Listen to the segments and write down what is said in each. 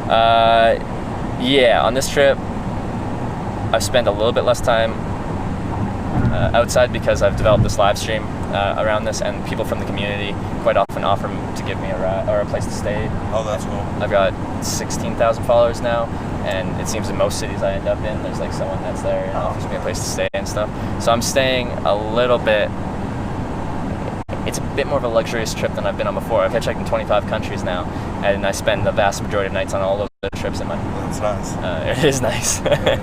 Yeah, on this trip, I've spent a little bit less time outside because I've developed this live stream around this, and people from the community quite often offer to give me a place to stay. Oh, that's cool. I've got 16,000 followers now, and it seems in most cities I end up in, there's like someone that's there and offers me a place to stay and stuff. So I'm staying a little bit. It's a bit more of a luxurious trip than I've been on before. I've hitchhiked in 25 countries now, and I spend the vast majority of nights on all those trips in my. That's nice. It is nice. That is nice.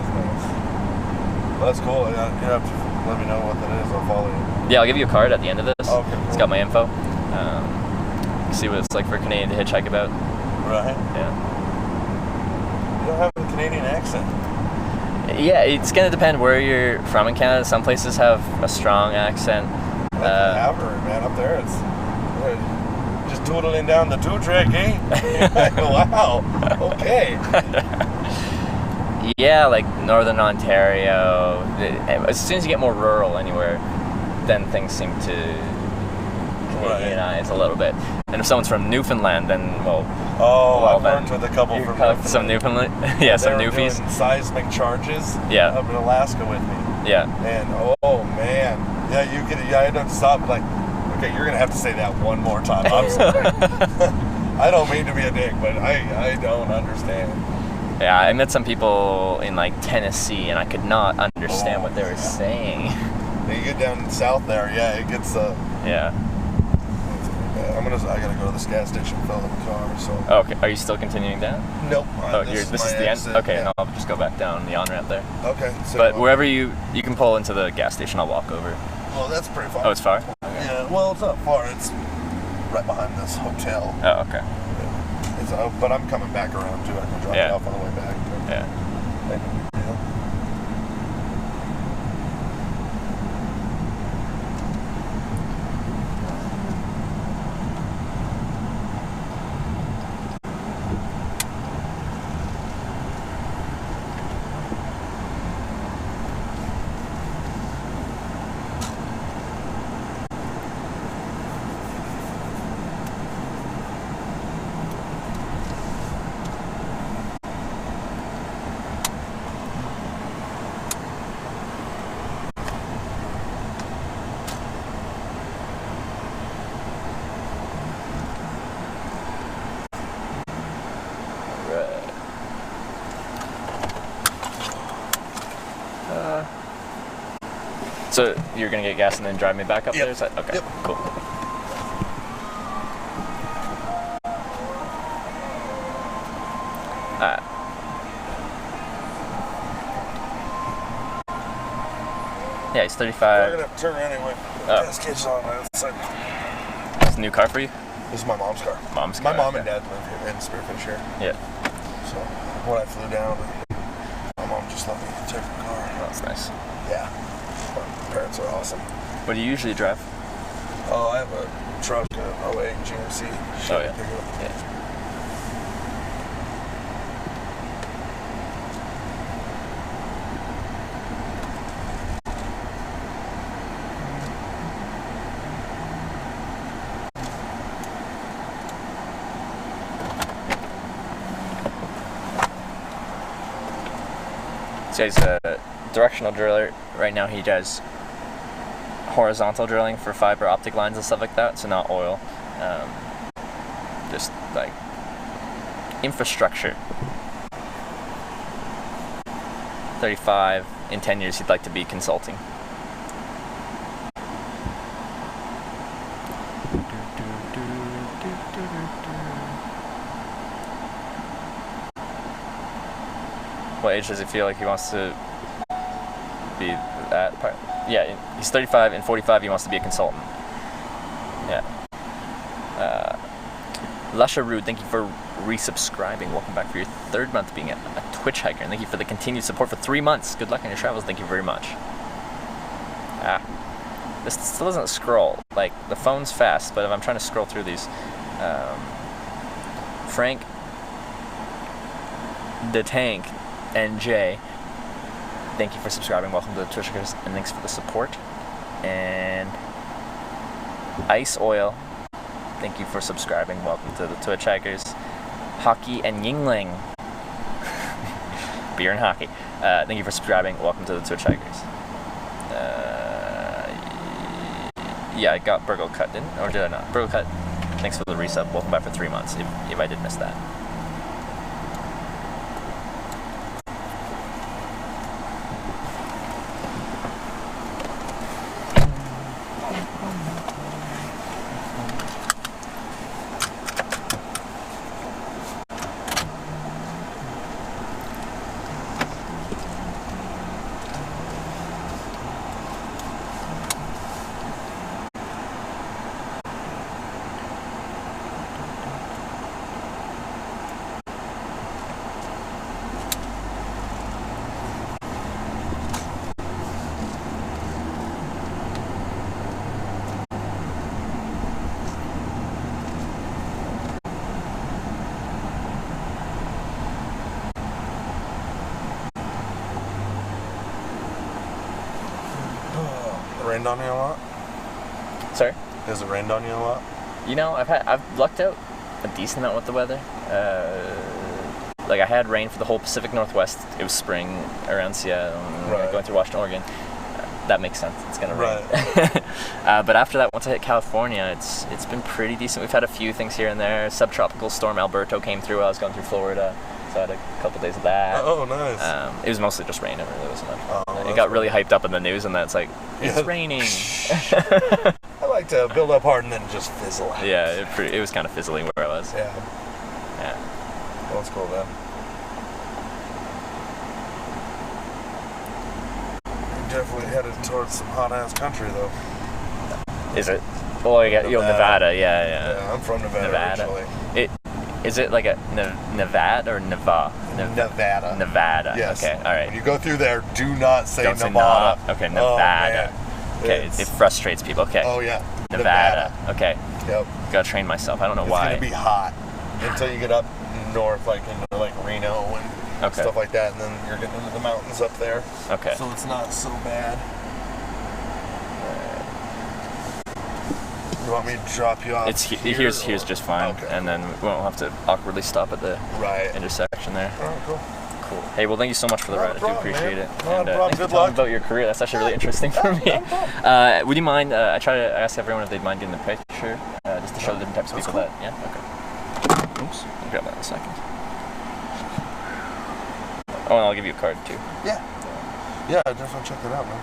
Well, that's cool. You have to let me know what that is. I'll follow you. Yeah, I'll give you a card at the end of this. Oh, okay, cool. It's got my info. See what it's like for a Canadian to hitchhike about. Right. Yeah. You don't have a Canadian accent. Yeah, it's gonna depend where you're from in Canada. Some places have a strong accent. Havre, man, up there it's just doodling down the two-track, eh? Wow. Okay. Yeah, like Northern Ontario. As soon as you get more rural anywhere, then things seem to Canadianize a little bit. And if someone's from Newfoundland, then I've worked with a couple from Newfoundland. Some Newfoundland, yeah, some Newfies. Doing seismic charges. Yeah. Up in Alaska with me. Yeah. And oh man, yeah, I had to stop. Like, okay, you're gonna have to say that one more time. I'm sorry. I don't mean to be a dick, but I don't understand. Yeah, I met some people in like Tennessee, and I could not understand what they were saying. When you get down south there, yeah, it gets Yeah. I gotta go to this gas station, fill up the car. So. Okay. Are you still continuing down? Nope. This is the end. Okay, and I'll just go back down the on ramp there. Okay. So, but wherever you can pull into the gas station, I'll walk over. Well, that's pretty far. Oh, it's far. Okay. Yeah. Well, it's not far. It's right behind this hotel. Oh, okay. Yeah. But I'm coming back around too. I can drop it off on the way back. Yeah. So you're gonna get gas and then drive me back up there? Is that, okay, yep. Cool. Yeah, he's 35. We're gonna have to turn anyway. Gas gauge on outside. It's a new car for you? This is my mom's car. Mom's car. My mom and dad live here in Spearfish here. Yeah. So when I flew down, my mom just let me take the car. Oh, that's nice. Yeah. My parents are awesome. What do you usually drive? Oh, I have a truck, a 08 GMC. Oh, yeah. Yeah. So he's a directional driller. Right now he does horizontal drilling for fiber optic lines and stuff like that, so not oil. Just like infrastructure. 35, in 10 years he'd like to be consulting. What age does he feel like he wants to be at? Yeah, he's 35, and 45 he wants to be a consultant. Yeah. Lusha Rude, thank you for resubscribing. Welcome back for your third month being a Twitch hiker, and thank you for the continued support for 3 months. Good luck on your travels. Thank you very much. This still doesn't scroll. Like, the phone's fast, but if I'm trying to scroll through these, Frank the Tank NJ, thank you for subscribing. Welcome to the Twitch hikers, and thanks for the support. And Ice Oil, thank you for subscribing. Welcome to the Twitch hikers. Hockey and Yingling, beer and hockey. Thank you for subscribing. Welcome to the Twitch Hikers. Yeah, I got Burgle Cut, did I not? Burgle Cut, thanks for the resub. Welcome back for 3 months, if I did miss that. Rained on you a lot? Sorry? Has it rained on you a lot? You know, I've lucked out a decent amount with the weather. Like I had rain for the whole Pacific Northwest. It was spring around Seattle, Right. going through Washington, Oregon. That makes sense. It's gonna rain. Right. But after that, once I hit California, it's been pretty decent. We've had a few things here and there. Subtropical storm Alberto came through while I was going through Florida, so I had a couple days of that. Oh, nice. It was mostly just rain. It really wasn't much. Oh, It got really hyped up in the news, and then it's like, it's Yeah. raining. I like to build up hard and then just fizzle out. Yeah, it was kind of fizzling where I was. Yeah. Yeah. Well, that's cool then. You're definitely headed towards some hot ass country though. Is it? Oh, you got Nevada. Yeah. Yeah, I'm from Nevada originally. Is it like a Nevada or Nevada? Nevada. Nevada. Yes. Okay. All right. When you go through there, do not say Don't say Nevada. Okay, Nevada. Oh, man. Okay, It's- it frustrates people. Okay. Oh yeah. Nevada. Okay. Yep. Gotta train myself. I don't know It's why. gonna be hot until you get up north, like into like Reno and Okay. stuff like that, and then you're getting into the mountains up there. Okay. So it's not so bad. You want me to drop you off? Here's or- just fine, Okay. and then we won't have to awkwardly stop at the Right. intersection there. All right, cool. Cool. Hey, well, thank you so much for the Not a ride. I do problem, appreciate man. it. Not a And, problem. thanks for Good telling luck. about your career. That's actually really interesting for me. Not a problem. Would you mind? I try to ask everyone if they'd mind getting the picture, just to show the different types of That's people cool. that. Yeah. Okay. Oops. I'll grab that in a second. Oh, and I'll give you a card too. Yeah. Yeah, definitely check that out, man.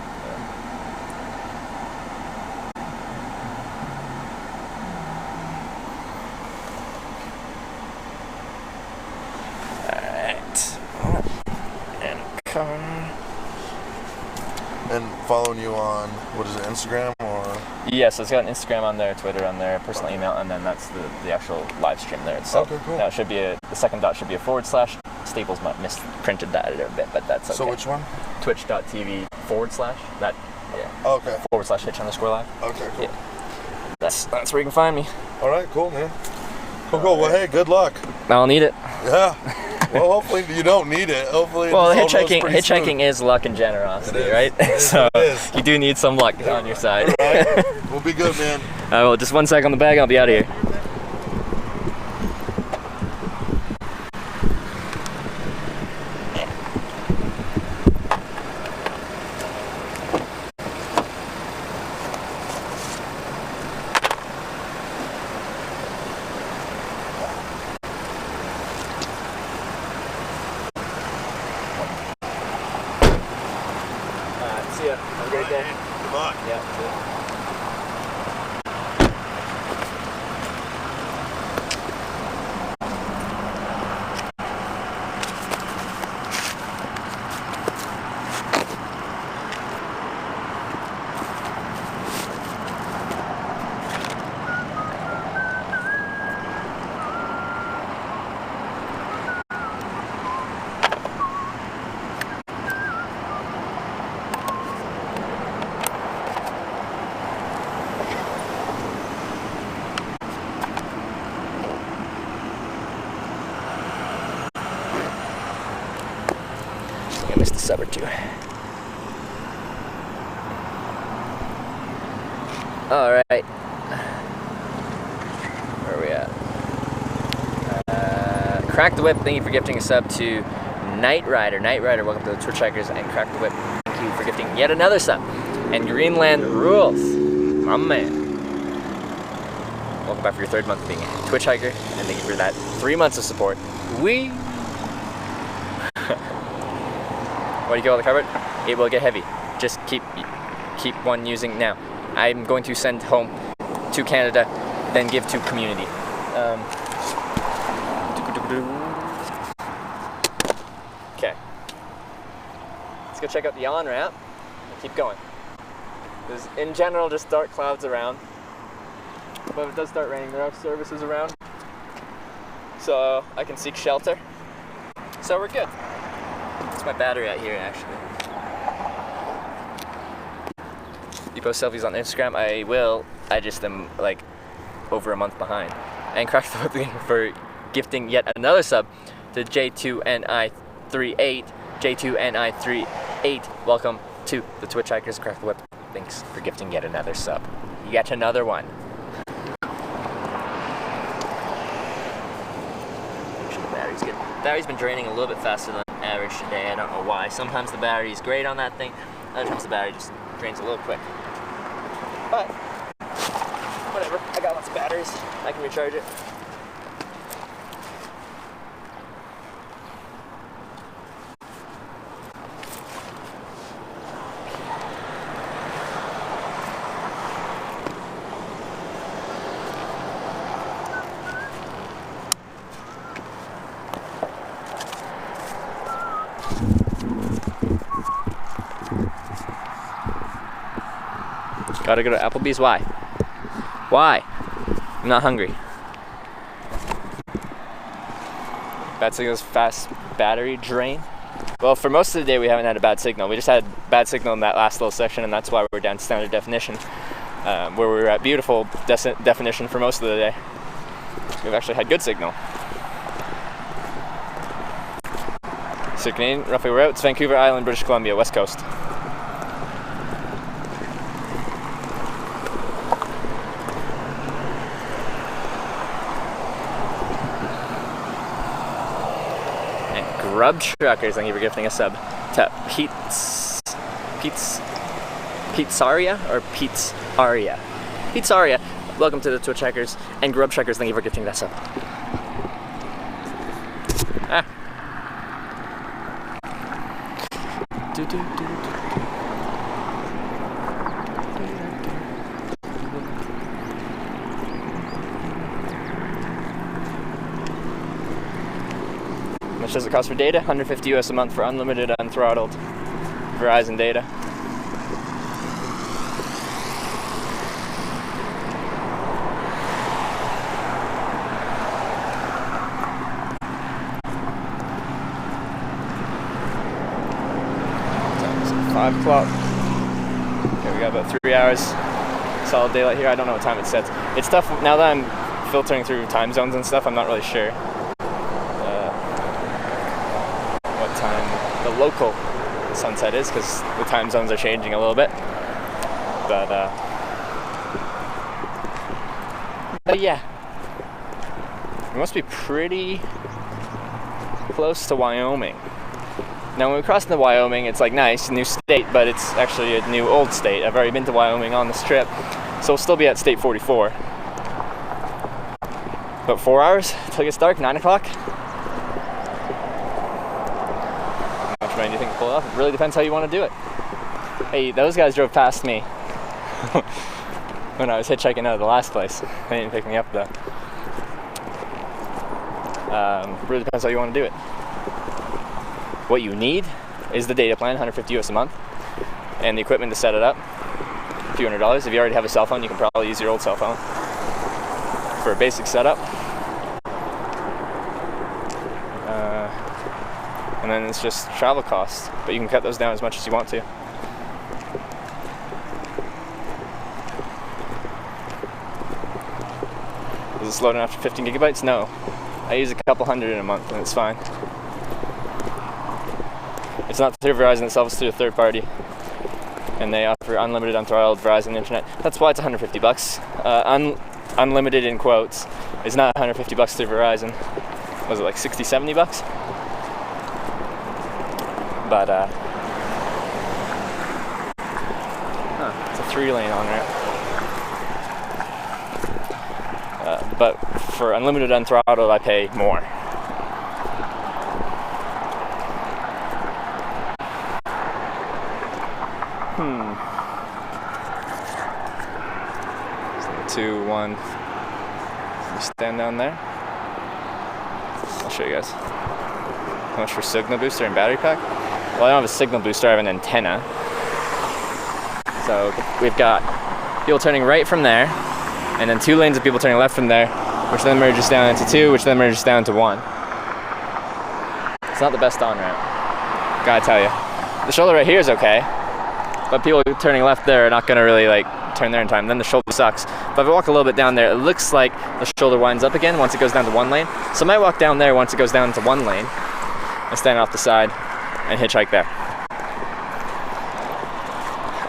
Alright. And come. And following you on, what is it, Instagram or? Yeah, so it's got an Instagram on there, Twitter on there, personal email, and then that's the actual live stream there itself. Okay, cool. Now it should be the second dot should be a / Staples might misprinted that a little bit, but that's okay. So which one? Twitch.tv / that, yeah, Okay. / Hitch_live. Okay, cool. Yeah. That's where you can find me. All right, cool, man. Cool. Well, hey, good luck. I'll need it. Yeah. Well, hopefully you don't need it. Hopefully. Well, this all goes pretty hitchhiking is luck and generosity, It is. right? It is, So it is. you do need some luck on your side. smooth. Right? We'll be good, man. Well, just 1 sec on the bag, I'll be out of here. See ya. Have a great day. Good luck. Yeah. See ya. I missed the sub or two. All right. Where are we at? Crack the Whip. Thank you for gifting a sub to Night Rider, welcome to the Twitch Hikers and Crack the Whip. Thank you for gifting yet another sub. And Greenland Rules, my man. Welcome back for your 3rd month of being a Twitch Hiker, and thank you for that 3 months of support. Why do you go on the cupboard? It will get heavy. Just keep one using now. I'm going to send home to Canada, then give to community. Okay. Let's go check out the on-ramp and keep going. There's, in general, just dark clouds around. But if it does start raining, there are services around. So I can seek shelter. So we're good. It's my battery out here, actually. You post selfies on Instagram? I will. I just am like over a month behind. And Crack the Whip for gifting yet another sub to J2NI38. J2NI38. Welcome to the Twitch Hikers Crack the Whip. Thanks for gifting yet another sub. Yet another one. Make sure the battery's good. The battery's been draining a little bit faster than average today. I don't know why. Sometimes the battery's great on that thing. Other times the battery just drains a little quick. But whatever. I got lots of batteries. I can recharge it. Gotta go to Applebee's? Why? Why? I'm not hungry. Bad signal's fast battery drain. Well, for most of the day we haven't had a bad signal. We just had bad signal in that last little section, and that's why we're down to standard definition, where we were at beautiful definition for most of the day. We've actually had good signal. So Canadian, roughly we're out. It's Vancouver Island, British Columbia, West Coast. Grub Truckers, thank you for gifting a sub to Pizzaria or Pizzaria. Pizzaria, welcome to the Twitch Hikers, and Grub Truckers, thank you for gifting that sub. How much does it cost for data? $150 US a month for unlimited, unthrottled Verizon data. It's 5 o'clock. Okay, we got about 3 hours solid daylight here. I don't know what time it sets. It's tough now that I'm filtering through time zones and stuff. I'm not really sure the local sunset is, because the time zones are changing a little bit. But yeah, we must be pretty close to Wyoming. Now when we cross into Wyoming, it's like nice, new state, but it's actually a new old state. I've already been to Wyoming on this trip, so we'll still be at state 44. But 4 hours till it gets dark, 9 o'clock. Do you think to pull it off? It really depends how you want to do it. Hey, those guys drove past me when I was hitchhiking out of the last place. They didn't pick me up though. Really depends how you want to do it. What you need is the data plan, $150 US a month, and the equipment to set it up, a few $100. If you already have a cell phone, you can probably use your old cell phone for a basic setup. And then it's just travel costs, but you can cut those down as much as you want to. Does it slow down after 15 gigabytes? No. I use a couple hundred in a month and it's fine. It's not through Verizon itself, it's through a third party. And they offer unlimited, unthrottled Verizon internet. That's why it's $150. Unlimited in quotes is not $150 through Verizon. Was it like 60, 70 bucks? But it's a 3-lane on-ramp. But for unlimited unthrottled, I pay more. So 2, 1. You stand down there. I'll show you guys. How much for signal booster and battery pack? Well, I don't have a signal booster, I have an antenna. So we've got people turning right from there, and then 2 lanes of people turning left from there, which then merges down into 2, which then merges down to 1. It's not the best on-ramp, gotta tell you. The shoulder right here is okay, but people turning left there are not gonna really like turn there in time. Then the shoulder sucks. But if I walk a little bit down there, it looks like the shoulder winds up again once it goes down to 1 lane. So I might walk down there once it goes down to 1 lane and stand off the side and hitchhike there.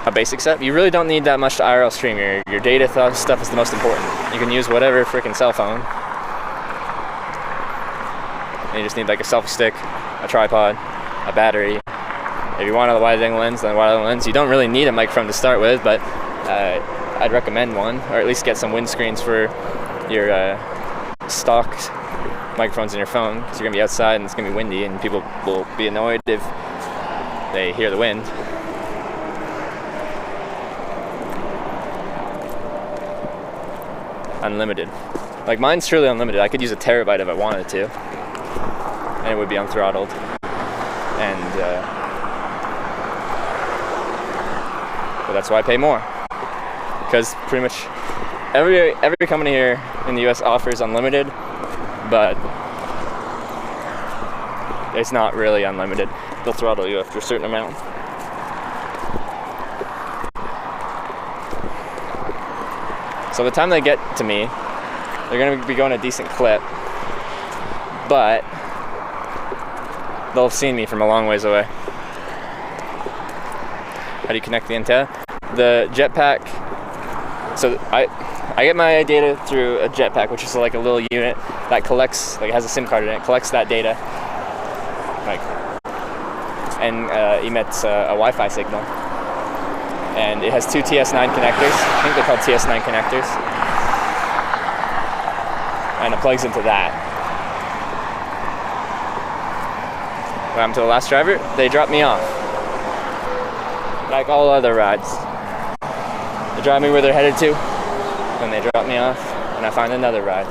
A basic setup. You really don't need that much to IRL stream. Your data stuff is the most important. You can use whatever freaking cell phone. And you just need like a selfie stick, a tripod, a battery. If you want a wide-angle lens, then a wide-angle lens. You don't really need a microphone to start with, but I'd recommend one, or at least get some windscreens for your stock microphones in your phone, because you're gonna be outside and it's gonna be windy, and people will be annoyed if they hear the wind. Unlimited. Like mine's truly unlimited. I could use a terabyte if I wanted to, and it would be unthrottled. And but that's why I pay more, because pretty much every company here in the US offers unlimited, but it's not really unlimited. They'll throttle you after a certain amount. So by the time they get to me, they're going to be going a decent clip, but they'll have seen me from a long ways away. How do you connect the antenna? The jetpack, so I get my data through a jetpack, which is like a little unit that collects, like it has a SIM card in it, collects that data, like, and emits a Wi-Fi signal. And it has 2 TS9 connectors. I think they're called TS9 connectors. And it plugs into that. When I'm to the last driver, they drop me off. Like all other rides. They drive me where they're headed to, then they drop me off, and I find another ride.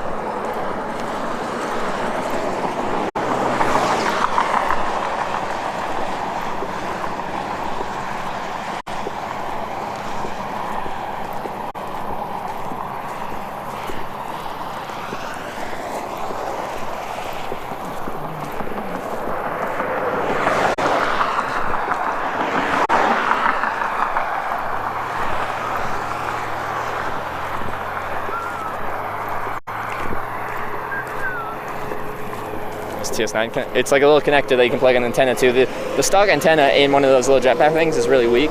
TS9, it's like a little connector that you can plug an antenna to. The stock antenna in one of those little jetpack things is really weak,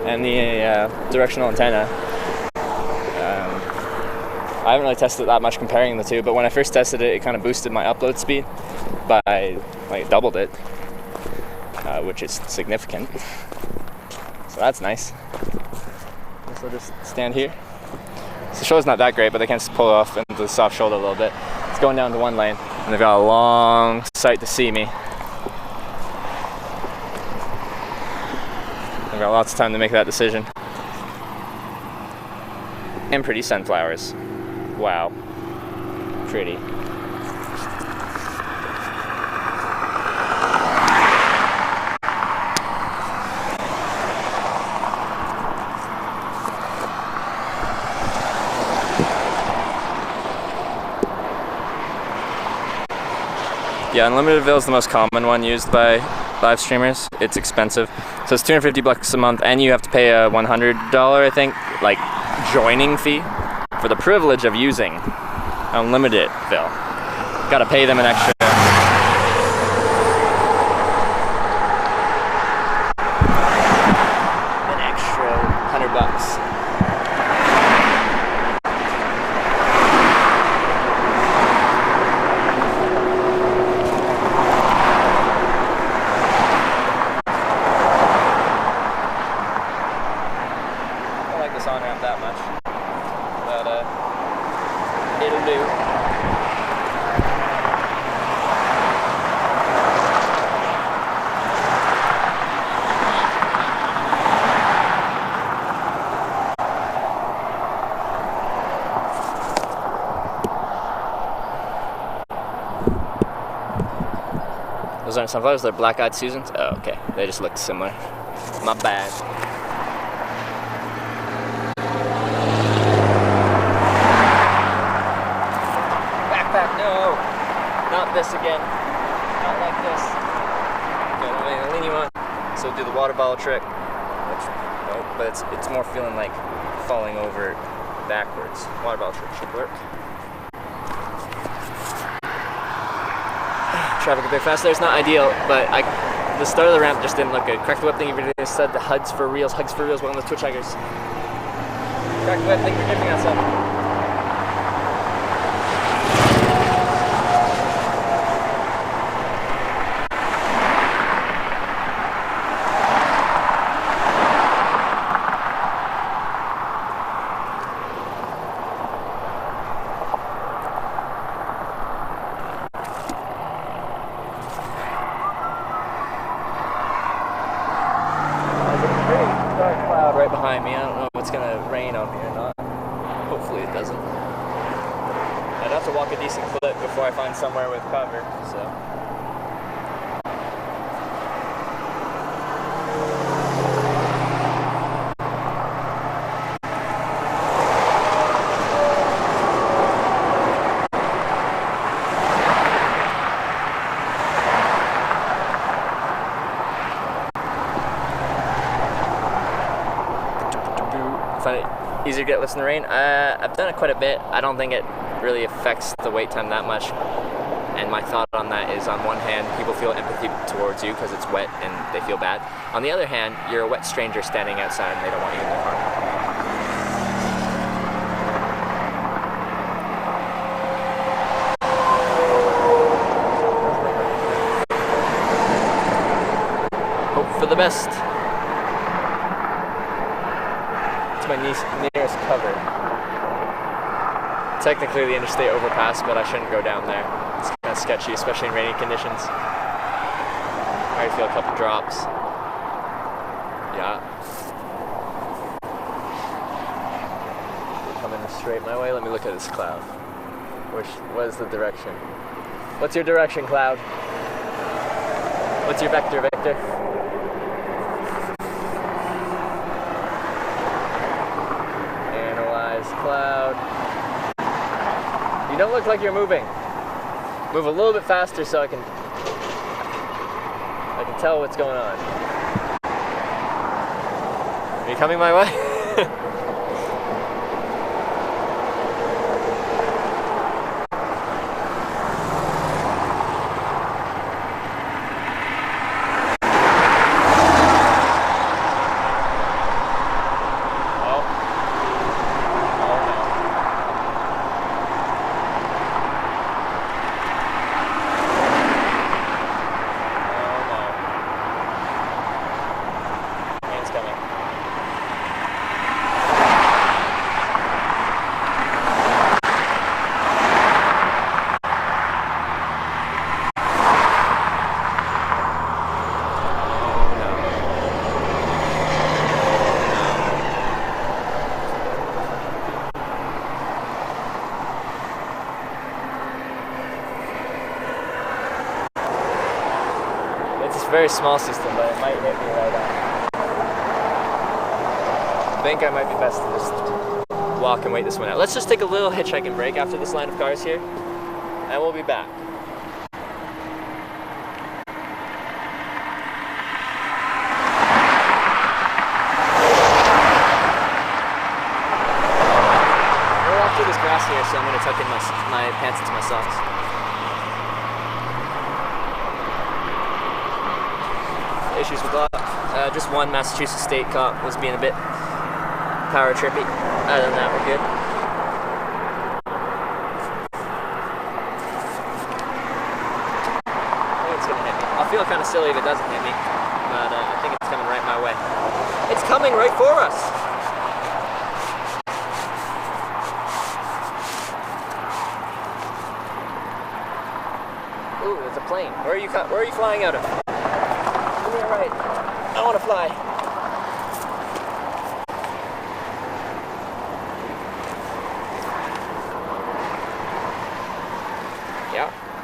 and the directional antenna, I haven't really tested it that much comparing the two, but when I first tested it, it kind of boosted my upload speed by like doubled it, which is significant. So that's nice. So I'll just stand here. So the shoulder's not that great, but they can just pull off into the soft shoulder a little bit. It's going down to 1 lane, and they've got a long sight to see me. They've got lots of time to make that decision. And pretty sunflowers. Wow. Pretty. Yeah, UnlimitedVille is the most common one used by live streamers. It's expensive. So it's $250 a month, and you have to pay a $100, I think, like, joining fee for the privilege of using UnlimitedVille. Gotta pay them an extra. An extra $100. Those aren't sunflowers, they're black-eyed Susans? Oh, okay. They just looked similar. My bad. Backpack, no! Not this again. Not like this. Okay, I'm gonna lean you on. So do the water bottle trick. Nope, but it's more feeling like falling over backwards. Water bottle trick should work. Traffic a bit fast there. It's not ideal, but the start of the ramp just didn't look good. Crack the Whip, thank you for doing this. Said the Hugs for Reels. Welcome to Twitch Hikers. Crack the Whip, thank you for giving us up. Right behind me. I don't know if it's gonna rain on me or not. Hopefully it doesn't. I'd have to walk a decent clip before I find somewhere with cover, so. Find it easier to get lifts in the rain. I've done it quite a bit. I don't think it really affects the wait time that much. And my thought on that is, on one hand, people feel empathy towards you because it's wet and they feel bad. On the other hand, you're a wet stranger standing outside and they don't want you in their car. Hope for the best. My nearest cover. Technically the interstate overpass, but I shouldn't go down there. It's kind of sketchy, especially in rainy conditions. I already feel a couple drops. Yeah. Coming straight my way. Let me look at this cloud. What is the direction? What's your direction, cloud? What's your vector, Victor? Cloud. You don't look like you're moving. Move a little bit faster so I can tell what's going on. Are you coming my way? Very small system, but it might hit me right on. I think I might be best to just walk and wait this one out. Let's just take a little hitchhiking break after this line of cars here, and we'll be back. We'll walk through this grass here, so I'm going to tuck in my pants into my socks. Issues with that. Just one Massachusetts state cop was being a bit power trippy. Other than that, we're good. I think it's gonna hit me. I'll feel kind of silly if it doesn't hit me, but I think it's coming right my way. It's coming right for us. Ooh, there's a plane. Where are you flying out of? Right. I want to fly. Yeah.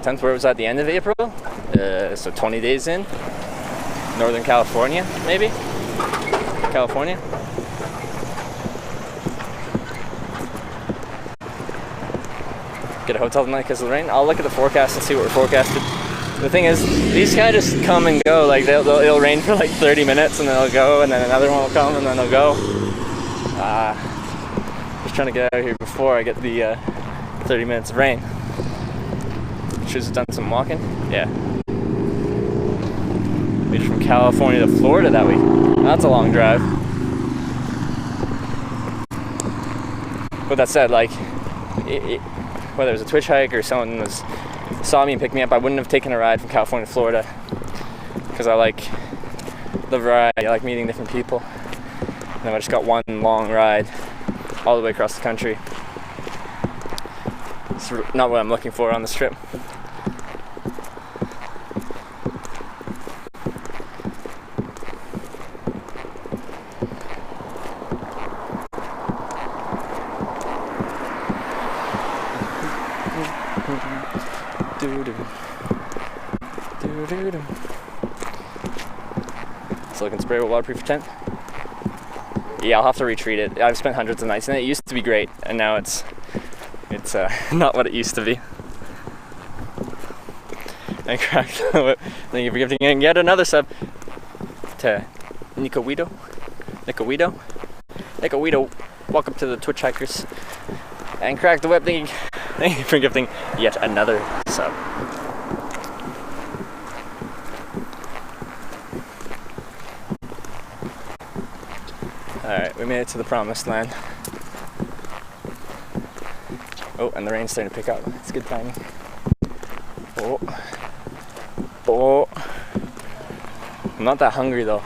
April 10th. Where was that? The end of April? So 20 days in. Northern California, maybe? California? Get a hotel tonight because of the rain. I'll look at the forecast and see what we're forecasted. The thing is, these kind of just come and go. Like it'll rain for like 30 minutes and then it'll go, and then another one will come and then it'll go. Just trying to get out of here before I get the 30 minutes of rain. Should have done some walking. Yeah. Made it from California to Florida that week. That's a long drive. But that said, like, whether it was a Twitch hike or someone saw me and picked me up, I wouldn't have taken a ride from California to Florida because I like the variety. I like meeting different people. And then I just got one long ride all the way across the country. It's not what I'm looking for on this trip. Silicone spray with waterproof tent. Yeah, I'll have to retreat it. I've spent hundreds of nights in it. It used to be great, and now it's not what it used to be. I cracked the whip. Thank you for gifting and yet another sub to Nico Guido. Welcome to the Twitch Hikers. And crack the whip. Thank you for gifting yet another sub. Alright, we made it to the promised land. Oh, and the rain's starting to pick up. It's good timing. Oh. I'm not that hungry though.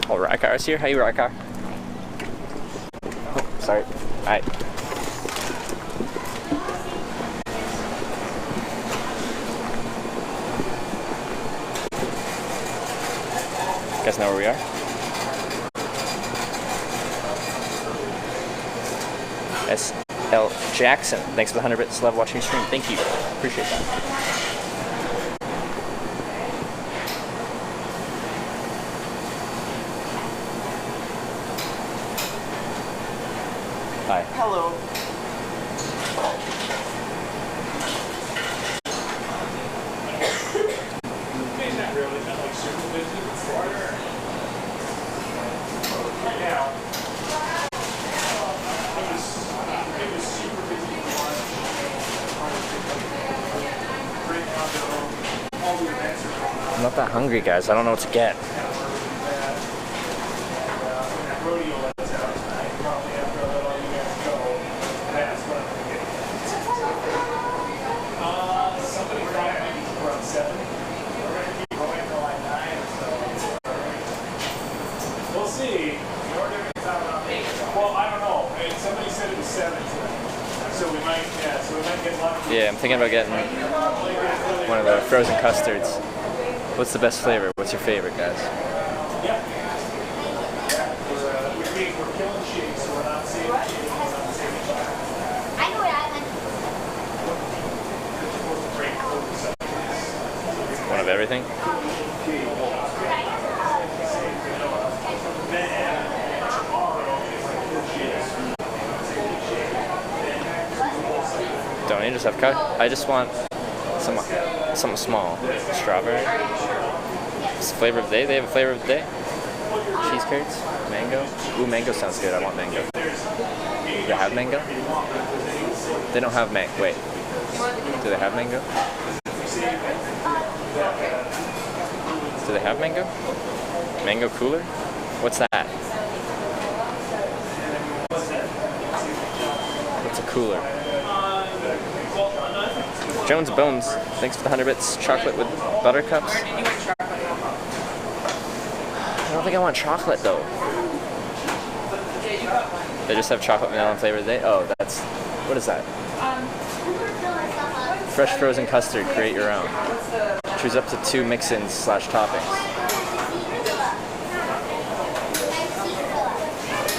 Oh, Rykar's here. Hey, Rykar. Oh, sorry. Alright. You guys know where we are? S.L. Jackson. Thanks for the 100 bits. Love watching your stream. Thank you. Appreciate that. Hi. Hello. I'm not that hungry, guys. I don't know what to get. We'll see. Well, I don't know. Somebody said it was 7 tonight. So we might get lucky. Yeah, I'm thinking about getting one of the frozen custards. What's the best flavor? What's your favorite, guys? Yeah. We're killing shakes, so we're not saving shakes. I know what I like. One of everything? Don't you just have cut? I just want something small. Strawberry. It's the flavor of the day. They have a flavor of the day. Cheese curds. Mango. Ooh, mango sounds good. I want mango. Do they have mango? They don't have mango. Wait. Do they have mango? Do they have mango? Mango cooler? What's that? What's a cooler? Jones Bones, thanks for the 100 bits. Chocolate with buttercups. I don't think I want chocolate though. They just have chocolate vanilla flavor today. Oh, that's What is that? Fresh frozen custard. Create your own. Choose up to 2 mix-ins / toppings.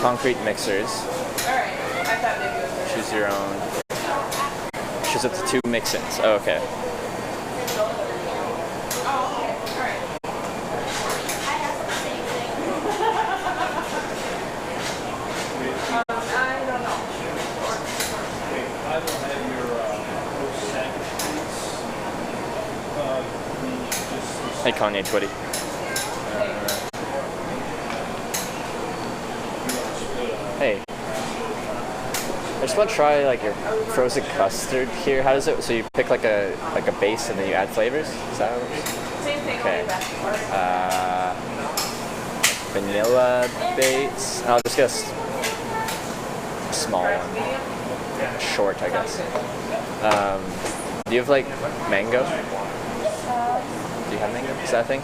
Concrete mixers. Choose your own. Choose up to 2 mix-ins. Oh, okay. Hey Kanye Twitty. Hey. I just want to try like your frozen custard here. How does it? So you pick like a base and then you add flavors? Is that how it works? Same thing. Okay. Vanilla base. I'll just get a small one. Short, I guess. Do you have like mango? Do you have mango? Is that a thing?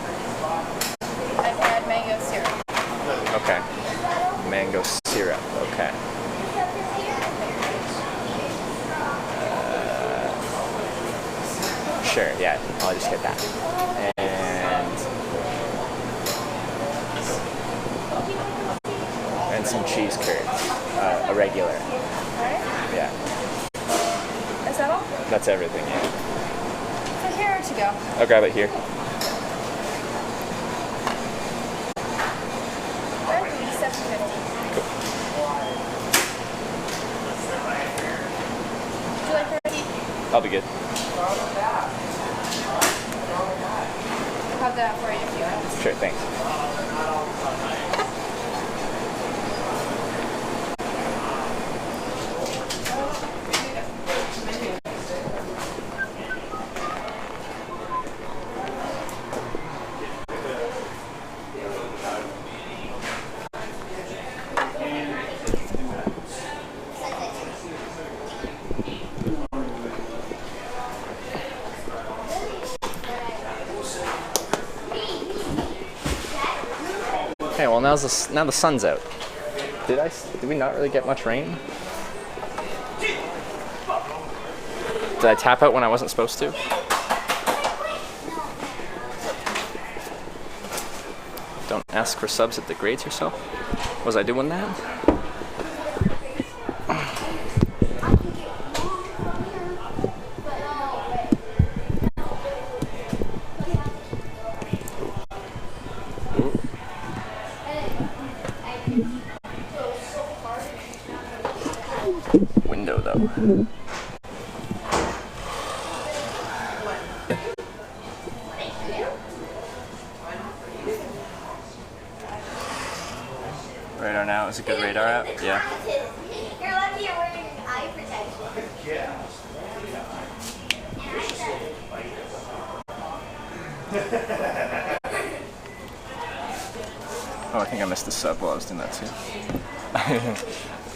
I've had mango syrup. Okay. Mango syrup. Okay. Sure. Yeah. I'll just get that. And some cheese curds. A regular. Alright. Yeah. Is that all? That's everything. Yeah. For here or to go? I'll grab it here. That would be $7.50. Would you like a receipt? I'll be good. I'll have that for you in a few minutes. Sure. Thanks. Okay, well now the sun's out. Did we not really get much rain? Did I tap out when I wasn't supposed to? Don't ask for subs at the grades yourself. Was I doing that? Window though. Radar now is a good radar app. Yeah. You're lucky you're wearing eye protection. Oh, I think I missed the sub while I was doing that too.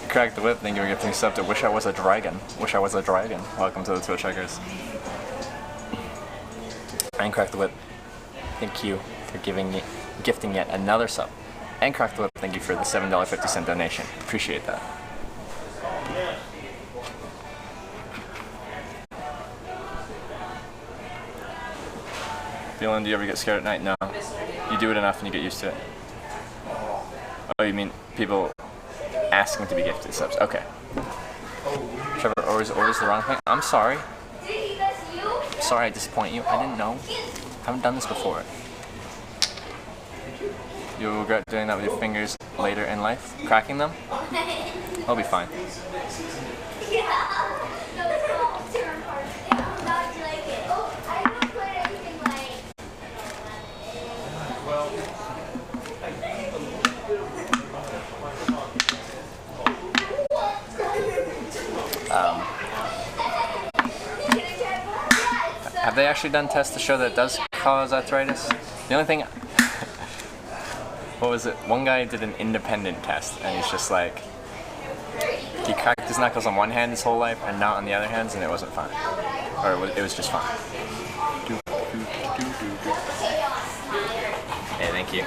Crack the Whip, thank you for giving me sub to Wish I Was a Dragon. Wish I Was a Dragon. Welcome to the Twitch checkers. And Crack the Whip, thank you for gifting yet another sub. And Crack the Whip, thank you for the $7.50 donation. Appreciate that. Dylan, do you ever get scared at night? No. You do it enough and you get used to it. Oh, you mean people asking to be gifted subs? Okay. Trevor, always the wrong thing. I'm sorry. Sorry I disappoint you. I didn't know. I haven't done this before. You'll regret doing that with your fingers later in life? Cracking them? I'll be fine. Have they actually done tests to show that it does cause arthritis? The only thing... What was it? One guy did an independent test, and he's just like... He cracked his knuckles on one hand his whole life, and not on the other hands, and it wasn't fine. Or it was just fine. Hey, thank you.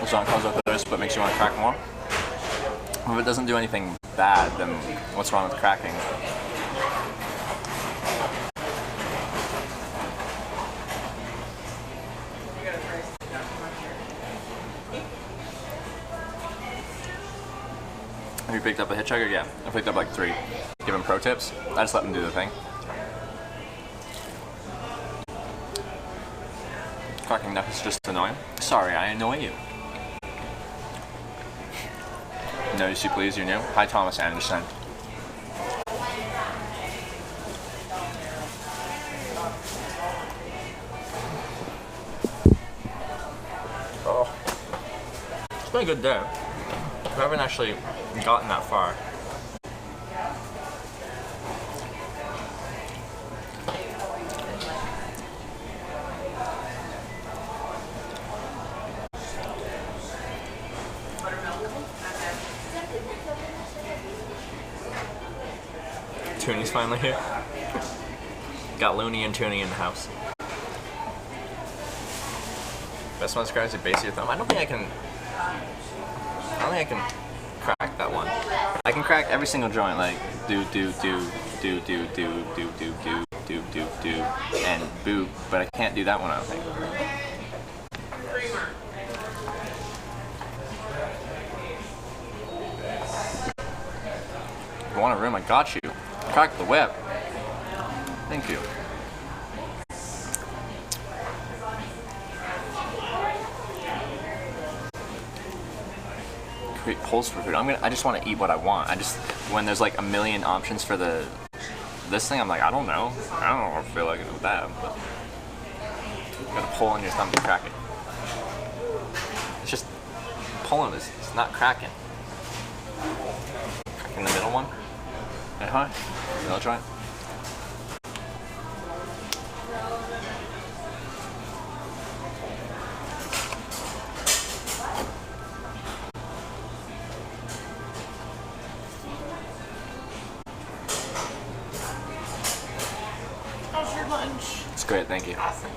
So it comes with this, but makes you want to crack more. If it doesn't do anything bad, then what's wrong with cracking? Have you picked up a hitchhiker? Yeah, I picked up like 3. Give them pro tips. I just let them do the thing. Cracking neck is just annoying. Sorry, I annoy you. Notice you please, you're new. Hi, Thomas Anderson. Oh, it's been a good day. We haven't actually gotten that far. Tooney's finally here. Got Looney and Tooney in the house. Best one describes your base of your thumb. I don't think I can crack that one. I can crack every single joint, like do and boo, but I can't do that one, I don't think. If you want a room, I got you. Crack the whip. Thank you. Create polls for food. I just want to eat what I want. When there's like a million options for this thing, I'm like, I don't know. I don't feel like it with that. But you got a pull on your thumb to crack it. It's just pulling. It's not cracking. Cracking the middle one. And high. I'll try it. How's your lunch? It's great, thank you. Awesome.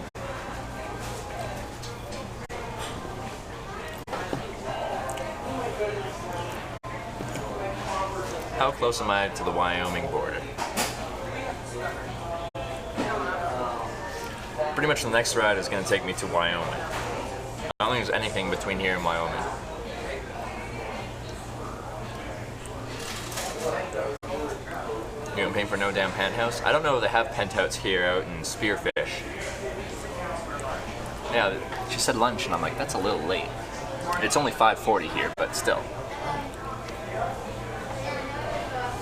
How close am I to the Wyoming border? Pretty much the next ride is going to take me to Wyoming. I don't think there's anything between here and Wyoming. You gonna pay for no damn penthouse? I don't know if they have penthouses here out in Spearfish. Yeah, she said lunch and I'm like, that's a little late. It's only 5:40 here, but still.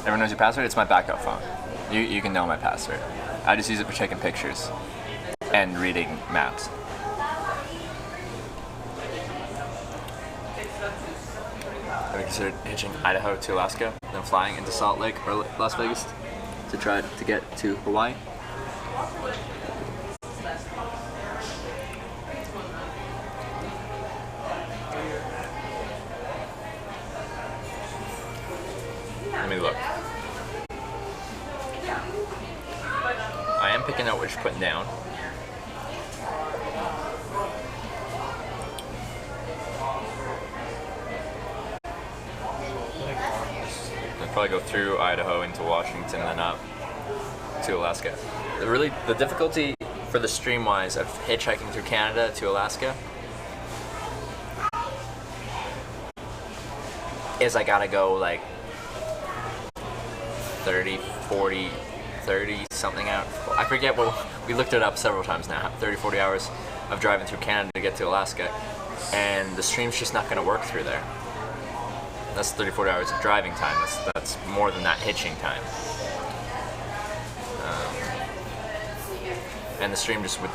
Everyone knows your password? It's my backup phone. You can know my password. I just use it for taking pictures and reading maps. Have you considered hitching Idaho to Alaska, then flying into Salt Lake or Las Vegas to try to get to Hawaii? Let me look. I am picking out which you're putting down. I'd probably go through Idaho into Washington and then up to Alaska. The difficulty for the stream-wise of hitchhiking through Canada to Alaska is I gotta go like 30, 40, 30 something out. I forget what, we looked it up several times now, 30, 40 hours of driving through Canada to get to Alaska, and the stream's just not gonna work through there. That's 30, 40 hours of driving time. That's more than that hitching time. And the stream just, with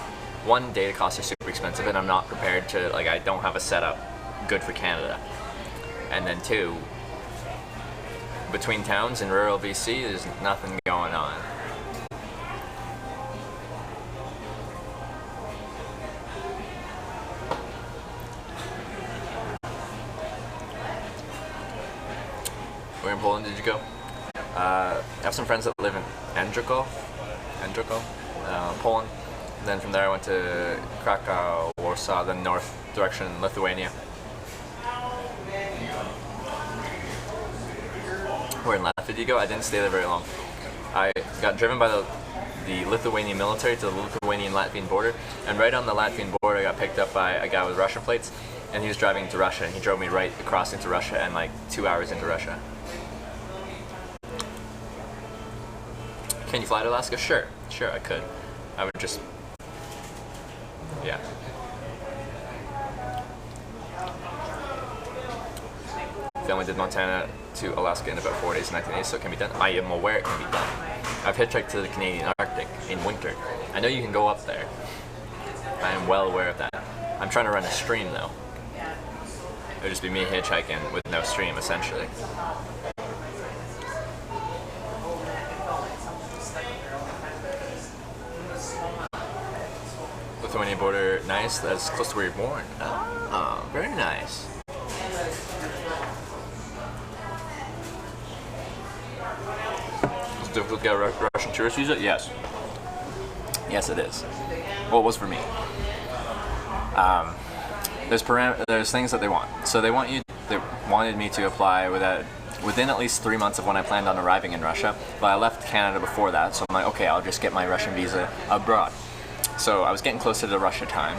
one, data costs are super expensive, and I'm not prepared to, like, I don't have a setup good for Canada. And then two, between towns in rural BC, there's nothing going on. Where in Poland did you go? I have some friends that live in Andrykov, Poland. Then from there I went to Krakow, Warsaw, then north direction, Lithuania. We're in Latvidigo. I didn't stay there very long. I got driven by the Lithuanian military to the Lithuanian-Latvian border, and right on the Latvian border I got picked up by a guy with Russian plates, and he was driving into Russia, and he drove me right across into Russia and like 2 hours into Russia. Can you fly to Alaska? Sure, I could. I would just, yeah. Family did Montana to Alaska in about 4 days in 1980, so it can be done. I am aware it can be done. I've hitchhiked to the Canadian Arctic in winter. I know you can go up there. I am well aware of that. I'm trying to run a stream though. It would just be me hitchhiking with no stream, essentially. Lithuanian border, nice. That's close to where you're born. Oh, very nice. It's difficult to get a Russian tourist visa? Yes. Yes, it is. Well, it was for me. There's things that they want. So they wanted me to apply within at least 3 months of when I planned on arriving in Russia. But I left Canada before that, so I'm like, okay, I'll just get my Russian visa abroad. So I was getting closer to Russia time,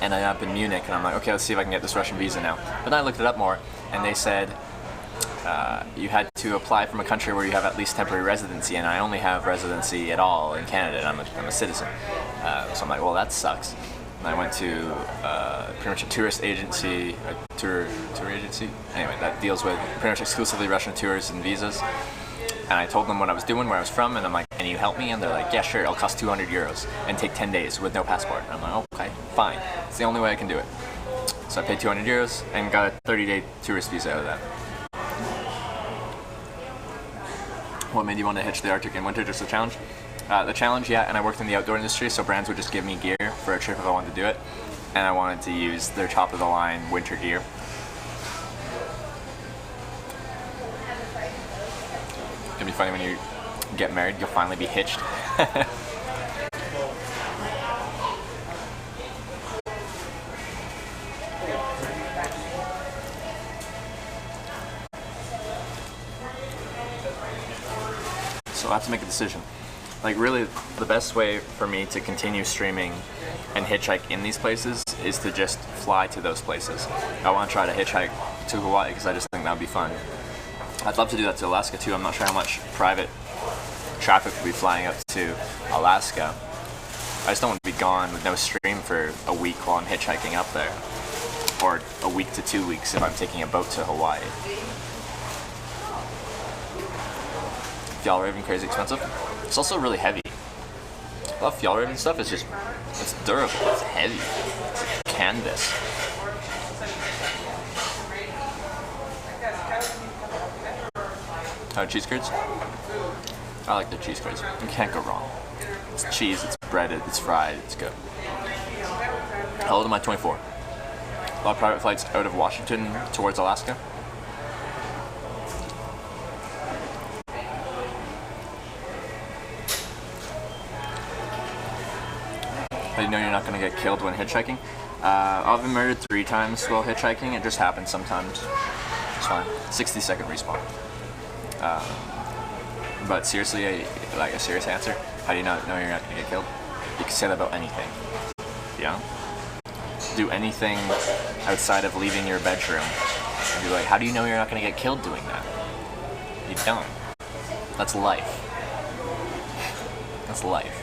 and I ended up in Munich, and I'm like, okay, let's see if I can get this Russian visa now. But then I looked it up more, and they said you had to apply from a country where you have at least temporary residency, and I only have residency at all in Canada, and I'm a citizen. So I'm like, well, that sucks. And I went to pretty much a tourist agency, a tour agency, anyway, that deals with pretty much exclusively Russian tours and visas. And I told them what I was doing, where I was from, and I'm like, can you help me? And they're like, yeah, sure, it'll cost 200 euros and take 10 days with no passport. And I'm like, okay, fine. It's the only way I can do it. So I paid 200 euros and got a 30-day tourist visa out of that. What made you want to hitch the Arctic in winter? Just a challenge? The challenge, yeah, and I worked in the outdoor industry, so brands would just give me gear for a trip if I wanted to do it. And I wanted to use their top-of-the-line winter gear. It's gonna be funny when you get married, you'll finally be hitched. So I have to make a decision. Like, really, the best way for me to continue streaming and hitchhike in these places is to just fly to those places. I want to try to hitchhike to Hawaii because I just think that would be fun. I'd love to do that to Alaska too. I'm not sure how much private traffic will be flying up to Alaska. I just don't want to be gone with no stream for a week while I'm hitchhiking up there. Or a week to 2 weeks if I'm taking a boat to Hawaii. Fjallraven, crazy expensive. It's also really heavy. I love Fjallraven stuff. It's durable. It's heavy. It's like canvas. Cheese curds? I like the cheese curds. You can't go wrong. It's cheese, it's breaded, it's fried, it's good. How old am I? 24. A lot of private flights out of Washington towards Alaska. How do you know you're not going to get killed when hitchhiking? I've been murdered 3 times while hitchhiking. It just happens sometimes. It's fine. 60-second respawn. But seriously, like a serious answer, how do you not know you're not going to get killed? You can say that about anything. Yeah? Do anything outside of leaving your bedroom. And be like, how do you know you're not going to get killed doing that? You don't. That's life. That's life.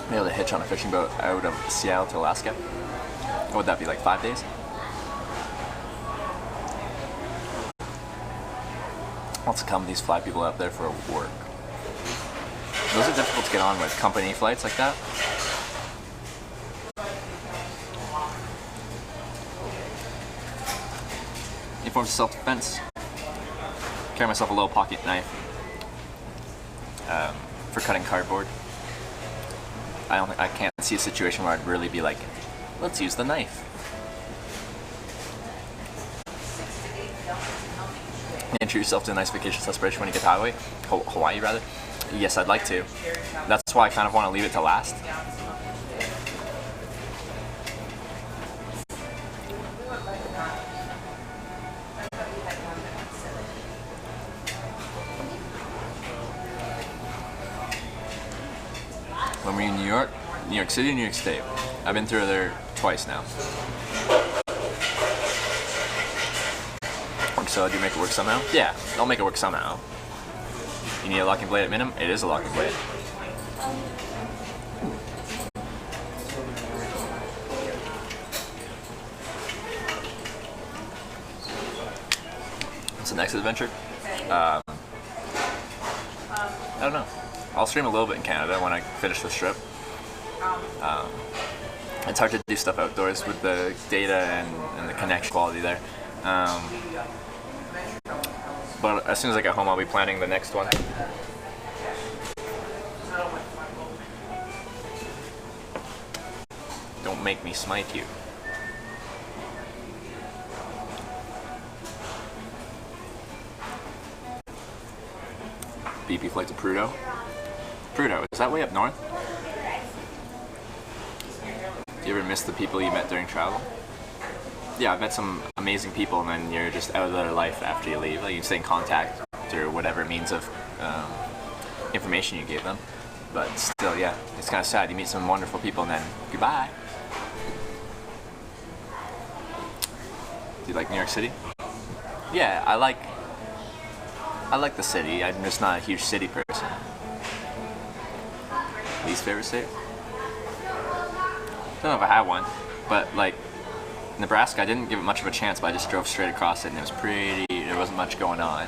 Be able to hitch on a fishing boat out of Seattle to Alaska. What would that be, like 5 days? Lots of companies fly people out there for work. Those are difficult to get on with, company flights like that. Any forms of self-defense. Carry myself a little pocket knife for cutting cardboard. I can't see a situation where I'd really be like, let's use the knife. And treat yourself to a nice vacation celebration when you get to Hawaii rather. Yes, I'd like to. That's why I kind of want to leave it to last. New York City, New York State. I've been through there twice now. So do you make it work somehow? Yeah, I'll make it work somehow. You need a locking blade at minimum? It is a locking blade. What's the next adventure? I don't know. I'll stream a little bit in Canada when I finish this trip. It's hard to do stuff outdoors with the data and the connection quality there. But as soon as I get home, I'll be planning the next one. Don't make me smite you. BP flight to Prudhoe. Prudhoe, is that way up north? Do you ever miss the people you met during travel? Yeah, I've met some amazing people, and then you're just out of their life after you leave. Like, you stay in contact through whatever means of information you gave them. But still, yeah, it's kind of sad. You meet some wonderful people, and then goodbye. Do you like New York City? Yeah, I like the city. I'm just not a huge city person. Least favorite state? I don't know if I have one, but like Nebraska, I didn't give it much of a chance, but I just drove straight across it and it was pretty, there wasn't much going on.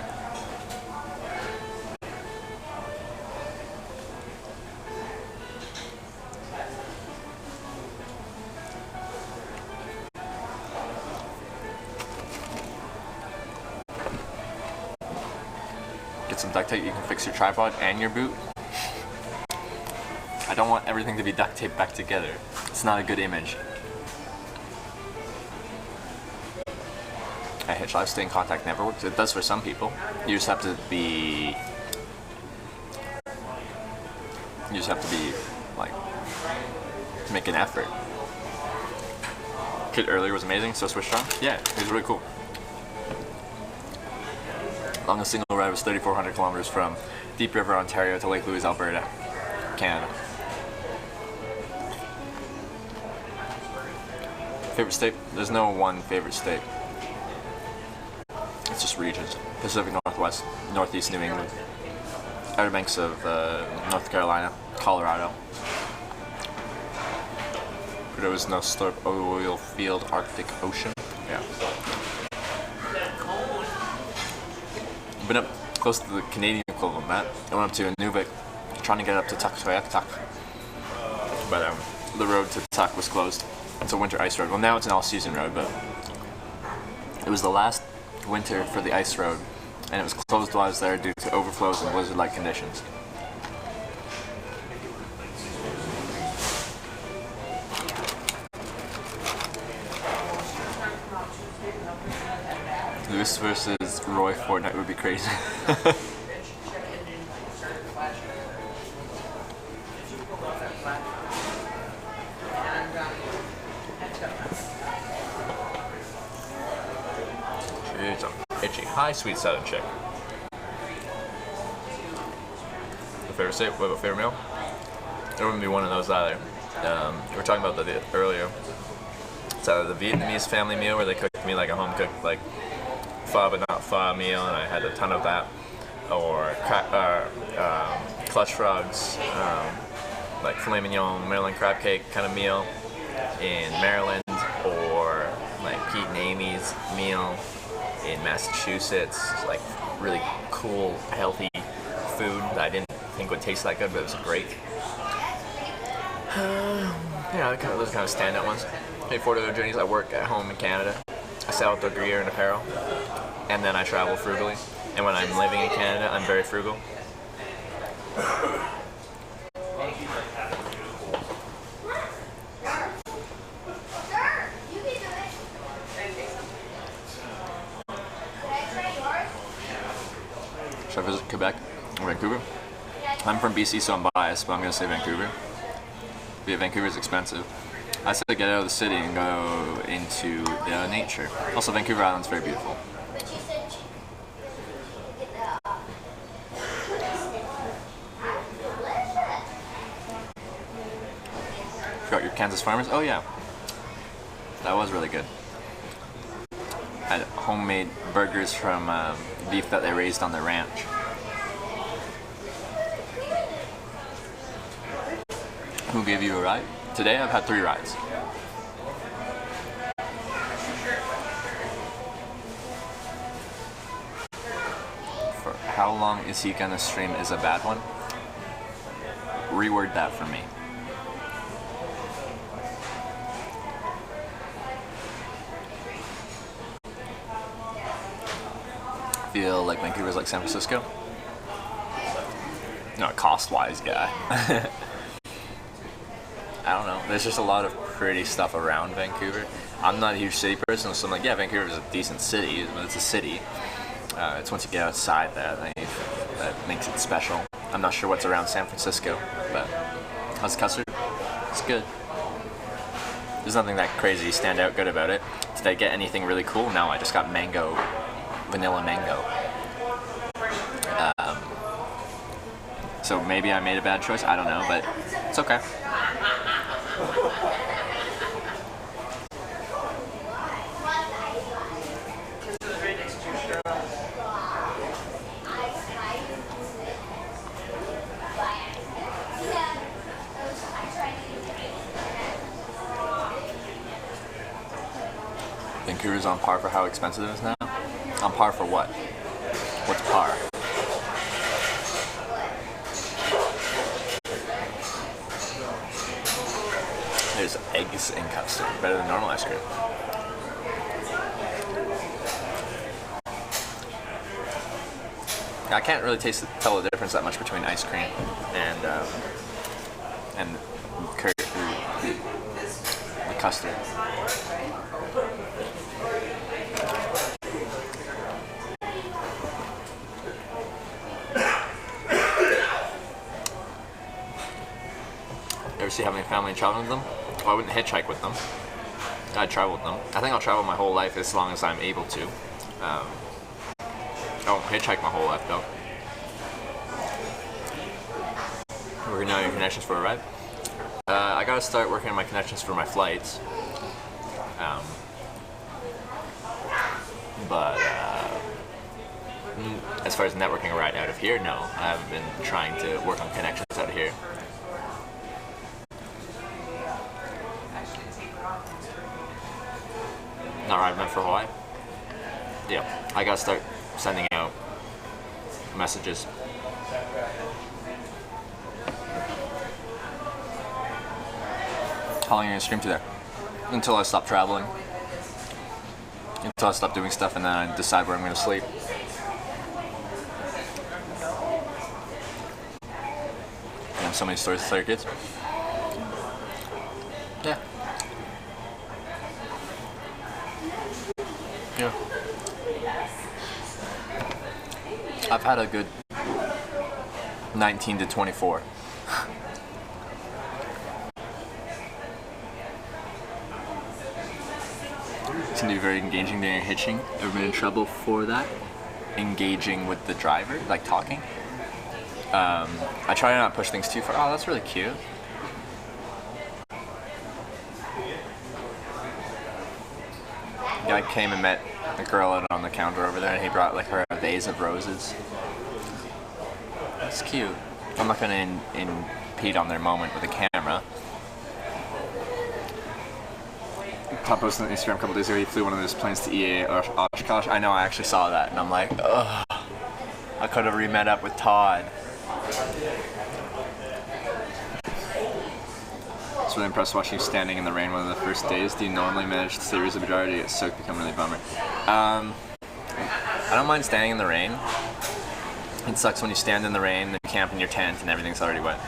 Get some duct tape, you can fix your tripod and your boot. I don't want everything to be duct taped back together. It's not a good image. At Hitch Live, stay in contact never works. It does for some people. You just have to be like, make an effort. Kid earlier was amazing, so switched on. Yeah, it was really cool. Longest single ride was 3,400 kilometers from Deep River, Ontario to Lake Louise, Alberta, Canada. Favorite state? There's no one favorite state. It's just regions. Pacific Northwest, Northeast New England, Outer Banks of North Carolina, Colorado. There was no slurp oil field, Arctic Ocean. Yeah. Been up close to the Canadian equivalent, Matt. I went up to Inuvik, trying to get up to Tuktoyaktuk. But the road to Tuk was closed. It's a winter ice road. Well, now it's an all-season road, but it was the last winter for the ice road, and it was closed while I was there due to overflows and blizzard-like conditions. Lewis versus Roy Fortnite would be crazy. Itchy. Hi, sweet southern chick. The favorite state? What about favorite meal? There wouldn't be one of those either. We were talking about that earlier. It's either the Vietnamese family meal where they cooked me like a home cooked like pho but not pho meal, and I had a ton of that, or clutch frogs, like filet mignon, Maryland crab cake kind of meal in Maryland, or like Pete and Amy's meal in Massachusetts. Like really cool, healthy food that I didn't think would taste that good, but it was great. Yeah, those kind of standout ones. Pay for their journeys. I work at home in Canada. I sell outdoor gear and apparel, and then I travel frugally. And when I'm living in Canada, I'm very frugal. Should I visit Quebec or Vancouver? I'm from BC, so I'm biased, but I'm going to say Vancouver. Yeah, Vancouver's expensive. I said get out of the city and go into the nature. Also, Vancouver Island's very beautiful. Kansas Farmers? Oh yeah. That was really good. Had homemade burgers from beef that they raised on their ranch. Who gave you a ride? Today I've had 3 rides. For how long is he gonna stream is a bad one? Reword that for me. Feel like Vancouver's like San Francisco? No, cost-wise, yeah. I don't know. There's just a lot of pretty stuff around Vancouver. I'm not a huge city person, so I'm like, yeah, Vancouver is a decent city, but it's a city. It's once you get outside that makes it special. I'm not sure what's around San Francisco, but how's the custard? It's good. There's nothing that crazy stand out good about it. Did I get anything really cool? No, I just got mango, vanilla mango. So maybe I made a bad choice. I don't know, but it's okay. Vancouver's on par for how expensive it is now? On par for what? What's par? There's eggs and custard. Better than normal ice cream. I can't really tell the difference that much between ice cream and the custard. Ever see having a family and traveling with them? Well, I wouldn't hitchhike with them. I'd travel with them. I think I'll travel my whole life as long as I'm able to. I won't hitchhike my whole life though. Working on your connections for a ride? I gotta start working on my connections for my flights. But as far as networking a ride out of here, no. I haven't been trying to work on connections out of here. Not ride meant for Hawaii? Yeah, I gotta start sending out messages. How long are you gonna stream to there? Until I stop traveling. Until I stop doing stuff and then I decide where I'm gonna sleep. I have so many stories to tell your kids. Yeah. Yeah. I've had a good 19 to 24. It's gonna be very engaging during hitching. Ever been in trouble for that? Engaging with the driver, like talking. I try to not push things too far. Oh, that's really cute. Guy came and met a girl out on the counter over there, and he brought like her a vase of roses. That's cute. I'm not gonna impede on their moment with a camera. Tom posted on Instagram a couple days ago. He flew one of those planes to EA or Oshkosh. I know, I actually saw that, and I'm like, ugh. I could have re-met up with Todd. I was really impressed watching you standing in the rain one of the first days. Do you normally manage to stay reasonably dry, or do you get soaked, become really bummer? I don't mind standing in the rain. It sucks when you stand in the rain and camp in your tent and everything's already wet.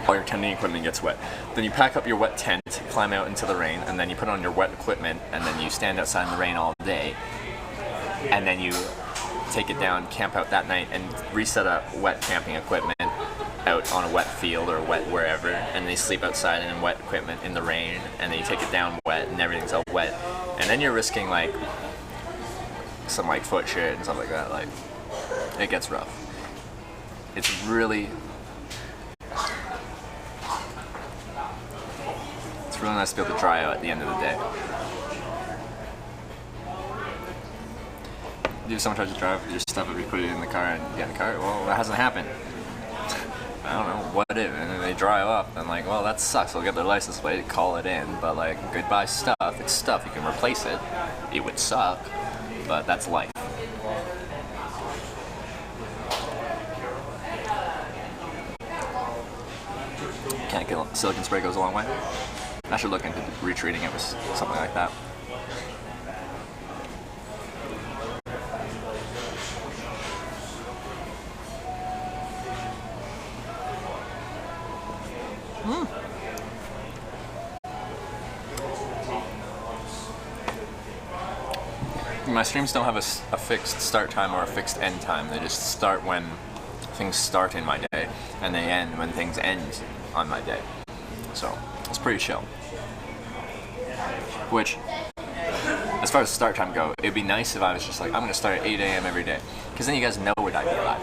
All your tenting equipment gets wet. Then you pack up your wet tent, climb out into the rain, and then you put on your wet equipment, and then you stand outside in the rain all day. And then you take it down, camp out that night, and reset up wet camping equipment out on a wet field or wet wherever, and then you sleep outside in wet equipment in the rain, and then you take it down wet, and everything's all wet. And then you're risking like some like foot shit and stuff like that. Like, it gets rough. It's really really nice to be able to dry out at the end of the day. If someone tries to drive your stuff if you put it in the car and get in the car, well, that hasn't happened. I don't know, what if? And then they drive up and like, well, that sucks. They'll get their license plate, call it in. But like, goodbye stuff. It's stuff. You can replace it. It would suck, but that's life. Silicon spray goes a long way. I should look into retreating it with something like that. My streams don't have a fixed start time or a fixed end time. They just start when things start in my day, and they end when things end on my day. So it's pretty chill. Which, as far as start time go, it'd be nice if I was just like, I'm gonna start at 8 a.m. every day, because then you guys know what I'd be like.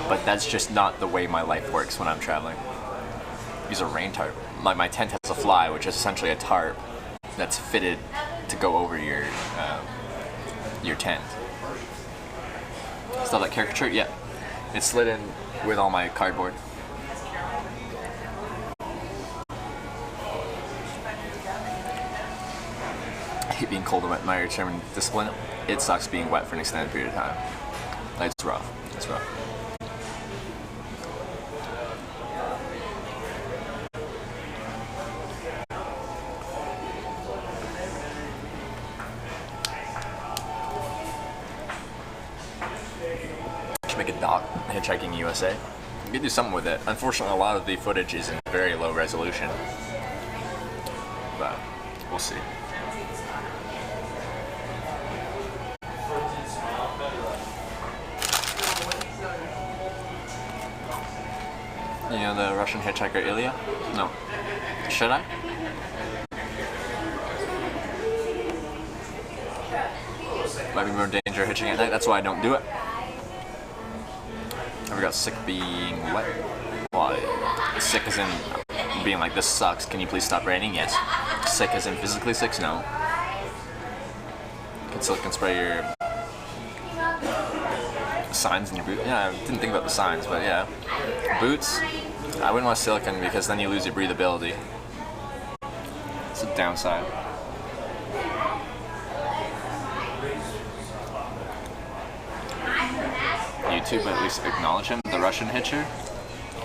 But that's just not the way my life works when I'm traveling. Use a rain tarp. My tent has a fly, which is essentially a tarp that's fitted to go over your tent. Still that caricature? Yeah. It's slid in with all my cardboard. I hate being cold and wet in my determined discipline. It sucks being wet for an extended period of time. It's rough. It's rough. Make a doc, Hitchhiking USA. You could do something with it. Unfortunately, a lot of the footage is in very low resolution, but we'll see. You know the Russian hitchhiker Ilya? No. Should I? Might be more danger hitching at night. That's why I don't do it. Ever got sick being wet? Well, sick as in being like, this sucks, can you please stop raining? Yes. Sick as in physically sick? No. Can silicone spray your signs in your boot? Yeah, I didn't think about the signs, but yeah. Boots, I wouldn't want silicone because then you lose your breathability. It's a downside. YouTube at least acknowledge him, the Russian hitcher?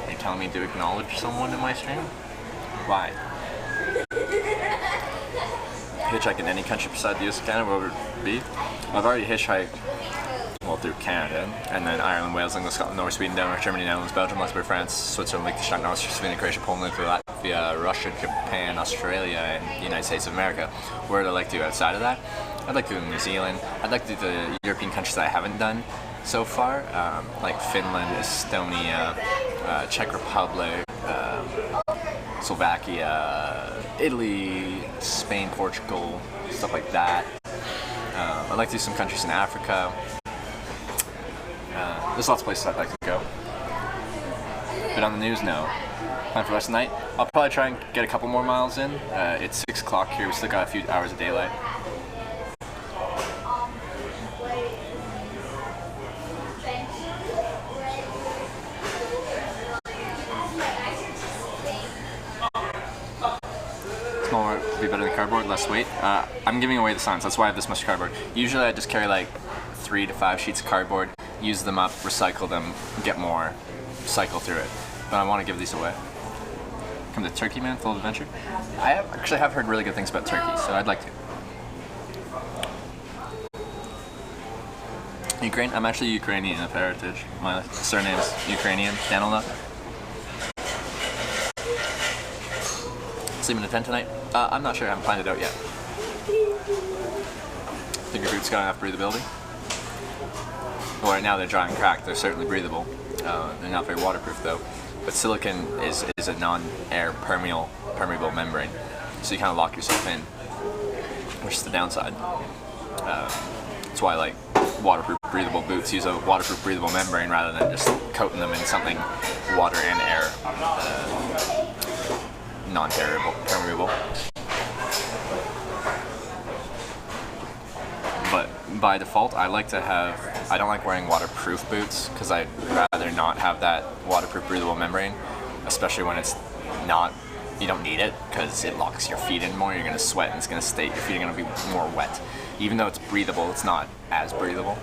Are you telling me to acknowledge someone in my stream? Why? Hitchhike in any country besides the US and Canada, where would it be? I've already hitchhiked, well, through Canada, and then Ireland, Wales, England, Scotland, Norway, Sweden, Denmark, Germany, Netherlands, Belgium, Luxembourg, France, Switzerland, Liechtenstein, Austria, Slovenia, Croatia, Poland, Latvia, Russia, Japan, Australia, and the United States of America. Where would I like to go outside of that? I'd like to go to New Zealand. I'd like to do the European countries that I haven't done so far, like Finland, Estonia, Czech Republic, Slovakia, Italy, Spain, Portugal, stuff like that. I'd like to do some countries in Africa. There's lots of places I'd like to go. But on the news, no. Plan for last night? I'll probably try and get a couple more miles in. It's 6 o'clock here. We still got a few hours of daylight. Smaller would be better than cardboard, less weight. I'm giving away the signs, that's why I have this much cardboard. Usually I just carry like 3 to 5 sheets of cardboard, use them up, recycle them, get more, cycle through it. But I want to give these away. Come to Turkey, man, full of adventure. I actually have heard really good things about Turkey, so I'd like to. Ukraine? I'm actually Ukrainian of heritage. My surname's Ukrainian, Danilov. Sleeping in a tent tonight? I'm not sure, I haven't planned it out yet. Think your boots got enough breathability? Well, right now they're dry and cracked, they're certainly breathable. They're not very waterproof though. But silicon is a non-air permeable membrane, so you kind of lock yourself in, which is the downside. That's why I like waterproof breathable boots. Use a waterproof breathable membrane rather than just coating them in something water and air non-permeable. by default, I don't like wearing waterproof boots because I'd rather not have that waterproof breathable membrane, especially when it's not, you don't need it because it locks your feet in more. You're going to sweat and it's going to stay, your feet are going to be more wet. Even though it's breathable, it's not as breathable.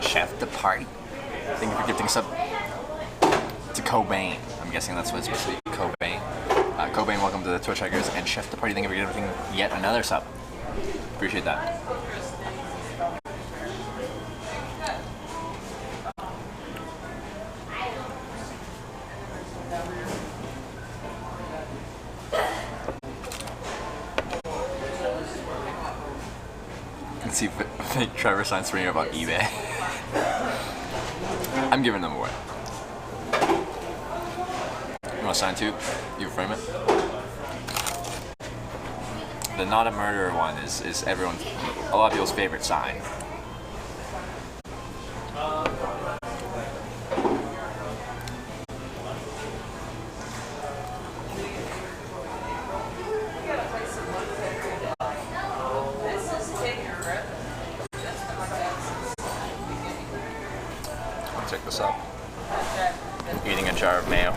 Chef de Party. Thank you for gifting sub to Cobain. I'm guessing that's what it's supposed to be. Cobain. Cobain, welcome to the Twitch Hackers. And Chef de Party, thank you for gifting yet another sub. Appreciate that. Let's see if Trevor signs for me about eBay. I'm giving them away. You want to sign too? You frame it? The Not a Murderer one is a lot of people's favorite sign. Check this out. Eating a jar of mayo.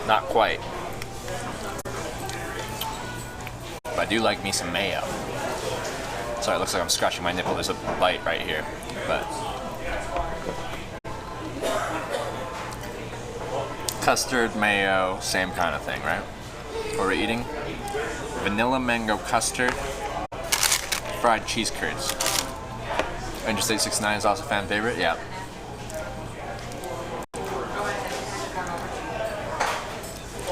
Not quite. But I do like me some mayo. Sorry, it looks like I'm scratching my nipple. There's a bite right here. But custard, mayo, same kind of thing, right? What we're eating? Vanilla mango custard, fried cheese curds. Interstate 69 is also a fan favorite, yeah.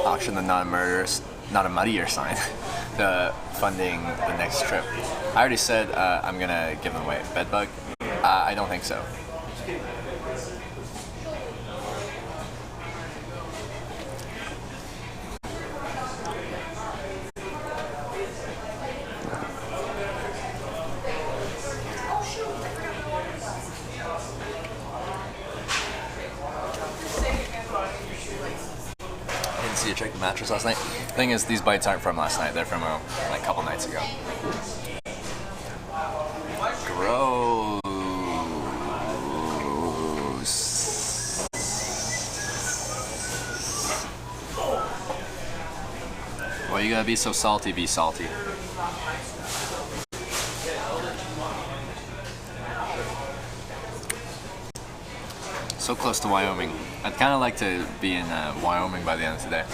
Auction the Not a Muddier sign. The funding the next trip. I already said I'm gonna give them away. Bedbug? I don't think so. You checked the mattress last night. Thing is, these bites aren't from last night. They're from like a couple nights ago. Gross. Well, you gotta be so salty. Be salty. So close to Wyoming. I'd kind of like to be in Wyoming by the end of the day.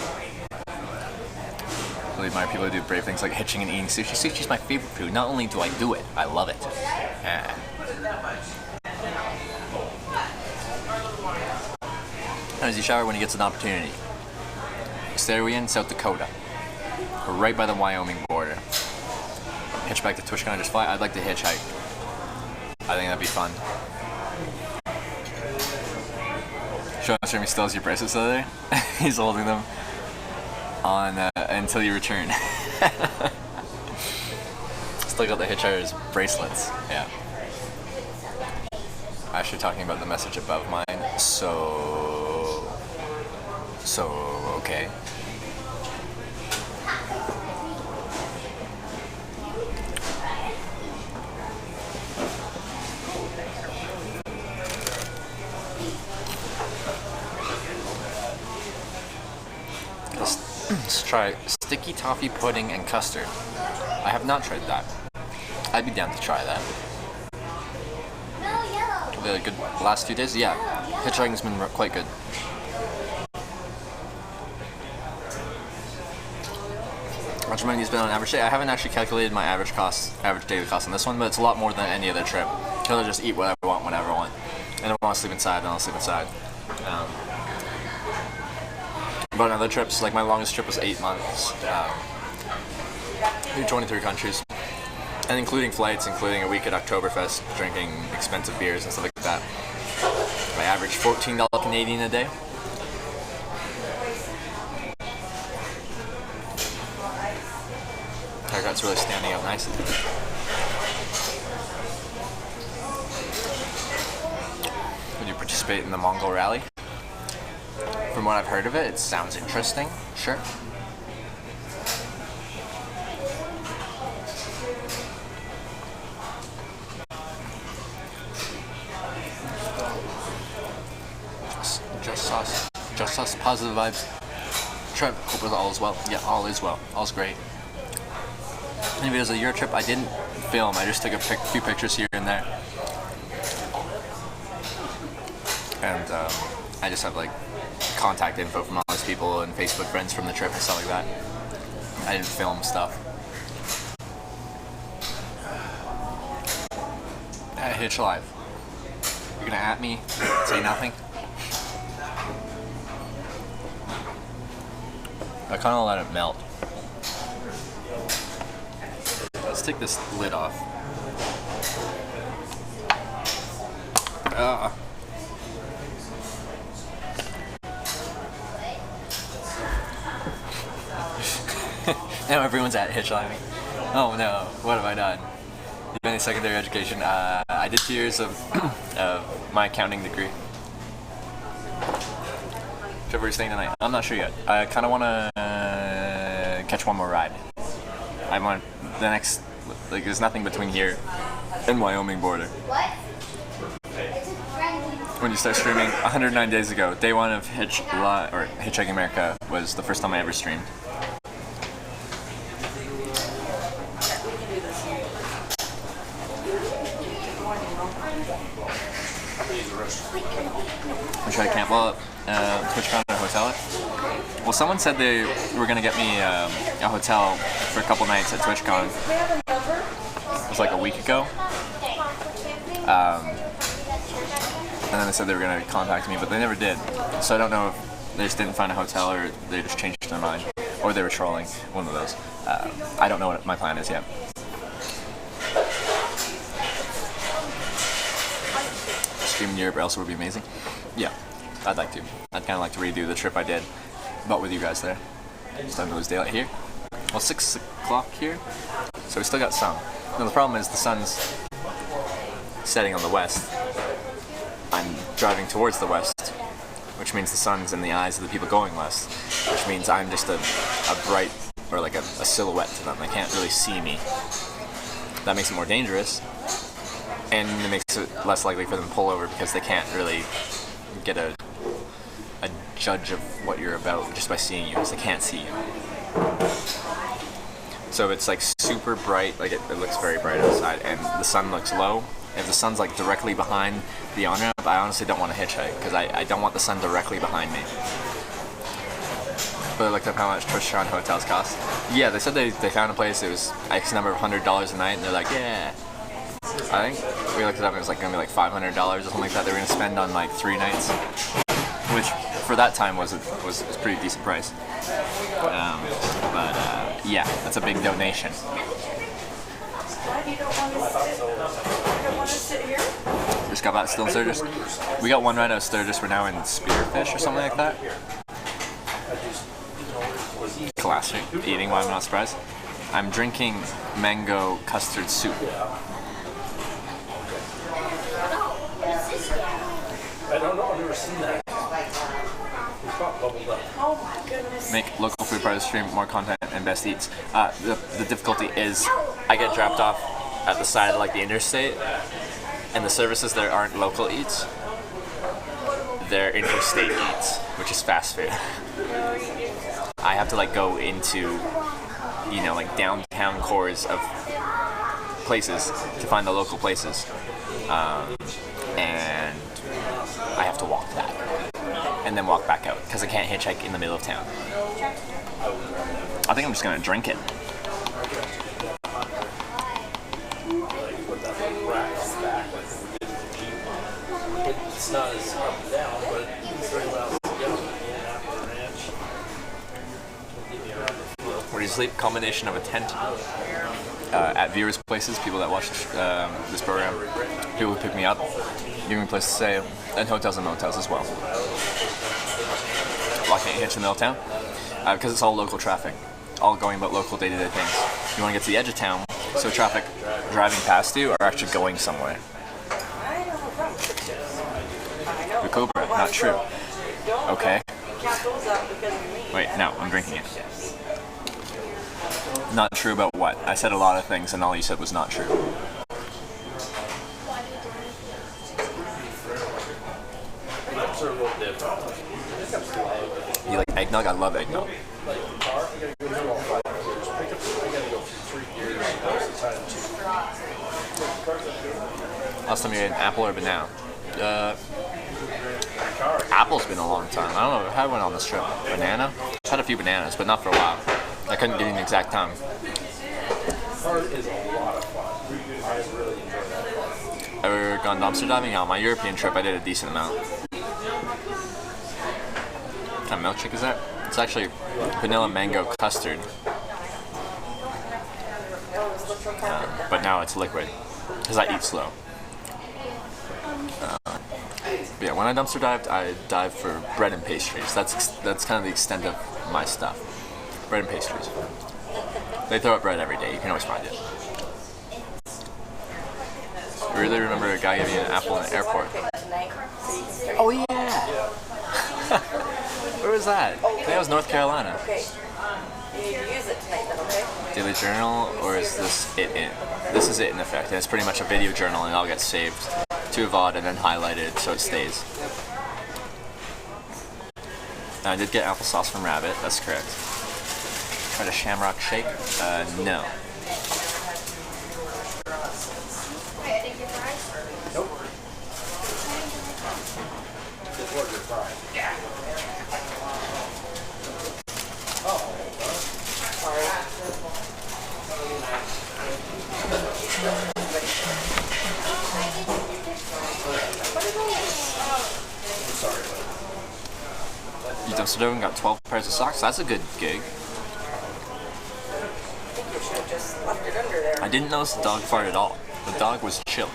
I really admire people who do brave things like hitching and eating sushi. Sushi's my favorite food. Not only do I do it, I love it. How does he shower when he gets an opportunity? State are we in? South Dakota. We're right by the Wyoming border. Hitchback to TwitchCon or just fly? I'd like to hitchhike. I think that'd be fun. Sean still has your bracelets over there. He's holding them on until you return. Still got the hitchhiker's bracelets. Yeah. Actually talking about the message above mine. So okay. Let's try sticky toffee pudding and custard. I have not tried that. I'd be down to try that. The good last 2 days? Yeah. Hitchhiking's been quite good. How much money you spend on average day? I haven't actually calculated my average daily cost on this one, but it's a lot more than any other trip. I'll just eat whatever I want, whenever I want. And if I want to sleep inside, then I'll sleep inside. But on other trips, like my longest trip was 8 months. Through 23 countries. And including flights, including a week at Oktoberfest, drinking expensive beers and stuff like that. I averaged $14 Canadian a day. Haircut's really standing out nicely. participate in the Mongol Rally. From what I've heard of it, it sounds interesting. Sure. Just us, positive vibes. Trev, hope all is well. Yeah, all is well. All's great. Maybe it was a Euro trip. I didn't film. I just took a few pictures here and there. And I just have like contact info from all those people and Facebook friends from the trip and stuff like that. I didn't film stuff. Hitch Live. You're gonna at me, say nothing. I kind of let it melt. Let's take this lid off. Now everyone's at Hitch Live. Oh no, what have I done? Any secondary education. I did 2 years of my accounting degree. Trevor, you're staying tonight? I'm not sure yet. I kind of want to catch one more ride. I want the next, like, there's nothing between here and Wyoming border. What? When you start streaming, 109 days ago, day one of Hitchhiking America was the first time I ever streamed. I tried to camp well at TwitchCon at a hotel. Well, someone said they were going to get me a hotel for a couple nights at TwitchCon. It was like a week ago. And then they said they were going to contact me, but they never did. So I don't know if they just didn't find a hotel or they just changed their mind. Or they were trolling. One of those. I don't know what my plan is yet. Stream in Europe also would be amazing. Yeah, I'd like to. I'd kind of like to redo the trip I did, but with you guys there. It's time to lose daylight here. Well, 6 o'clock here, so we still got sun. Now the problem is the sun's setting on the west. I'm driving towards the west, which means the sun's in the eyes of the people going west, which means I'm just a bright, or like a silhouette to them. They can't really see me. That makes it more dangerous, and it makes it less likely for them to pull over because they can't really get a judge of what you're about just by seeing you, because they can't see you. So it's like super bright, like it looks very bright outside, and the sun looks low. If the sun's like directly behind the on-ramp, I honestly don't want to hitchhike because I don't want the sun directly behind me. But I looked up how much TwitchCon hotels cost. Yeah, they said they found a place. It was X number of $100 a night, and they're like, yeah. I think we looked it up. And it was like gonna be like $500 or something like that. They were gonna spend on like 3 nights, which for that time was a pretty decent price. Yeah, that's a big donation. You don't want to sit here? Just got back still in Sturgis. We got one ride out of Sturgis. We're now in Spearfish or something like that. Classic eating, why I'm not surprised. I'm drinking mango custard soup. I don't know, I've never seen that. Oh my goodness. Make local food part of the stream, more content, and best eats. The difficulty is I get dropped off at the side of like the interstate, and the services there aren't local eats. They're interstate eats, which is fast food. I have to like go into, you know, like downtown cores of places to find the local places, and I have to walk back and then walk back out because I can't hitchhike in the middle of town. I think I'm just gonna drink it. It's not as up and down, but it's very well together. Where do you sleep? Combination of a tent at viewers' places, people that watch this program, people who pick me up, give me a place to stay, and hotels and motels as well. Well, I can't hitch in the middle of town because it's all local traffic, all going about local day-to-day things. You want to get to the edge of town, so traffic driving past you or actually going somewhere. We could Not true. Okay. Count those up because of me. Wait, no, I'm drinking it. Not true about what? I said a lot of things and all you said was not true. You like eggnog? I love eggnog. Last time you ate an apple or banana? Apple's been a long time. I don't know. I had one on this trip. Banana? I've had a few bananas, but not for a while. I couldn't give you an exact time. Ever gone dumpster diving? On my European trip, I did a decent amount. What kind of milkshake is that? It's actually vanilla mango custard. But now it's liquid, because I eat slow. But yeah, when I dumpster dived, I dived for bread and pastries. That's kind of the extent of my stuff. Bread and pastries. They throw up bread every day. You can always find it. I really remember a guy giving me an apple in the airport. Oh yeah. Where was that? I think that was North Carolina. Okay. You need to use it tonight then, okay? Daily journal, or is this it in? This is it in effect, and it's pretty much a video journal, and it all gets saved to a VOD and then highlighted so it stays. Now, I did get applesauce from Rabbit, that's correct. Tried a shamrock shake? No. You dumpster dove and got 12 pairs of socks? That's a good gig. You should have just left it under there. I didn't notice the dog fart at all. The dog was chill.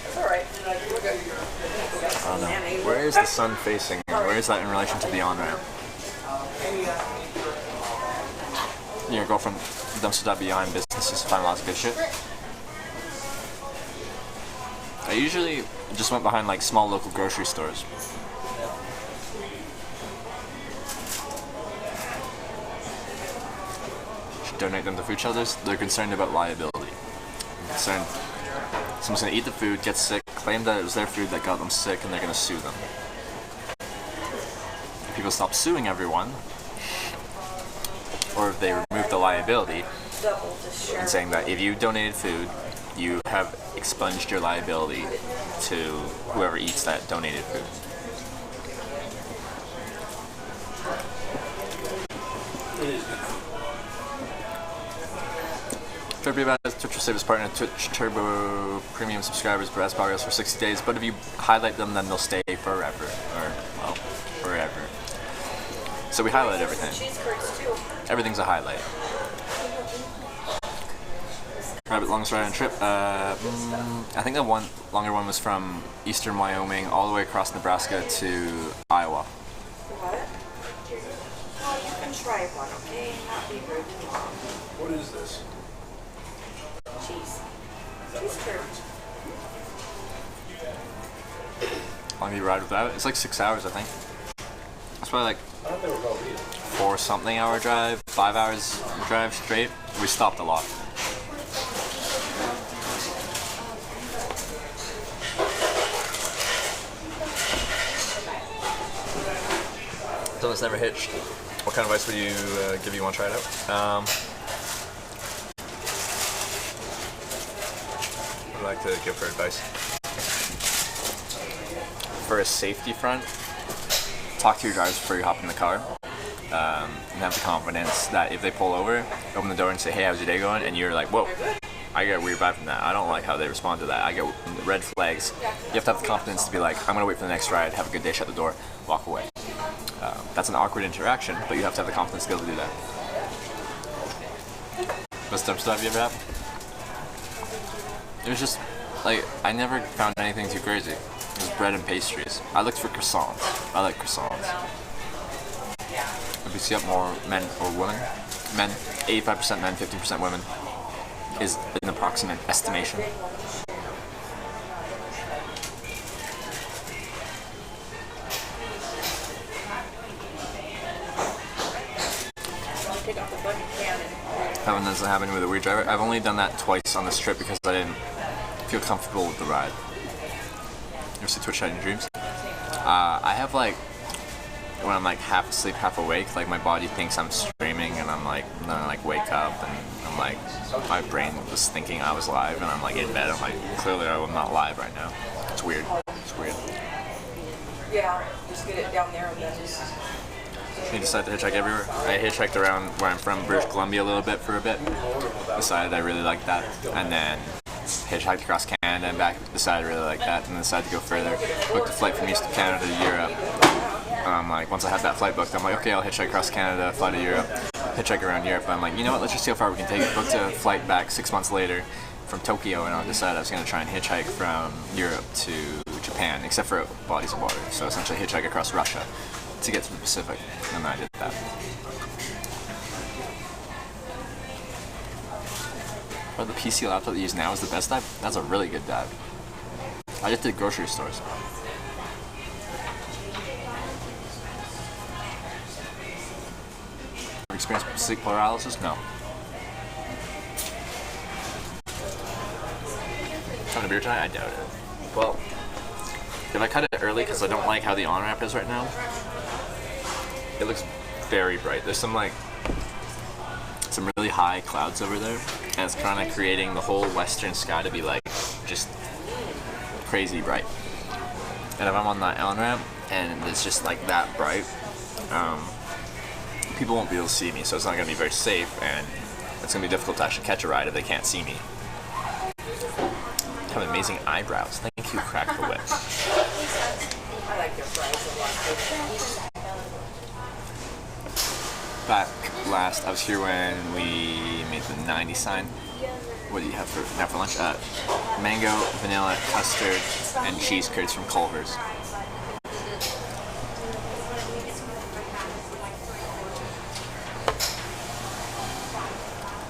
It's alright. I don't know. Where is the sun facing? Where is that in relation to the on-ramp? You know, go from dumpster dive behind businesses to find lots of good shit. I usually just went behind like small local grocery stores. Should donate them to food shelters. They're concerned about liability. They're concerned someone's gonna eat the food, get sick, claim that it was their food that got them sick, and they're gonna sue them. If people stop suing everyone, or if they remove the liability, Double just share. and saying that if you donated food, you have expunged your liability to whoever eats that donated food. Turbo Bad Twitch will save his partner Twitch Turbo Premium subscribers for best progress for 60 days, but if you highlight them, then they'll stay forever. Or, well, forever. So we highlight everything. Cheese curds too. Everything's a highlight. Rabbit longest ride on trip. I think the one longer one was from eastern Wyoming all the way across Nebraska to Iowa. What? Well, you can try one, okay? Not be rude to mom. What is this? Cheese. Cheese curds. How long do you ride with that? It's like 6 hours, I think. That's probably like 4-something hour drive, 5 hours drive straight. We stopped a lot. Someone's never hitched. What kind of advice would you give you want to try it out? What would I like to give for advice? For a safety front, talk to your drivers before you hop in the car. And have the confidence that if they pull over, open the door and say, hey, how's your day going? And you're like, whoa, I get a weird vibe from that. I don't like how they respond to that. I get red flags. You have to have the confidence to be like, I'm going to wait for the next ride, have a good day, shut the door, walk away. That's an awkward interaction, but you have to have the confidence to be able to do that. Best dumpster dive you ever had? It was just, like, I never found anything too crazy. It was bread and pastries. I looked for croissants. I like croissants. If we see up more men or women, men, 85% men, 15% women, is an approximate estimation. happened with a weird driver. I've only done that twice on this trip because I didn't feel comfortable with the ride. You ever see Twitch Chat in your dreams? I have like, when I'm like half asleep, half awake, like my body thinks I'm streaming and I'm like, then I like wake up and I'm like, my brain was thinking I was live and I'm like in bed. I'm like, clearly I'm not live right now. It's weird. It's weird. Yeah, just get it down there and then just... I decided to hitchhike everywhere. I hitchhiked around where I'm from, British Columbia, a little bit for a bit. Decided I really liked that, and then hitchhiked across Canada and back. Decided I really liked that, and decided to go further. Booked a flight from East Canada to Europe. Like once I had that flight booked, I'm like, okay, I'll hitchhike across Canada, fly to Europe, hitchhike around Europe. I'm like, you know what? Let's just see how far we can take it. Booked a flight back 6 months later from Tokyo, and I decided I was going to try and hitchhike from Europe to Japan, except for bodies of water. So essentially, hitchhike across Russia to get to the Pacific, and I did that. Or the PC laptop that you use now is the best dive? That's a really good dive. I just did grocery stores. Have you experienced sleep paralysis? No. Having a beer tonight? I doubt it. Well, if I cut it early because I don't like how the on-ramp is right now, it looks very bright. There's some really high clouds over there, and it's kind of creating the whole western sky to be like just crazy bright. And if I'm on that on-ramp and it's just like that bright, people won't be able to see me, so it's not going to be very safe, and it's going to be difficult to actually catch a ride if they can't see me. You have amazing eyebrows. Thank you, Crack the Whip. I like your fries a lot. Back last, I was here when we made the 90 sign. What do you have for lunch? Mango, vanilla, custard, and cheese curds from Culver's.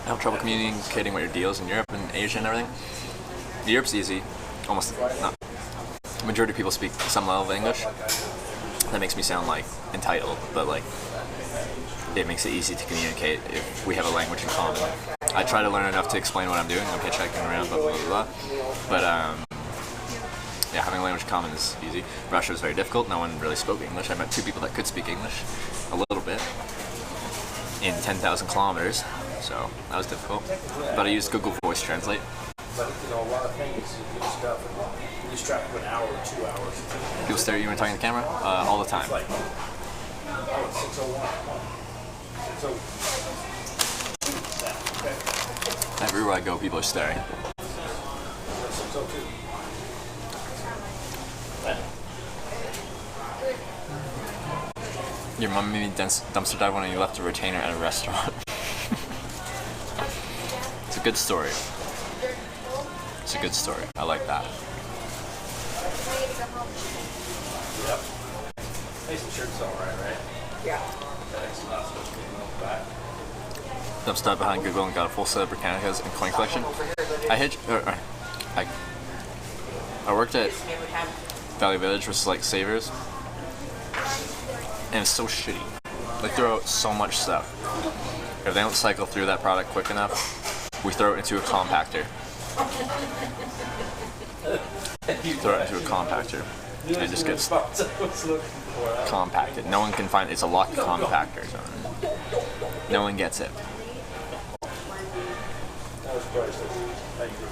I have trouble communicating what your deals in Europe and Asia and everything. Europe's easy. Almost not. The majority of people speak some level of English. That makes me sound like entitled, but like it makes it easy to communicate if we have a language in common. I try to learn enough to explain what I'm doing. I'm hitchhiking around, blah, blah, blah, blah. But, yeah, having a language in common is easy. Russia was very difficult. No one really spoke English. I met 2 people that could speak English a little bit in 10,000 kilometers, so that was difficult. But I used Google Voice Translate. But you know, a lot of things you do stuff and you lose track of an hour or 2 hours. People stare at you when talking to the camera all the time. It's like, oh, it's 6:01. So, okay. Everywhere I go, people are staring. 6:02. Your mom made me dumpster dive when you left a retainer at a restaurant. It's a good story. It's a good story. I like that. Yep. Hey, some shirt's all right? Yeah. That's not supposed to be in the back. Dumpster dive behind Google and got a full set of Britannicas and coin collection. I worked at Valley Village, which is like Savers, and it's so shitty. They throw out so much stuff. If they don't cycle through that product quick enough, we throw it into a compactor. Throw it into a compactor, and it just gets compacted. No one can find it. It's a locked compactor, so no one gets it. That was priceless. Thank you.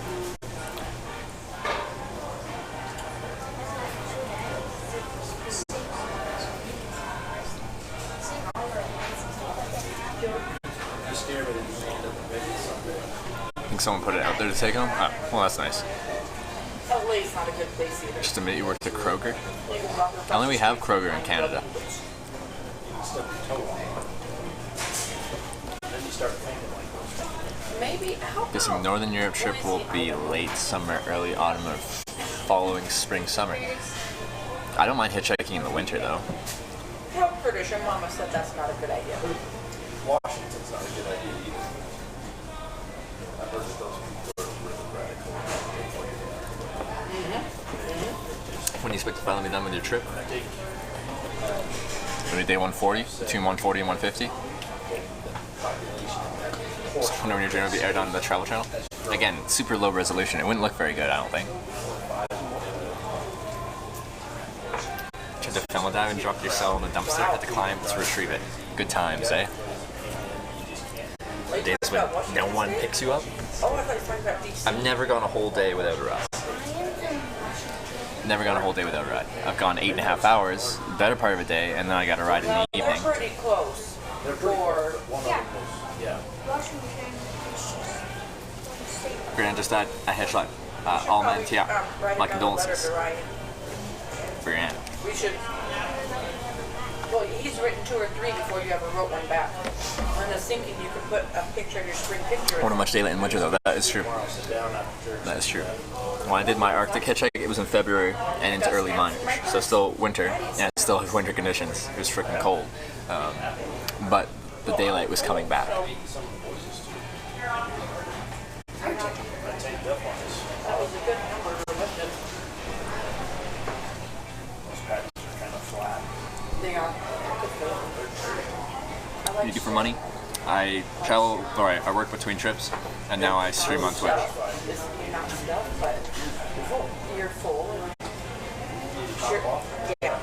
You scared me that you end up making something. I think someone put it out there to take home. Oh, well, that's nice. LA's not a good place either. Just admit you worked at Kroger. I only we have Kroger in Canada. Stub your toe on it. Then you start thinking like those. Maybe. I hope Guessing not. Northern Europe trip will be late summer, early autumn, or following spring, summer. I don't mind hitchhiking in the winter though. Tell Curtis, your mama said that's not a good idea. Washington's not a good idea either. I've heard that those people are really radical. When do you expect to finally be done with your trip? Maybe day 140, between 140 and 150. Wonder When Your Dream would be aired on the Travel Channel. Again, super low resolution. It wouldn't look very good, I don't think. Tried to film a dive and dropped your cell in the dumpster. Had to climb to retrieve it. Good times, eh? Days when no one picks you up. Oh, I thought you were talking about DC. I've never gone a whole day without a ride. Never gone a whole day without a ride. I've gone 8.5 hours, the better part of a day, and then I got a ride in the They're evening. pretty close. Or Grant just had a headshot. All men, yeah. My condolences. For Grant. We should. Well, he's written 2 or 3 before you ever wrote one back. I was thinking you could put a picture of your spring picture. I wonder much daylight in winter though. That is true. That is true. When I did my Arctic hitchhike, it was in February and into early March, so still winter, and it still had winter conditions. It was freaking cold, but the daylight was coming back. That was a good number to lift it. They are. What do you do for money? I travel, or I work between trips, and now I stream on Twitch. This you're not stuffed, but you're full. Sure. Yeah.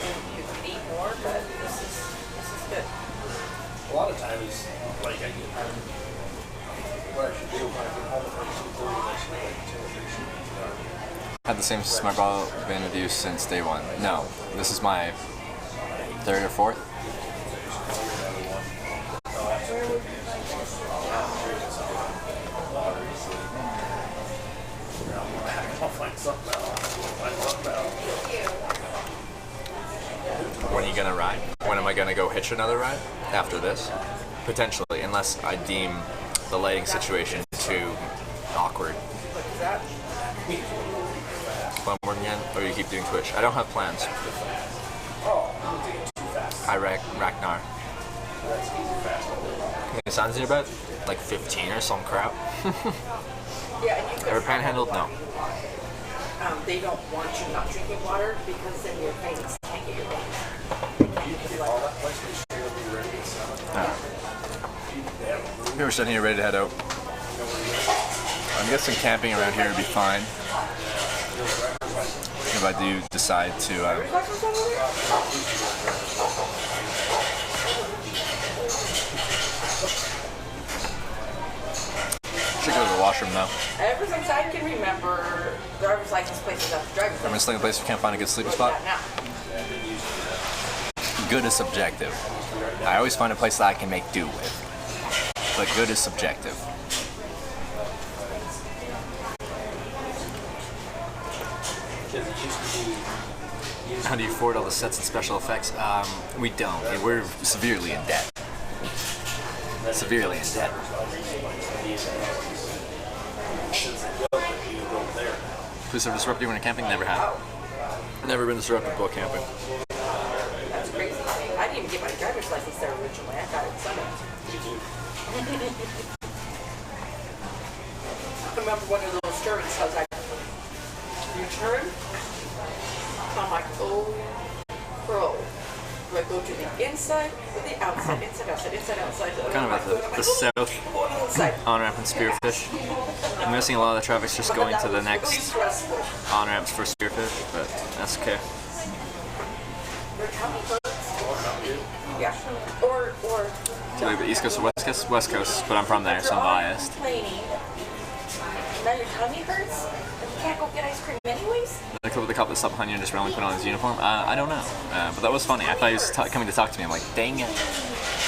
And you can eat more, but this is good. A lot of times, like I get what I should do when I get home at like 2:30, I should like 2 or 3 Had the same smart ball been with you since day one? No, this is my 3rd or 4th. I'll find something out. When are you gonna ride? When am I gonna go hitch another ride? After this? Potentially, unless I deem the lighting situation too awkward. Plan working again, or you keep doing Twitch? I don't have plans. I Ragnar. How many signs are you about? Like 15 or some crap. Yeah, and you could Ever panhandled? No. They don't want you not drinking water because then your veins can't get your veins. We were sitting here ready to head out. I'm guessing camping around here would be fine. If I do decide to should go to the washroom though. Ever since I can remember, driver's license places up to driver's I'm license. just looking a place we can't find a good sleeping spot. Now. Good is subjective. I always find a place that I can make do with. But good is subjective. How do you afford all the sets and special effects? We don't. We're severely in debt. Severely in debt. Police have disrupted you when you're camping? Never have. Never been disrupted while camping. That's crazy. I didn't even get my driver's license there originally. I got it Sunday. I remember one of those turns. I was like, you turn? I'm like, oh, bro. Do I go to the inside or the outside? Inside, outside, inside, outside. Kind of at the south Inside. on-ramp and Spearfish. I'm guessing a lot of the traffic's just going to the next on-ramps for Spearfish, but that's okay. Yeah. Or Do you like the East Coast or West Coast? West Coast, but I'm from there, so I'm biased. complaining. Now your tummy hurts and you can't go get ice cream anyways? The couple with the cop that stopped behind you and just randomly put on his uniform? I don't know. But that was funny. I thought he was coming to talk to me. I'm like, dang it.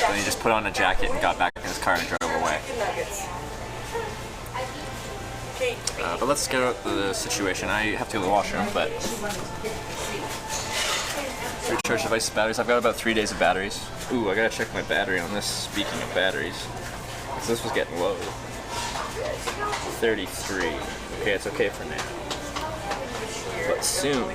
Then he just put on a jacket and got back in his car and drove away. Nuggets. Okay. But let's get out the situation. I have to go to the washroom, but... Recharge device batteries. I've got about 3 days of batteries. Ooh, I gotta check my battery on this. Speaking of batteries. So this was getting low. 33. Okay, it's okay for now. But soon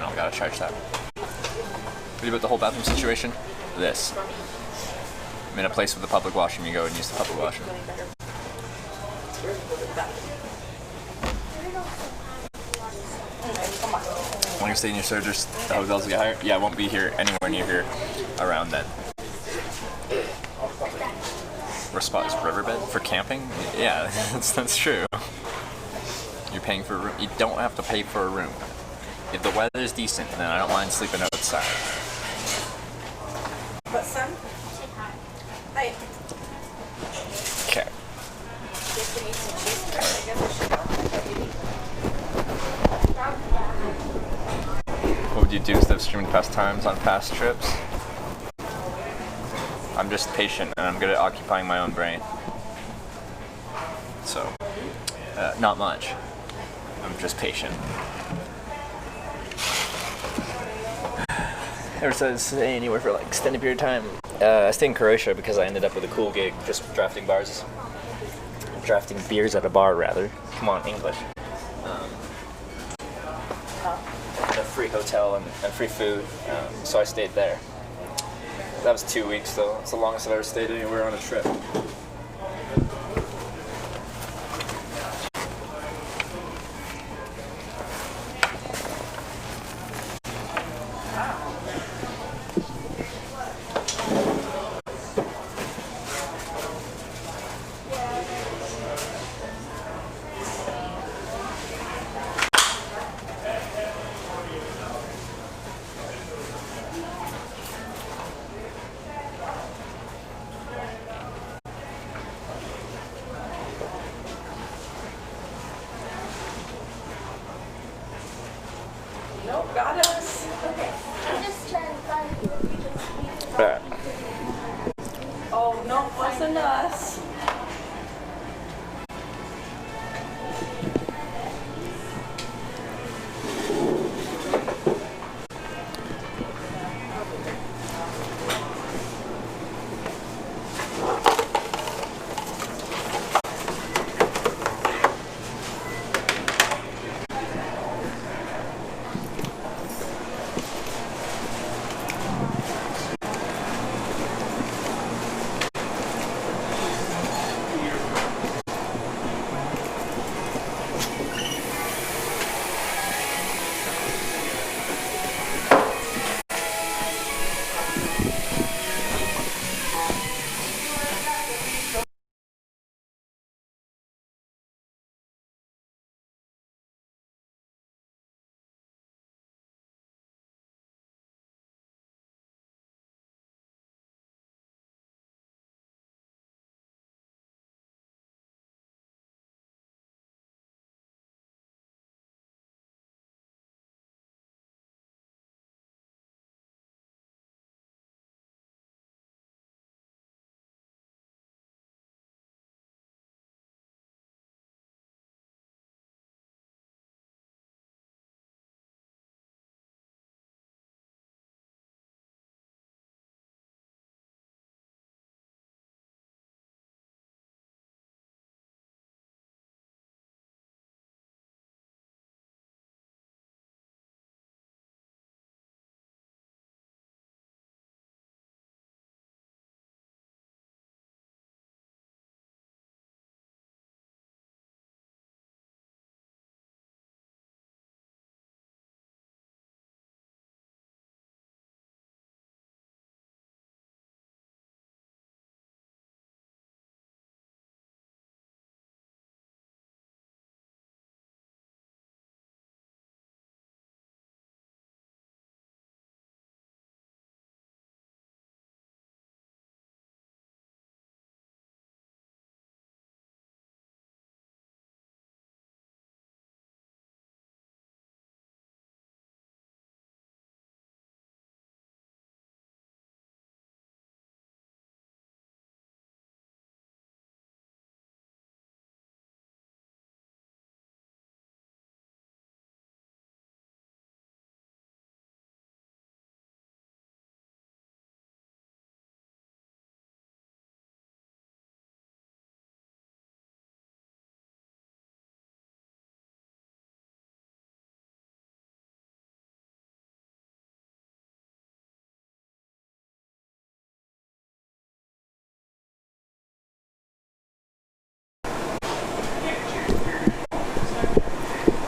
I'll gotta charge that. What about the whole bathroom situation? This. I'm in a place with a public washroom. You go and use the public washroom. When you stay in your surgery, the hotels get higher? Yeah, I won't be here anywhere near here around then. worst spot is riverbed for camping. Yeah, that's true. You're paying for a room. You don't have to pay for a room. If the weather is decent, then I don't mind sleeping outside. But son, hi. Okay. Just to eat some cheese. I guess I should What would you do instead of streaming past times on past trips? I'm just patient and I'm good at occupying my own brain. So, not much. I'm just patient. Ever says stay anywhere for like extended period of time? I stayed in Croatia because I ended up with a cool gig, just drafting beers at a bar rather. Come on, English. A free hotel and free food, so I stayed there. That was 2 weeks though. It's the longest I've ever stayed anywhere on a trip. Nope, got us. Okay. I'm just trying to find you. You just Alright. Oh, no, wasn't us.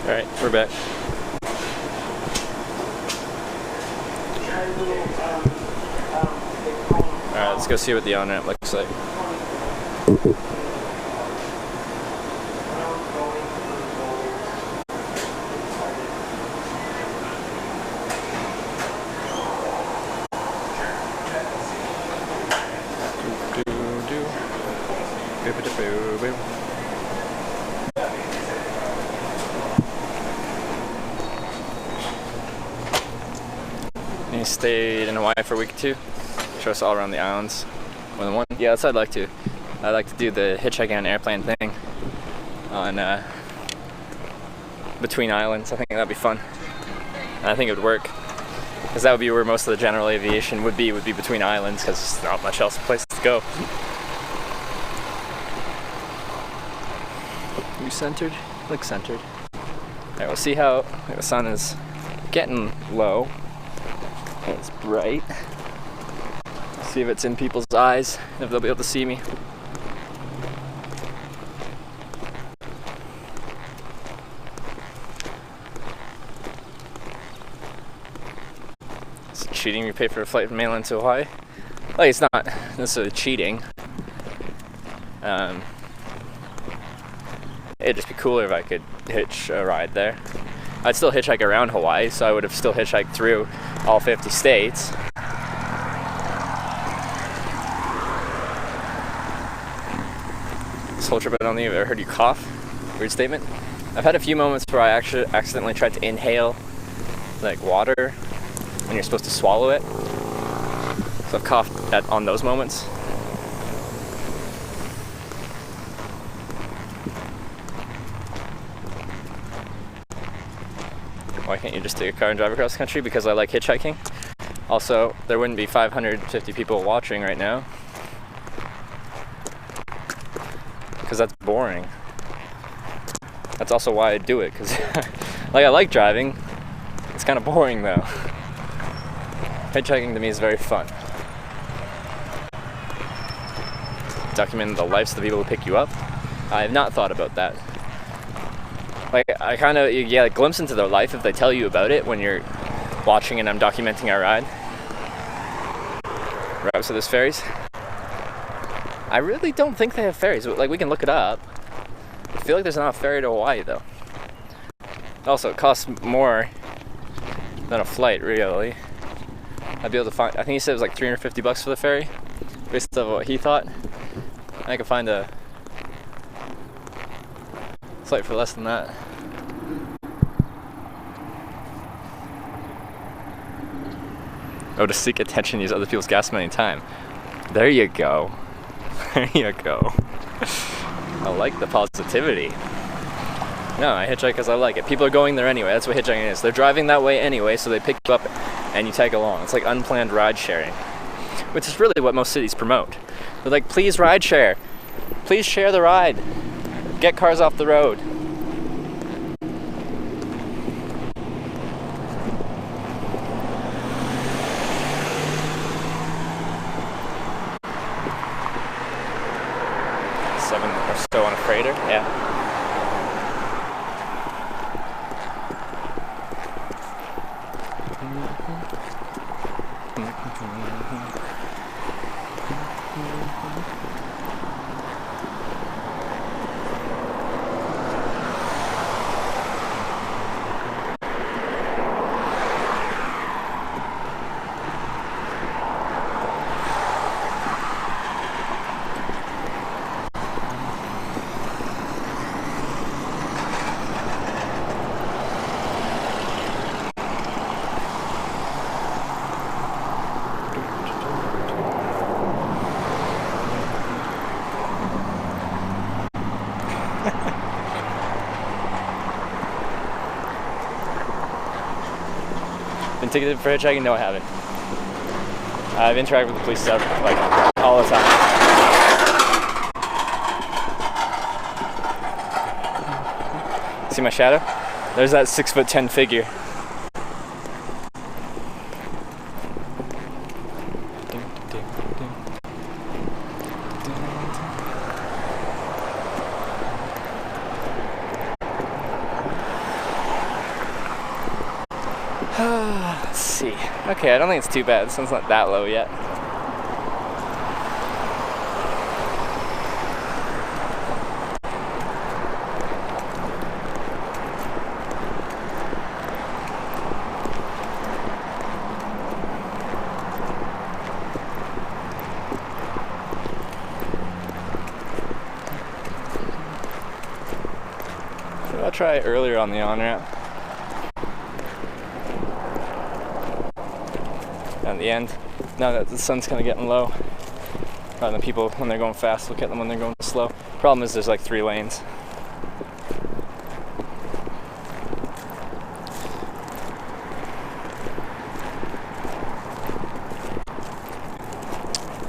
Alright, we're back. Alright, let's go see what the on-ramp looks like. You stayed in Hawaii for a week or two. Show us all around the islands. More than one? Yeah, that's what I'd like to. I'd like to do the hitchhiking on airplane thing on between islands. I think that'd be fun. And I think it would work. Because that would be where most of the general aviation would be between islands, because there's not much else place to go. You centered? Look centered. Alright, we'll see how the sun is getting low. It's bright. See if it's in people's eyes, if they'll be able to see me. Is it cheating you pay for a flight from mainland to Hawaii? Like, it's not necessarily cheating. It'd just be cooler if I could hitch a ride there. I'd still hitchhike around Hawaii, so I would have still hitchhiked through all 50 states. This whole trip I don't think I've ever heard you cough. Weird statement. I've had a few moments where I actually accidentally tried to inhale like water when you're supposed to swallow it. So I've coughed on those moments. Why can't you just take a car and drive across the country? Because I like hitchhiking. Also, there wouldn't be 550 people watching right now. Because that's boring. That's also why I do it, because like, I like driving. It's kind of boring though. Hitchhiking to me is very fun. Documenting the lives of the people who pick you up. I have not thought about that. Like, I kind of, you get a glimpse into their life if they tell you about it when you're watching and I'm documenting our ride. Routes to those ferries. I really don't think they have ferries. Like, we can look it up. I feel like there's not a ferry to Hawaii, though. Also, it costs more than a flight, really. I'd be able to find, I think he said it was like $350 for the ferry, based on what he thought. I could find a flight for less than that. Oh, to seek attention, use other people's gas money and time. There you go. There you go. I like the positivity. No, I hitchhike because I like it. People are going there anyway. That's what hitchhiking is. They're driving that way anyway, so they pick you up and you tag along. It's like unplanned ride sharing, which is really what most cities promote. They're like, please ride share. Please share the ride. Get cars off the road. Seven or so on a freighter, yeah. Been ticketed for hitchhiking? No, I haven't. I've interacted with the police like all the time. See my shadow? There's that 6'10" figure. Let's see. Okay, I don't think it's too bad. The sun's not that low yet. I'll try earlier on the on-ramp. At the end, now that the sun's kind of getting low, rather than people when they're going fast look at them when they're going slow. Problem is there's like 3 lanes.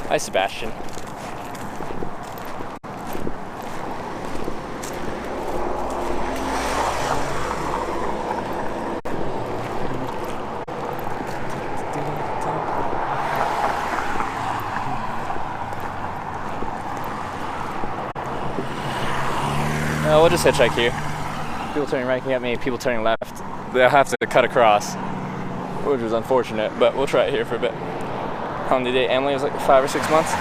Hi, Sebastian. We'll just hitchhike here. People turning right can get me, people turning left, they'll have to cut across, which was unfortunate, but we'll try it here for a bit. How long did they date Emily? It was like 5 or 6 months.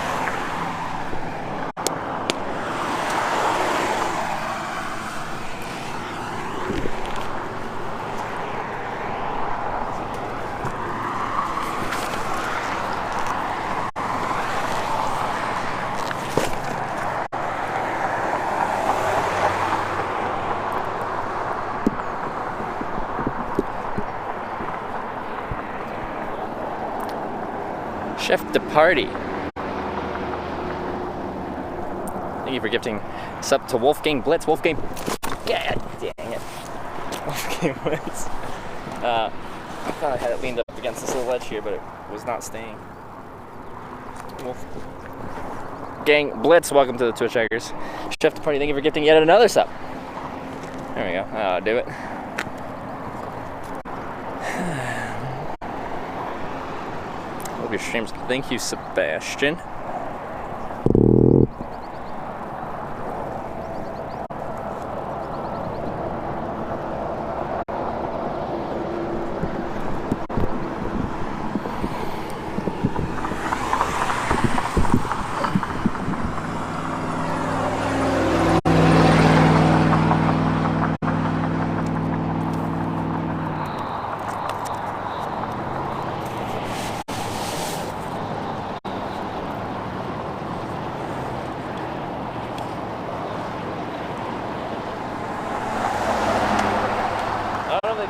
Chef de Party. Thank you for gifting sub to Wolfgang Blitz. Wolfgang, God dang it. Wolfgang Blitz. I thought I had it leaned up against this little ledge here, but it was not staying. Gang Blitz, welcome to the Twitch Checkers. Chef de Party, thank you for gifting yet another sub. There we go. That'll do it. Your streams. Thank you, Sebastian.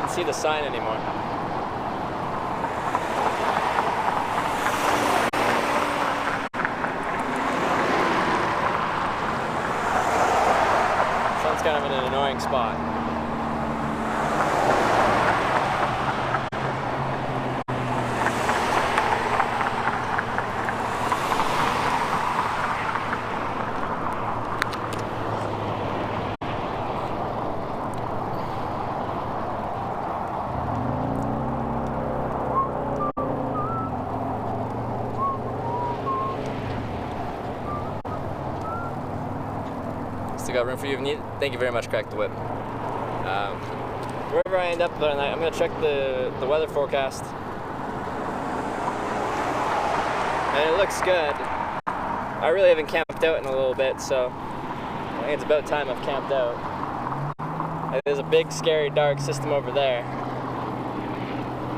See the sign anymore. Sun's kind of in an annoying spot. Still got room for you if needed. Thank you very much, Crack the Whip. Wherever I end up tonight, I'm going to check the weather forecast. And it looks good. I really haven't camped out in a little bit, so I think it's about time I've camped out. There's a big, scary, dark system over there.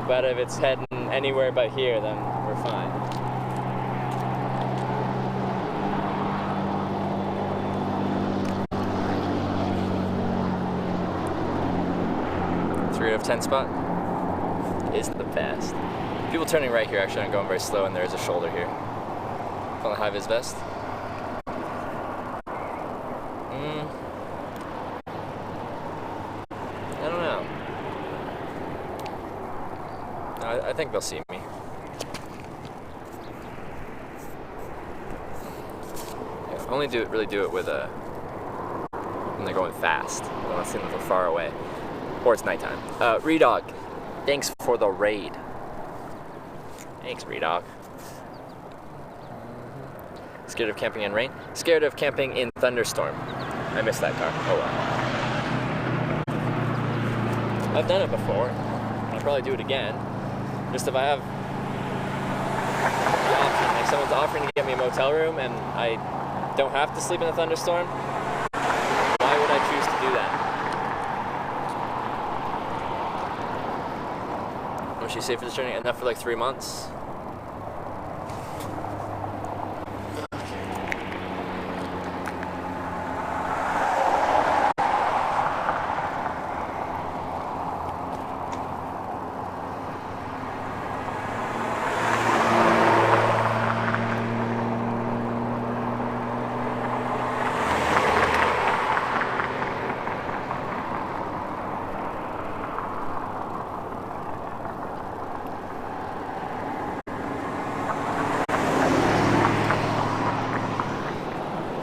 But if it's heading anywhere but here, then we're fine. Out of 10 spot is the best. People turning right here actually aren't going very slow, and there is a shoulder here. On the high vis vest. I don't know. No, I think they'll see me. Yeah, only really do it with when they're going fast. I want to see them from far away. Or it's nighttime. Redog, thanks for the raid. Thanks, Redog. Scared of camping in rain? Scared of camping in thunderstorm. I missed that car. Oh well. I've done it before. I'll probably do it again. Just if I have the option, like someone's offering to get me a motel room and I don't have to sleep in a thunderstorm, why would I choose to do that? Was she safe for this journey? Enough for like 3 months.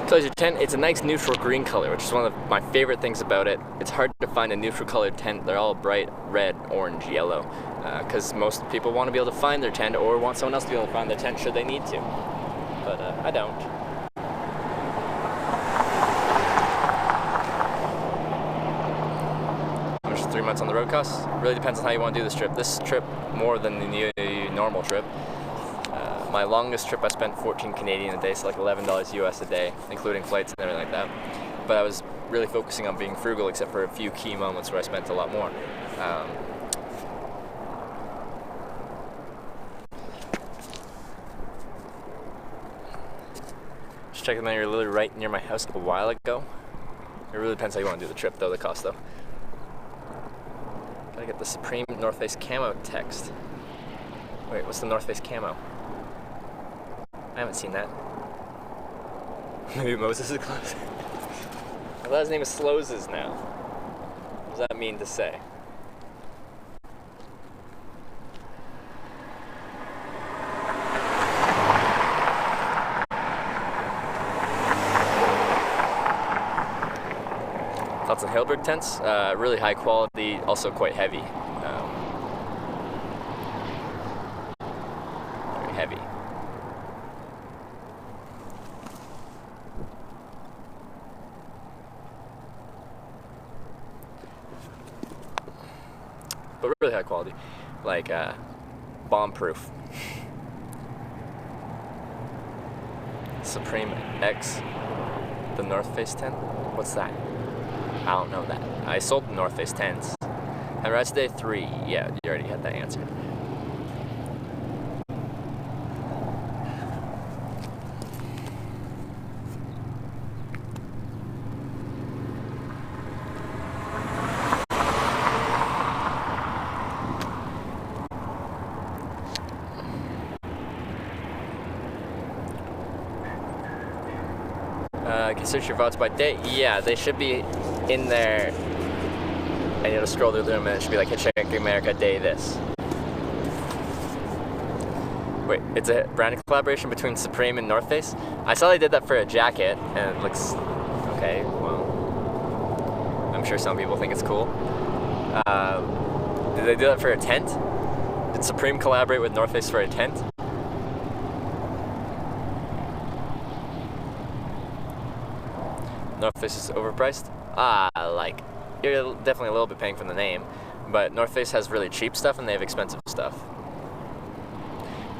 So your tent, it's a nice neutral green color, which is one of my favorite things about it. It's hard to find a neutral colored tent. They're all bright red, orange, yellow, because most people want to be able to find their tent or want someone else to be able to find their tent should they need to. But I don't. How much 3 months on the road costs? Really depends on how you want to do this trip. This trip, more than the normal trip. My longest trip I spent 14 Canadian a day, so like $11 US a day, including flights and everything like that. But I was really focusing on being frugal, except for a few key moments where I spent a lot more. Just checking that you're literally right near my house a while ago. It really depends how you want to do the trip, though, the cost, though. Gotta get the Supreme North Face camo text. Wait, what's the North Face camo? I haven't seen that. Maybe Moses is close. I thought his name is Slowses now. What does that mean to say? Thoughts on Hillberg tents? Really high quality, also quite heavy. Very heavy. But really high quality, like bomb-proof. Supreme X, the North Face tent. What's that? I don't know that. I sold the North Face tents. And Rest Day 3, yeah, you already had that answer. Can search your votes by date. Yeah, they should be in there. I need to scroll through them and it should be like Hitchhiking America Day this. Wait, it's a brand collaboration between Supreme and North Face? I saw they did that for a jacket and it looks okay, well, I'm sure some people think it's cool. Did they do that for a tent? Did Supreme collaborate with North Face for a tent? North Face is overpriced? Like, you're definitely a little bit paying for the name, but North Face has really cheap stuff and they have expensive stuff.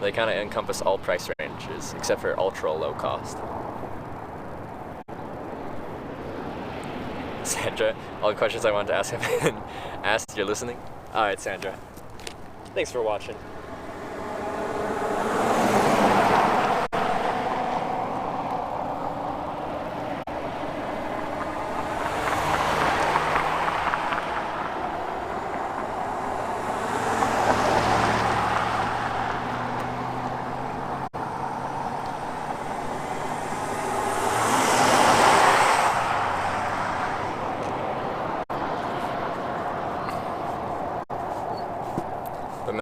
They kind of encompass all price ranges, except for ultra low cost. Sandra, all the questions I wanted to ask have been asked. You're listening? Alright, Sandra. Thanks for watching.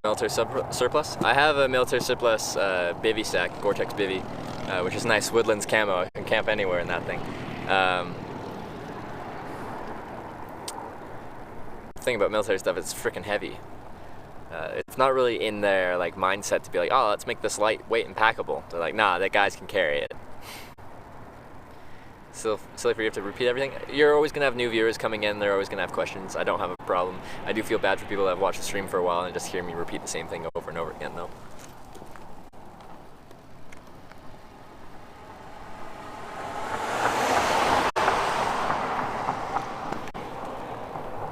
Military surplus. I have a military surplus bivy sack, Gore-Tex bivy, which is nice Woodlands camo. I can camp anywhere in that thing. The thing about military stuff, it's freaking heavy. It's not really in their like mindset to be like, oh, let's make this lightweight and packable. They're like, nah, the guys can carry it. Still silly for you to repeat everything. You're always gonna have new viewers coming in. They're always gonna have questions. I don't have a problem. I do feel bad for people that have watched the stream for a while and just hear me repeat the same thing over and over again, though.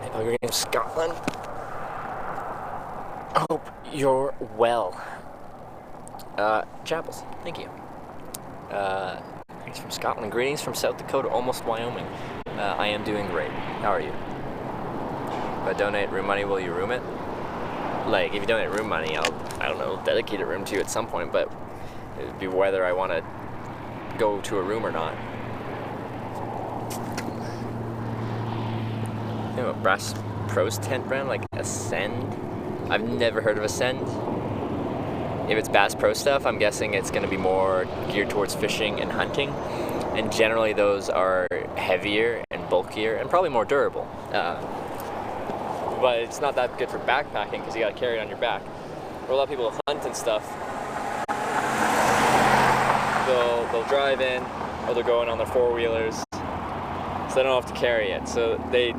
Hey, your name's Scotland. I hope you're well. Chapels, thank you. Greetings from Scotland. Greetings from South Dakota, almost Wyoming. I am doing great. How are you? If I donate room money, will you room it? Like, if you donate room money, I don't know, dedicate a room to you at some point, but it would be whether I want to go to a room or not. You know, a Bass Pro's tent brand, like Ascend? I've never heard of Ascend. If it's Bass Pro stuff, I'm guessing it's going to be more geared towards fishing and hunting. and generally those are heavier and bulkier and probably more durable. But it's not that good for backpacking because you got to carry it on your back. For a lot of people who hunt and stuff, they'll drive in, or they're going on their four-wheelers, so they don't have to carry it. So they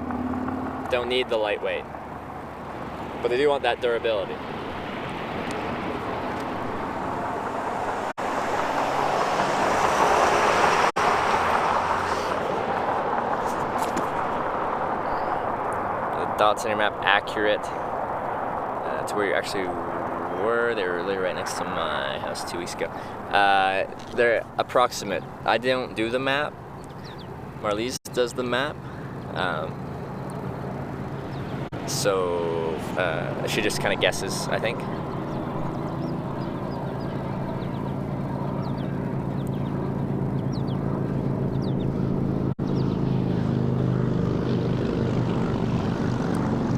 don't need the lightweight, but they do want that durability. The dots on your map accurate to where you actually were. They were literally right next to my house 2 weeks ago. They're approximate. I don't do the map. Marlies does the map. So she just kind of guesses, I think.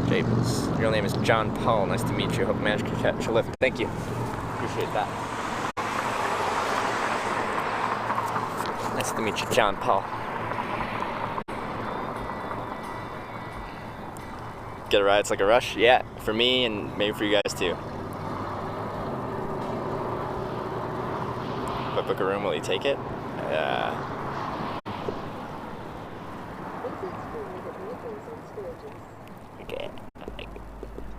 Jables. Your real name is John Paul. Nice to meet you. Hope you managed to catch a lift. Thank you. Appreciate that. Nice to meet you, John Paul. Get a ride, it's like a rush? Yeah, for me and maybe for you guys too. If I book a room, will you take it? Okay,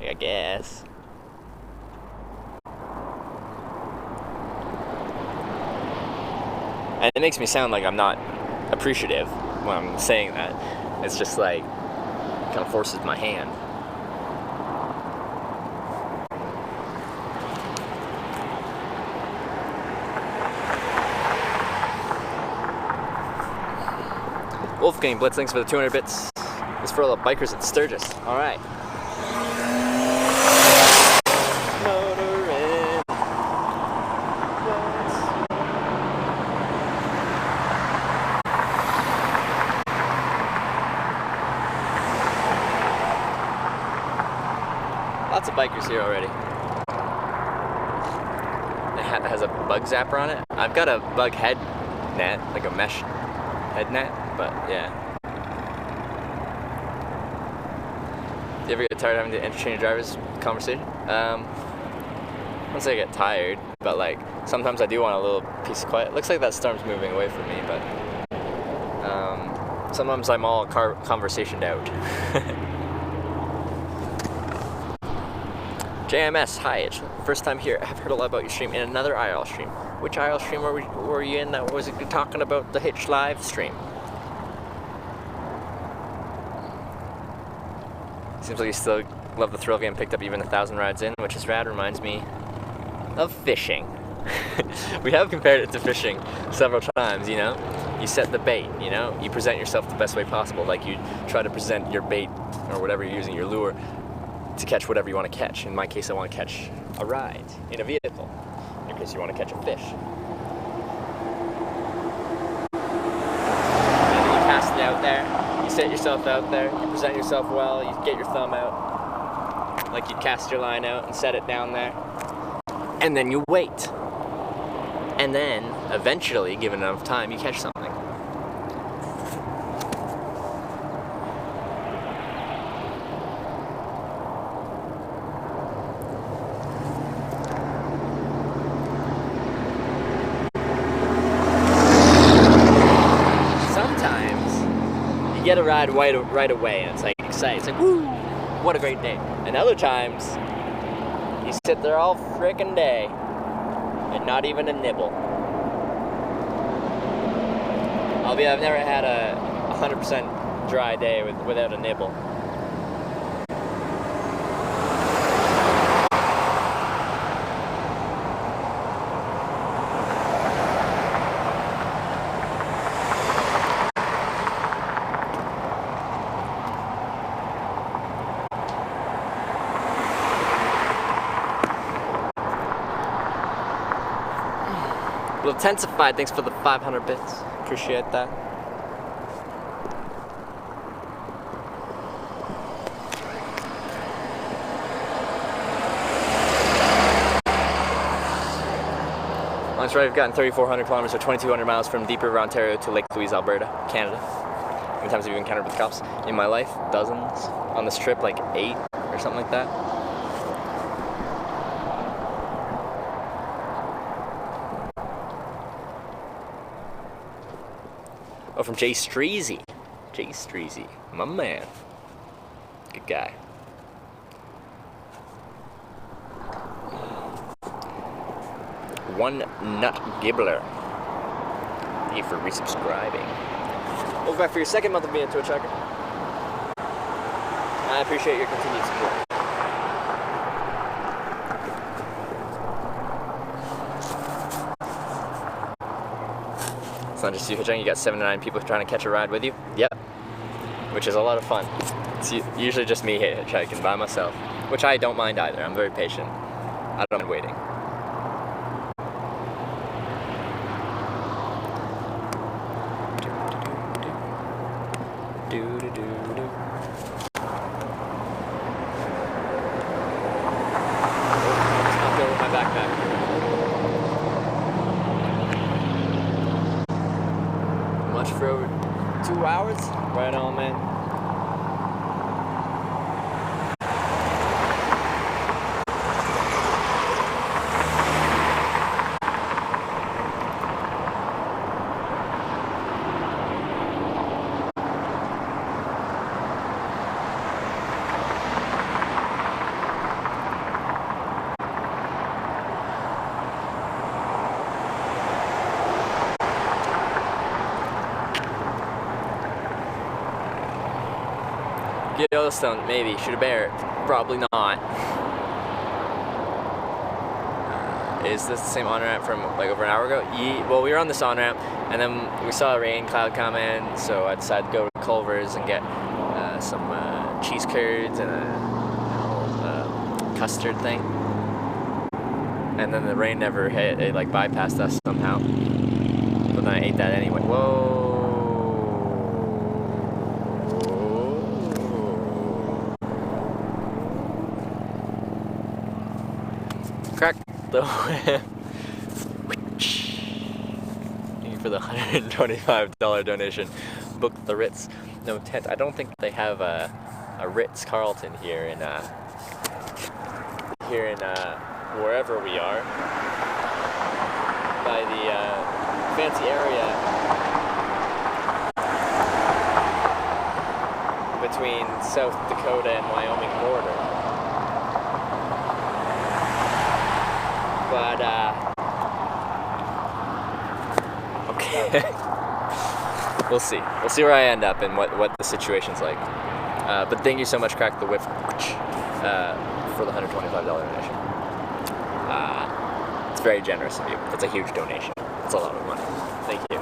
I guess. And it makes me sound like I'm not appreciative when I'm saying that. It's just like, kind of forces my hand. Wolfgang Blitz, thanks for the 200 bits. It's for all the bikers at Sturgis. All right. Motorin'. Lots of bikers here already. It has a bug zapper on it. I've got a bug head net, like a mesh head net, but yeah. Do you ever get tired of having to interchange drivers conversation? I wouldn't say I get tired, but like sometimes I do want a little peace of quiet. Looks like that storm's moving away from me, but sometimes I'm all conversationed out. JMS, hi, it's first time here. I've heard a lot about your stream in another IRL stream. Which IRL stream were you in that was talking about the Hitch live stream? Seems like you still love the thrill of getting picked up even 1,000 rides in, which is rad. Reminds me of fishing. We have compared it to fishing several times, you know? You set the bait, you know? You present yourself the best way possible. Like you try to present your bait or whatever you're using, your lure, to catch whatever you want to catch. In my case, I want to catch a ride in a vehicle. In your case, you want to catch a fish. And then you cast it out there, you set yourself out there, you present yourself well, you get your thumb out, like you cast your line out and set it down there. And then you wait. And then, eventually, given enough time, you catch something. Get a ride right away, and it's like exciting. It's like, woo, what a great day. And other times, you sit there all frickin' day and not even a nibble. I've never had a 100% dry day without a nibble. Intensified, thanks for the 500 bits. Appreciate that. That's right, I've gotten 3,400 kilometers or 2,200 miles from Deep River, Ontario to Lake Louise, Alberta, Canada. How many times have you encountered with cops? In my life, dozens. On this trip, like 8 or something like that. Oh, from Jay Streezy. Jay Streezy, my man. Good guy. One Nut Gibbler. Thank you for resubscribing. Welcome back for your second month of being a Twitch tracker. I appreciate your continued support. It's not just you hitchhiking, you got 7 to 9 people trying to catch a ride with you. Yep. Which is a lot of fun. It's usually just me hitchhiking by myself, which I don't mind either. I'm very patient. I don't mind waiting. For over 2 hours? Right on, man. Yellowstone, maybe. Shoot a bear, probably not. Is this the same on-ramp from like over an hour ago? Well, we were on this on-ramp, and then we saw a rain cloud come in, so I decided to go to Culver's and get some cheese curds and a custard thing. And then the rain never hit, it like bypassed us somehow. But then I ate that anyway. Whoa. Crack the whip. Thank you for the $125 donation. Book the Ritz. No tent. I don't think they have a Ritz Carlton here in wherever we are. By the fancy area between South Dakota and Wyoming border. But, okay. We'll see. We'll see where I end up and what the situation's like. But thank you so much, Crack the Whip, for the $125 donation. It's very generous of you. That's a huge donation. It's a lot of money. Thank you.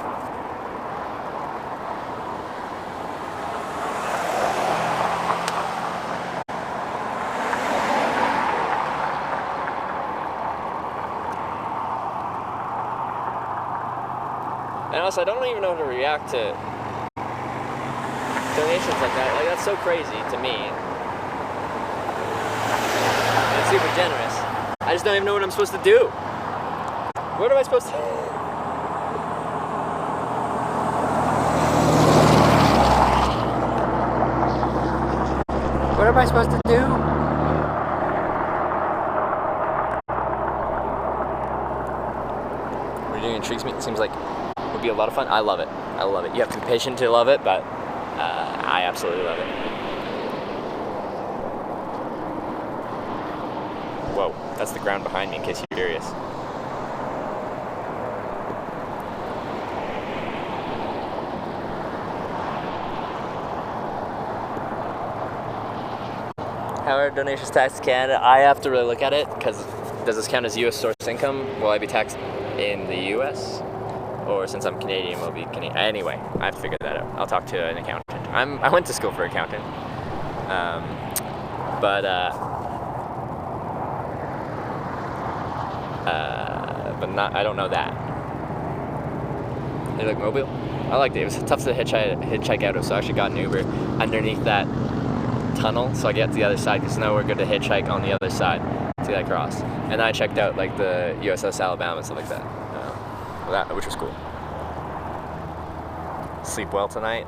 And also, I don't even know how to react to donations like that. Like, that's so crazy to me. And it's super generous. I just don't even know what I'm supposed to do. What am I supposed to do? What am I supposed to do? Reading intrigues me. It seems like it would be a lot of fun. I love it. I love it. You have to be patient to love it, but I absolutely love it. Whoa, that's the ground behind me in case you're curious. How are donations taxed to Canada? I have to really look at it, because does this count as U.S. source income? Will I be taxed in the U.S.? Or since I'm Canadian, will be Canadian? Anyway, I have to figure that out. I'll talk to an accountant. I went to school for accounting. But not, I don't know that. You like Mobile? I liked it. It was tough to hitchhike out of, so I actually got an Uber underneath that tunnel, so I get to the other side, because now we're good to hitchhike on the other side to that cross. And I checked out like the USS Alabama and stuff like that. which was cool. Sleep well tonight.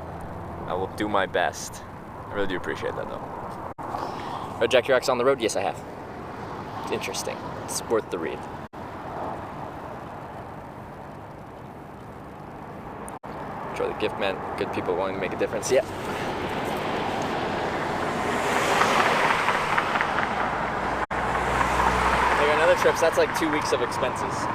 I will do my best. I really do appreciate that though. Read Jack Kerouac's On the Road? Yes, I have. It's interesting. It's worth the read. Enjoy the gift, man. Good people wanting to make a difference. Yeah. I got another trip, so that's like 2 weeks of expenses.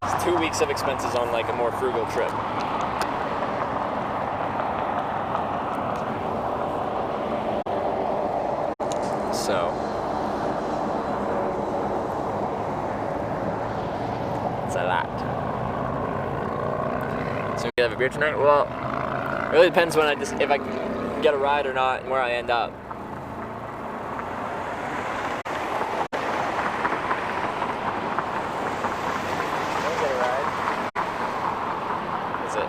It's 2 weeks of expenses on like a more frugal trip. So it's a lot. So we have a beer tonight? Well, it really depends when if I can get a ride or not and where I end up. Don't get a ride. Is it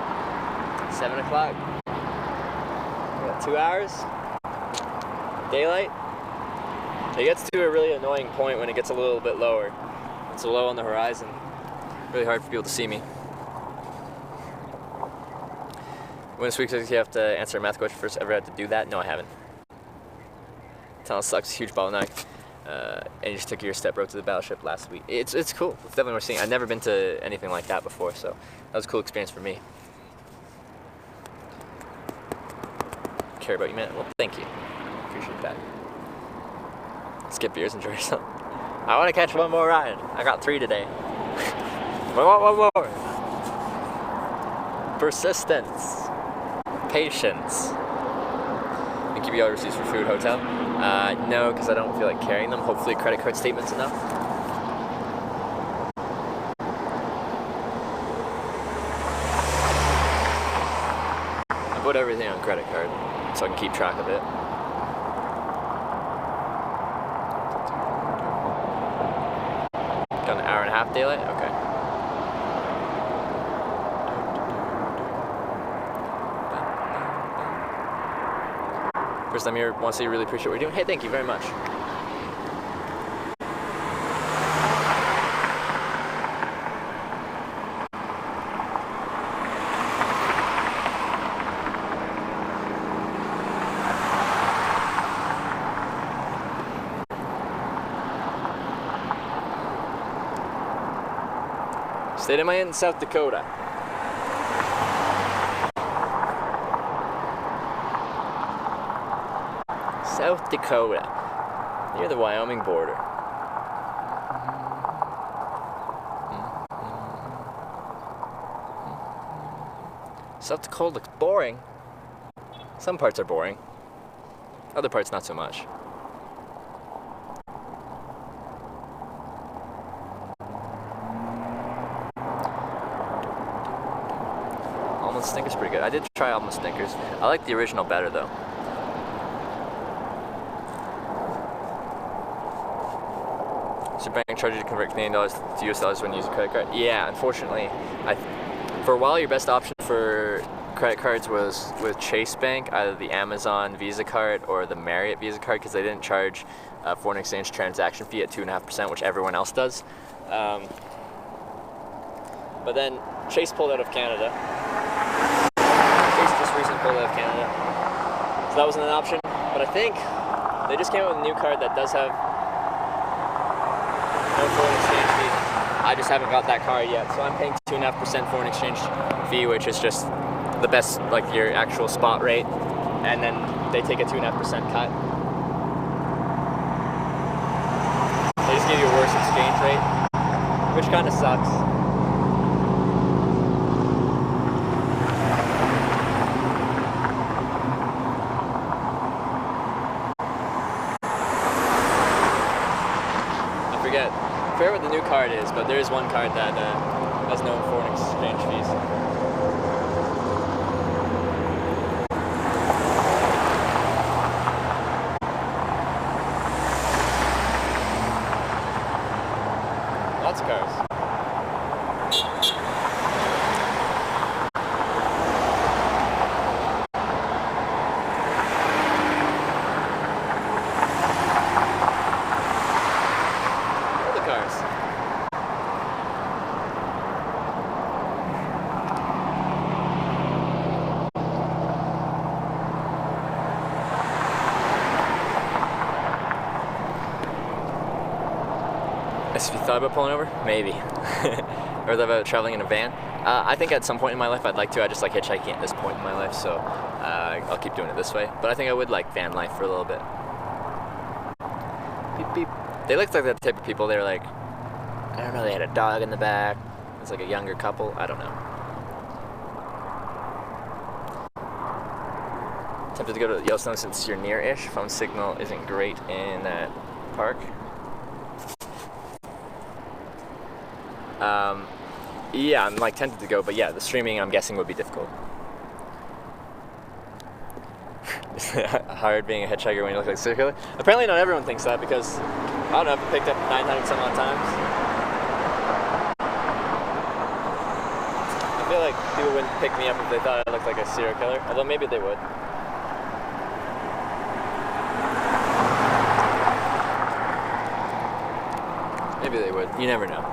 7 o'clock? We got 2 hours? Daylight? It gets to a really annoying point when it gets a little bit lower. It's low on the horizon. Really hard for people to see me. When this week you have to answer a math question first, ever had to do that? No, I haven't. Tunnel sucks, huge bottleneck. And you just took your step road to the battleship last week. It's cool. It's definitely worth seeing. I've never been to anything like that before, so that was a cool experience for me. Care about you, man. Well, thank you. Appreciate that. Skip beers, enjoy yourself. I want to catch one more ride. I got 3 today. One more. Persistence. Patience. You keep your receipts for food, hotel? No, because I don't feel like carrying them. Hopefully credit card statement's enough. I put everything on credit card so I can keep track of it. Got an hour and a half daylight? Okay. First time here, want to say you really appreciate what you're doing. Hey, thank you very much. State am I in? South Dakota. South Dakota, near the Wyoming border. South Dakota looks boring. Some parts are boring. Other parts not so much. Almond Snickers pretty good. I did try Almond Snickers. I like the original better though. So bank charges you to convert Canadian dollars to US dollars when you use a credit card? Yeah, unfortunately. For a while, your best option for credit cards was with Chase Bank, either the Amazon Visa card or the Marriott Visa card, because they didn't charge a foreign exchange transaction fee at 2.5%, which everyone else does. But then Chase pulled out of Canada. Chase just recently pulled out of Canada. So that wasn't an option. But I think they just came out with a new card that does have no foreign exchange fee. I just haven't got that card yet, so I'm paying 2.5% foreign exchange fee, which is just the best, like your actual spot rate, and then they take a 2.5% cut. They just give you a worse exchange rate, which kind of sucks. I forget what the new card is, but there is one card that has no foreign exchange fees. Lots of cars. Guess if you thought about pulling over, maybe. Or about traveling in a van. I think at some point in my life I'd like to. I just like hitchhiking at this point in my life, so I'll keep doing it this way. But I think I would like van life for a little bit. Beep beep. They looked like that type of people. They were like, I don't know, they had a dog in the back. It's like a younger couple. I don't know. Tempted to go to Yellowstone since you're near-ish. Phone signal isn't great in that park. Yeah, I'm like tempted to go, but yeah, the streaming I'm guessing would be difficult. Hard being a hitchhiker when you look like a serial killer? Apparently not everyone thinks that because, I don't know, I've been picked up 900 some odd times. I feel like people wouldn't pick me up if they thought I looked like a serial killer, although maybe they would. Maybe they would. You never know.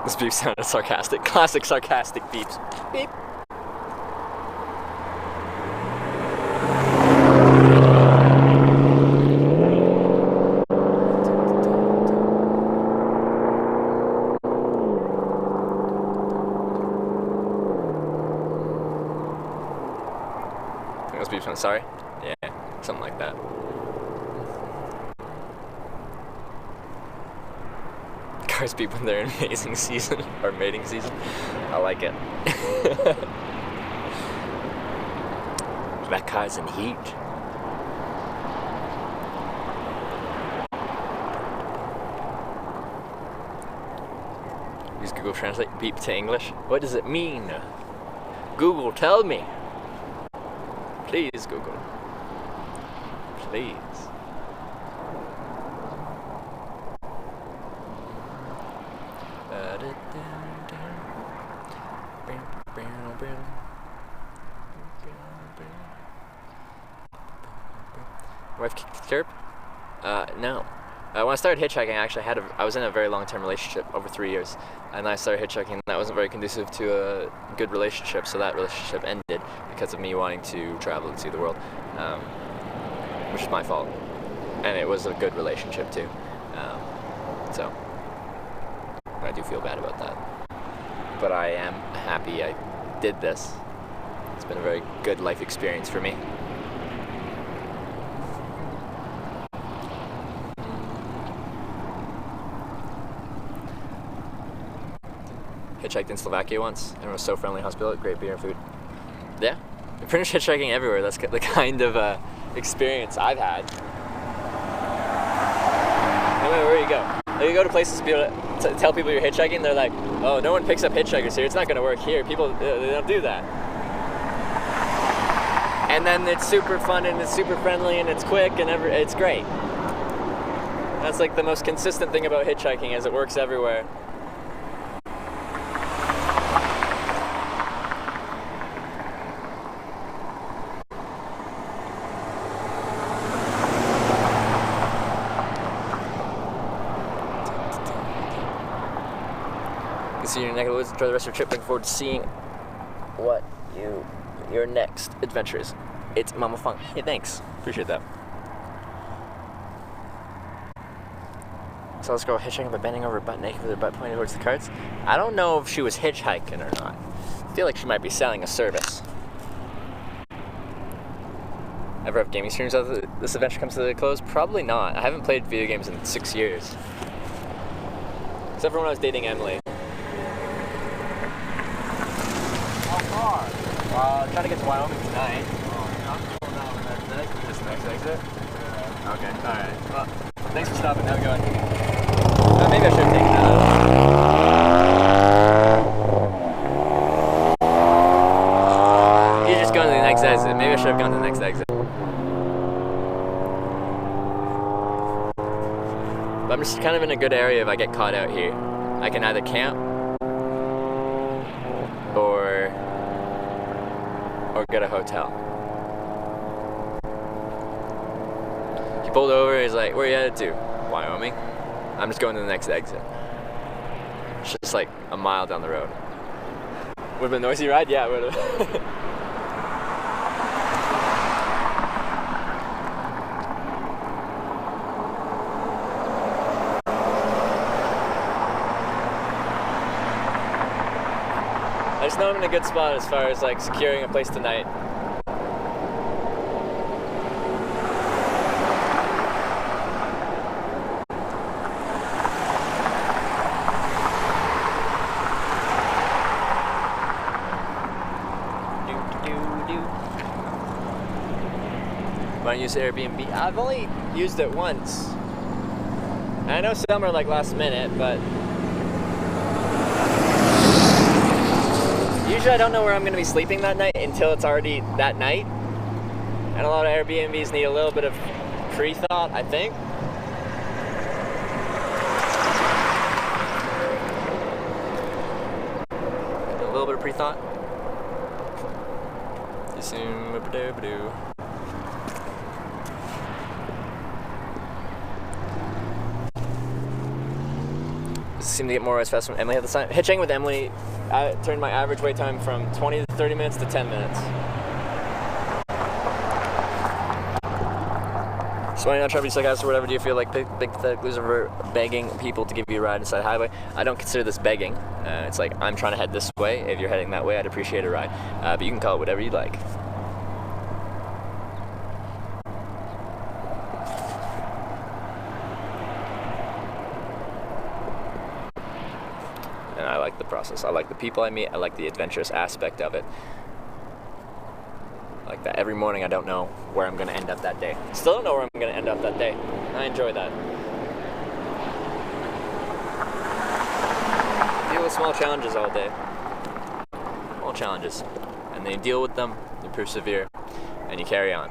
This beep sounded sarcastic. Classic sarcastic beeps. Beep. I think those beeps sound sorry? Yeah, something like that. Cars beep when they're in mating season or mating season. I like it. That car's in heat. Use Google Translate beep to English. What does it mean? Google, tell me. Please, Google. Please. Wife kicked the curb? No. When I started hitchhiking, I was in a very long-term relationship, over 3 years, and I started hitchhiking. That wasn't very conducive to a good relationship, so that relationship ended because of me wanting to travel and see the world, which is my fault. And it was a good relationship too, so I do feel bad about that. But I am happy I did this. It's been a very good life experience for me. Hitchhiked in Slovakia once. Everyone was so friendly, hospitable, great beer and food. Yeah, I'm pretty much hitchhiking everywhere. That's the kind of experience I've had. No matter where you go. Like, you go to places to be able to tell people you're hitchhiking, they're like, oh, no one picks up hitchhikers here. It's not going to work here. People, they don't do that. And then it's super fun and it's super friendly and it's quick and it's great. That's like the most consistent thing about hitchhiking is it works everywhere. See you in your neck of the woods. Enjoy the rest of your trip. Looking forward to seeing what your next adventure is. It's Mama Funk. Hey, thanks. Appreciate that. So this girl hitchhiking by bending over butt naked with her butt pointed towards the carts. I don't know if she was hitchhiking or not. I feel like she might be selling a service. Ever have gaming streams after this adventure comes to a close? Probably not. I haven't played video games in 6 years. Except for when I was dating Emily. Trying to get to Wyoming tonight. I'm going out with that today. This next exit? Yeah. Okay, alright. Well, thanks for stopping. Have a good one. Maybe I should have taken that out. You're just going to the next exit. Maybe I should have gone to the next exit. But I'm just kind of in a good area if I get caught out here. I can either camp or get a hotel. He pulled over, he's like, where are you headed to? Wyoming. I'm just going to the next exit. It's just like a mile down the road. Would have been a noisy ride? Yeah, it would have. I just know I'm in a good spot as far as like securing a place tonight. Want to use Airbnb? I've only used it once. And I know some are like last minute, but usually I don't know where I'm going to be sleeping that night until it's already that night. And a lot of Airbnbs need a little bit of pre-thought, I think. A little bit of pre-thought. Seem to get more rides fast when Emily had the sign. Hitchhiking with Emily, I turned my average wait time from 20 to 30 minutes to 10 minutes. So why not try to be sarcastic or whatever? Do you feel like big pathetic loser for begging people to give you a ride inside the highway? I don't consider this begging. It's like, I'm trying to head this way. If you're heading that way, I'd appreciate a ride. But you can call it whatever you like. And I like the process. I like the people I meet. I like the adventurous aspect of it. I like that. Every morning I don't know where I'm going to end up that day. Still don't know where I'm going to end up that day. I enjoy that. Deal with small challenges all day. Small challenges. And then you deal with them, you persevere, and you carry on.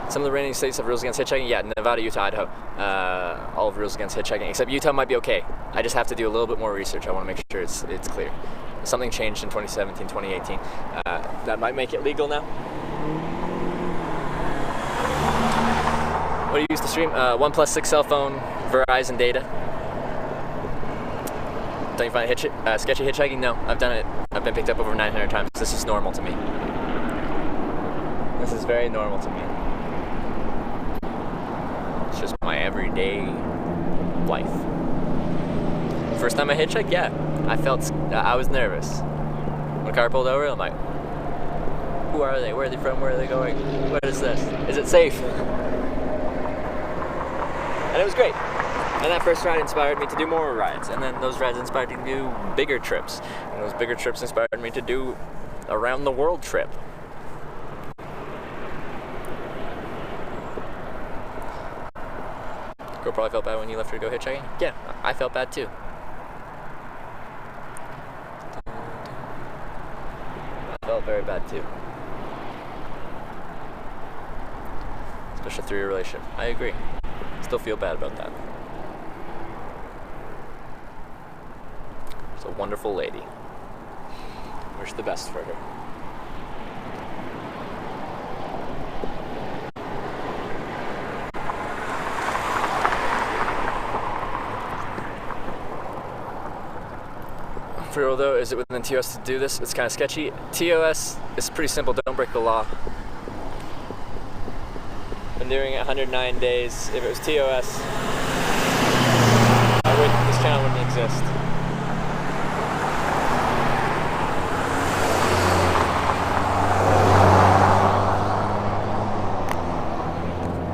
Some of the remaining states have rules against hitchhiking. Yeah, Nevada, Utah, Idaho. All have rules against hitchhiking, except Utah might be okay. I just have to do a little bit more research. I want to make sure it's clear. Something changed in 2017, 2018. That might make it legal now. What do you use to stream? OnePlus 6 cell phone, Verizon data. Don't you find it sketchy hitchhiking? No, I've done it. I've been picked up over 900 times. This is normal to me. This is very normal to me. It's just my everyday life. First time I hitchhiked, yeah, I was nervous. When a car pulled over, I'm like, who are they? Where are they from? Where are they going? What is this? Is it safe? And it was great. And that first ride inspired me to do more rides. And then those rides inspired me to do bigger trips. And those bigger trips inspired me to do a round the world trip. Girl probably felt bad when you left her to go hitchhiking. Yeah, I felt bad too. I felt very bad too. Especially through your relationship. I agree. Still feel bad about that. She's a wonderful lady. Wish the best for her. For real though, is it within TOS to do this? It's kind of sketchy. TOS is pretty simple. Don't break the law. Been doing it 109 days. If it was TOS, this channel wouldn't exist.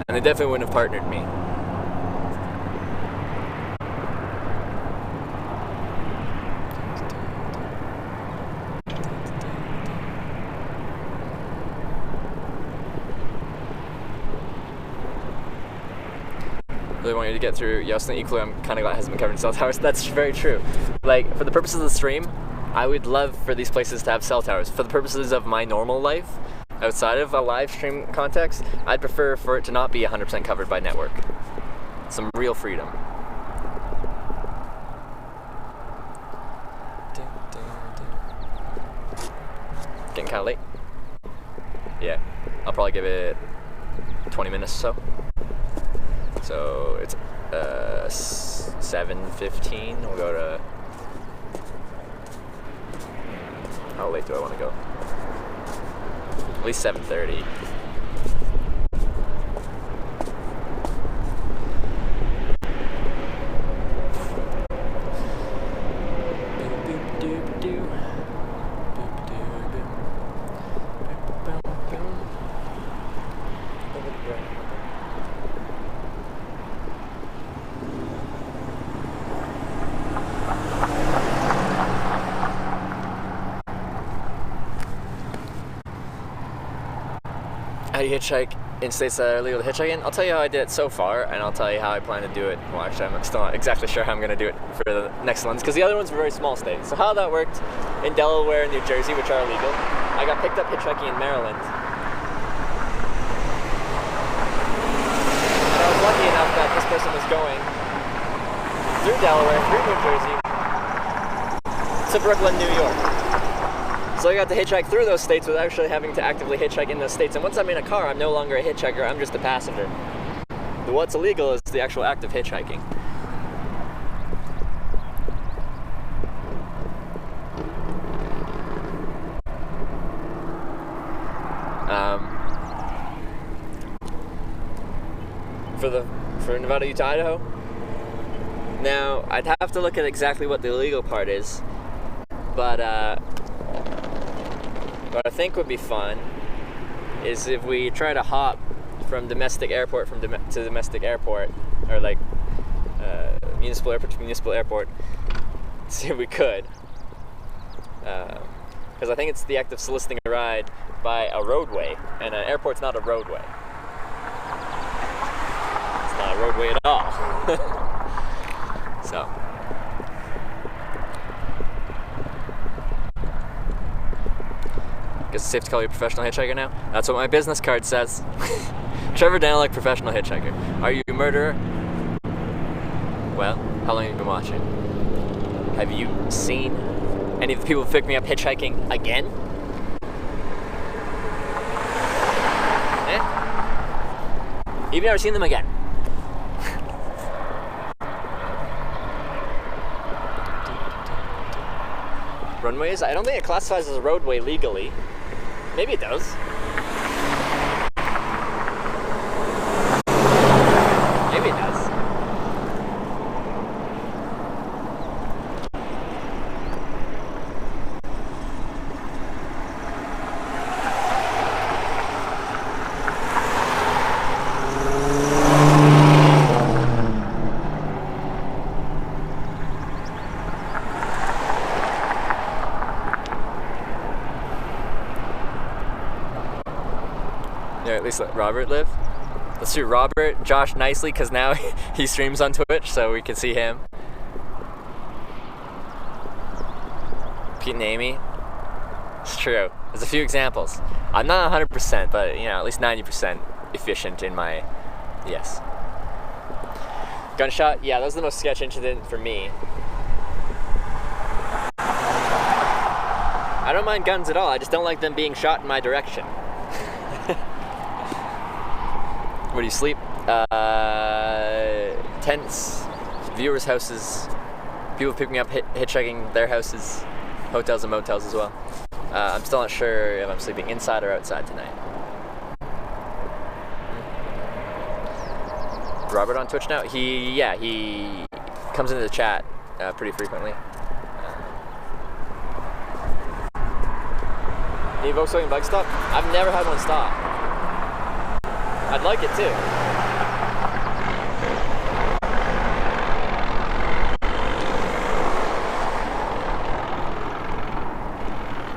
And they definitely wouldn't have partnered me. Really want you to get through Yosemite. Equally, I'm kind of glad it hasn't been covered in cell towers. That's very true. Like, for the purposes of the stream, I would love for these places to have cell towers. For the purposes of my normal life, outside of a live stream context, I'd prefer for it to not be 100% covered by network. Some real freedom. Getting kind of late. Yeah, I'll probably give it 20 minutes or so. So it's 7:15. We'll go to. How late do I want to go? At least 7:30. How do you hitchhike in states that are illegal to hitchhike in? I'll tell you how I did it so far, and I'll tell you how I plan to do it. Well, actually, I'm still not exactly sure how I'm going to do it for the next ones, because the other ones were very small states. So how that worked in Delaware and New Jersey, which are illegal, I got picked up hitchhiking in Maryland. And I was lucky enough that this person was going through Delaware, through New Jersey, to Brooklyn, New York. So I got to hitchhike through those states without actually having to actively hitchhike in those states. And once I'm in a car, I'm no longer a hitchhiker, I'm just a passenger. But what's illegal is the actual act of hitchhiking. For Nevada, Utah, Idaho. Now, I'd have to look at exactly what the illegal part is, but what I think would be fun is if we try to hop from domestic airport to domestic airport, or like municipal airport to municipal airport. See if we could, because I think it's the act of soliciting a ride by a roadway, and an airport's not a roadway. It's not a roadway at all. So. Guess it's safe to call you a professional hitchhiker now? That's what my business card says. Trevor Daniluk, professional hitchhiker. Are you a murderer? Well, how long have you been watching? Have you seen any of the people who picked me up hitchhiking again? You've never seen them again. Runways? I don't think it classifies as a roadway legally. Maybe it does. Maybe it does. At least let Robert live. Let's do Robert, Josh nicely, because now he streams on Twitch, so we can see him. Pete and Amy. It's true. There's a few examples. I'm not 100%, but you know, at least 90% efficient in my yes. Gunshot? Yeah, that was the most sketch incident for me. I don't mind guns at all. I just don't like them being shot in my direction. Where do you sleep? Tents, viewers' houses, people pick me up hitchhiking their houses, hotels and motels as well. I'm still not sure if I'm sleeping inside or outside tonight. Robert on Twitch now? He comes into the chat pretty frequently. Need a Volkswagen bike stop? I've never had one stop. I'd like it too.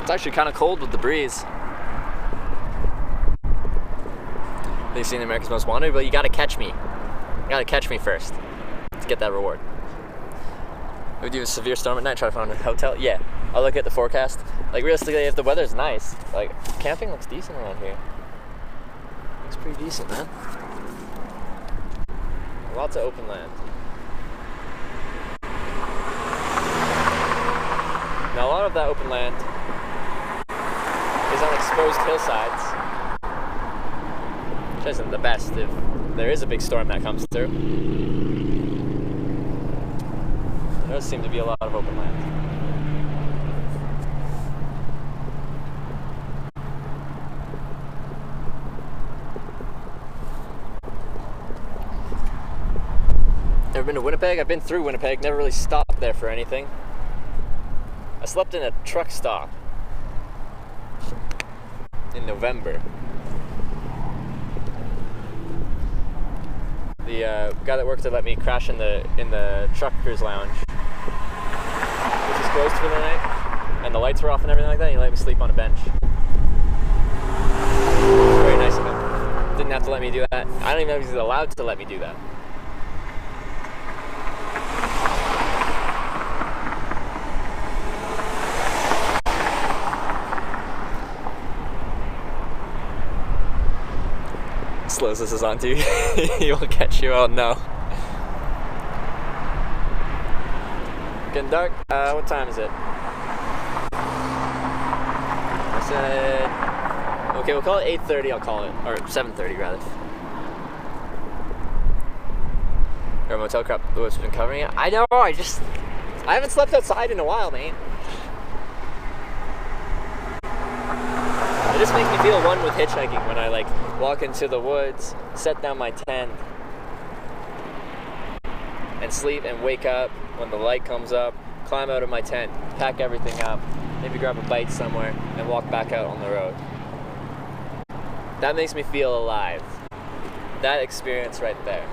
It's actually kind of cold with the breeze. They've seen America's Most Wanted, but you gotta catch me. You gotta catch me first to get that reward. we do a severe storm at night, try to find a hotel. Yeah, I'll look at the forecast. Like realistically, if the weather's nice, like camping looks decent around here. Looks pretty decent, man. Lots of open land. Now a lot of that open land is on exposed hillsides, which isn't the best if there is a big storm that comes through. There does seem to be a lot of open land. Ever been to Winnipeg? I've been through Winnipeg, never really stopped there for anything. I slept in a truck stop in November. The guy that worked there let me crash in the truckers lounge, which is closed for the night, and the lights were off and everything like that. He let me sleep on a bench. Very nice of him. Didn't have to let me do that. I don't even know if he's allowed to let me do that. Slows this is on to you. He will catch you. Oh no. Getting dark. What time is it? I said. Okay, we'll call it 8:30. I'll call it, or 7:30 rather. Our motel crap. The what's been covering it. I know. I haven't slept outside in a while, man. It just makes me feel one with hitchhiking when I like walk into the woods, set down my tent, and sleep and wake up when the light comes up, climb out of my tent, pack everything up, maybe grab a bite somewhere, and walk back out on the road. That makes me feel alive. That experience right there.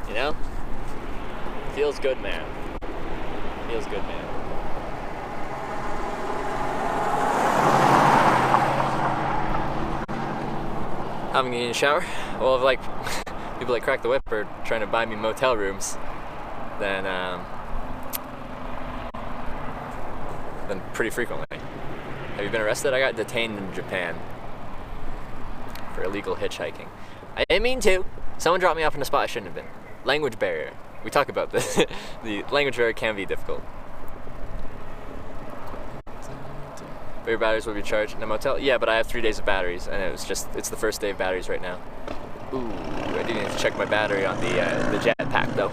You know? Feels good, man. Feels good, man. I'm gonna get in a shower. Well, if like people like Crack the Whip are trying to buy me motel rooms, then pretty frequently. Have you been arrested? I got detained in Japan for illegal hitchhiking. I didn't mean to. Someone dropped me off in a spot I shouldn't have been. Language barrier. We talk about this. The language barrier can be difficult. But your batteries will be charged in a motel? Yeah, but I have 3 days of batteries, and it's the first day of batteries right now. Ooh, I do need to check my battery on the jetpack though.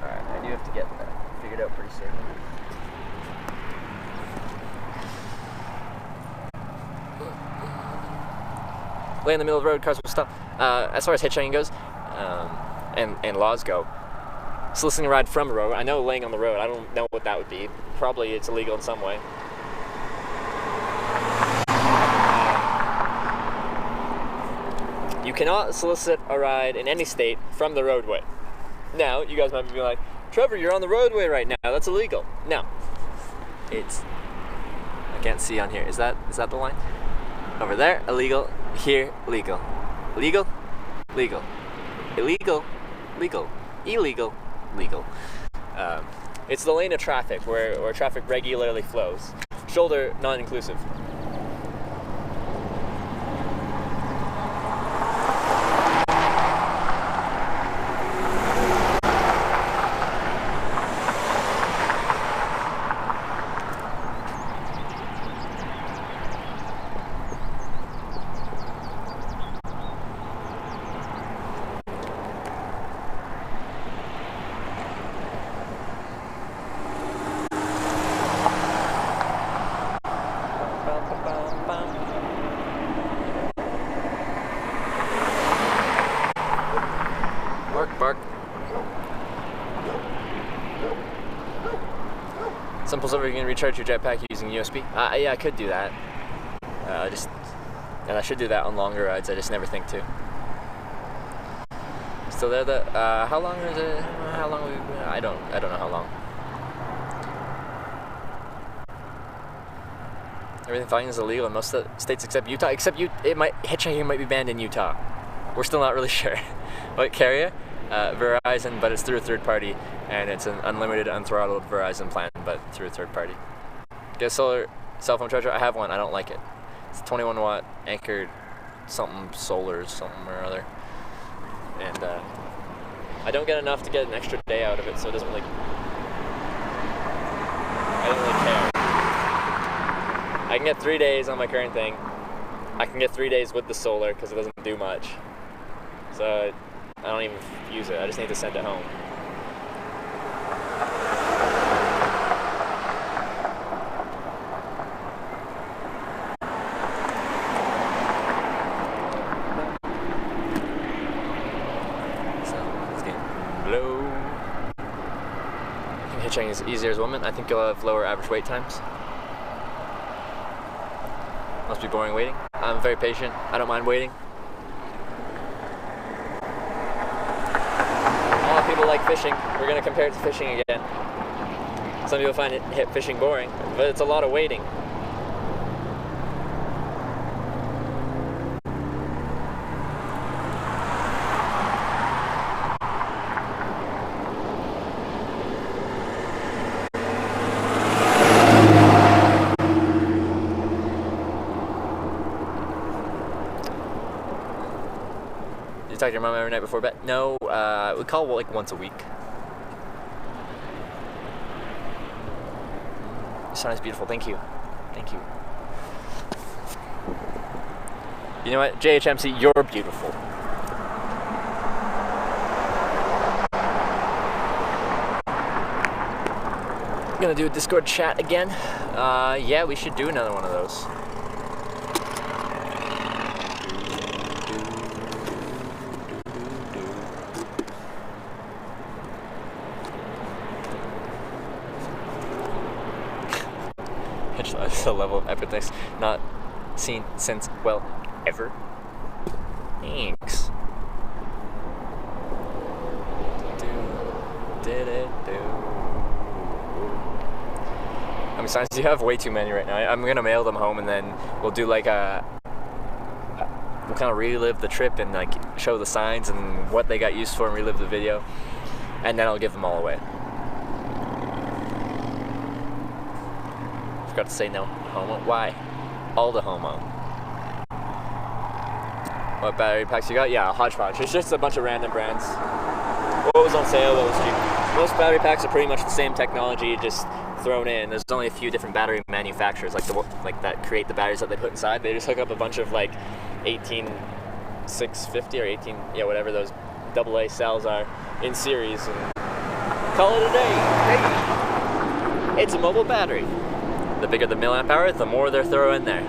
Alright, I do have to get that figured out pretty soon. Lay in the middle of the road, cars will stop. As far as hitchhiking goes, and laws go, soliciting a ride from a road, I know laying on the road, I don't know what that would be. Probably it's illegal in some way. You cannot solicit a ride in any state from the roadway. Now, you guys might be like, Trevor, you're on the roadway right now, that's illegal. No. I can't see on here. Is that the line? Over there, illegal. Here, legal. Legal, legal. Illegal, legal. Illegal, legal. It's the lane of traffic where traffic regularly flows. Shoulder, non-inclusive. Bark. Someone pulls over, you can recharge your jetpack using USB. Yeah, I could do that. And I should do that on longer rides. I just never think to. Just Still there? How long is it? How long have we been? I don't know how long. Everything fine is illegal in most of the states except Utah. Hitchhiking might be banned in Utah. We're still not really sure. What carrier? Verizon, but it's through a third party, and it's an unlimited, unthrottled Verizon plan, but through a third party. Get a solar cell phone charger? I have one. I don't like it. It's 21 watt anchored something solar something or other, and I don't get enough to get an extra day out of it, so it doesn't really. I don't really care. I can get 3 days on my current thing. I can get 3 days with the solar because it doesn't do much. So I don't even use it. I just need to send it home. So it's getting low. I think hitchhiking is easier as a woman. I think you'll have lower average wait times. Must be boring waiting. I'm very patient. I don't mind waiting. A lot of people like fishing. We're going to compare it to fishing again. Some people find fishing boring, but it's a lot of waiting. Talk to your mom every night before bed? No, we call like once a week. Your son is beautiful. Thank you. Thank you. You know what, JHMC, you're beautiful. Gonna do a Discord chat again. Yeah, we should do another one of those. The level of epicness not seen since, well, ever. Thanks. How many signs do you have? Way too many right now. I'm gonna mail them home, and then we'll do like we'll kind of relive the trip and like show the signs and what they got used for and relive the video, and then I'll give them all away. Forgot to say no homo. Why? All the homo. What battery packs you got? Yeah, a hodgepodge. It's just a bunch of random brands. What was on sale? What was cheap? Most battery packs are pretty much the same technology, just thrown in. There's only a few different battery manufacturers, like that create the batteries that they put inside. They just hook up a bunch of like 18650 or 18, yeah, whatever those AA cells are in series, and call it a day. Hey, it's a mobile battery. The bigger the milliamp hour, the more they're throwing in there.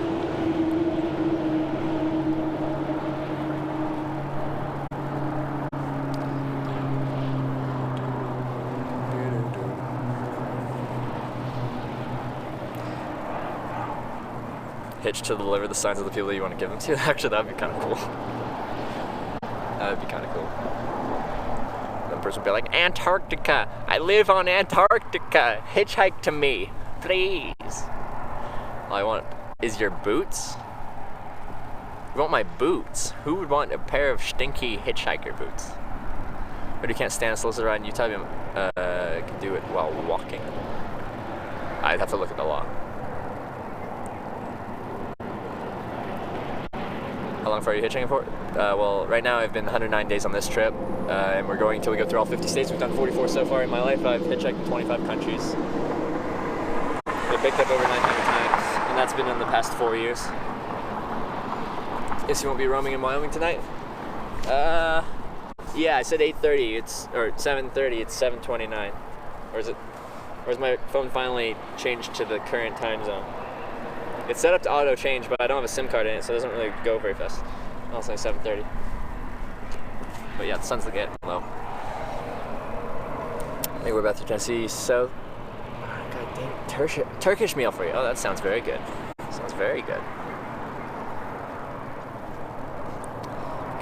Hitch to deliver the signs of the people that you want to give them to. Actually, that'd be kind of cool. That'd be kind of cool. That person would be like, Antarctica! I live on Antarctica! Hitchhike to me! Please. All I want is your boots. You want my boots? Who would want a pair of stinky hitchhiker boots? But you can't stand a solicitor ride in Utah. You can do it while walking. I'd have to look at the law. How long are you hitchhiking for? Well, right now I've been 109 days on this trip, and we're going till we go through all 50 states. We've done 44 so far in my life. I've hitchhiked in 25 countries. I picked up over 900 times, and that's been in the past 4 years. Guess you won't be roaming in Wyoming tonight? Yeah, I said 8:30. Or 7:30. It's 7:29. Or is my phone finally changed to the current time zone? It's set up to auto change, but I don't have a SIM card in it, so it doesn't really go very fast. I'll say 7:30. But yeah, the sun's getting low. I think we're about to Tennessee. So, god dang, Turkish meal for you. Oh, that sounds very good. Sounds very good.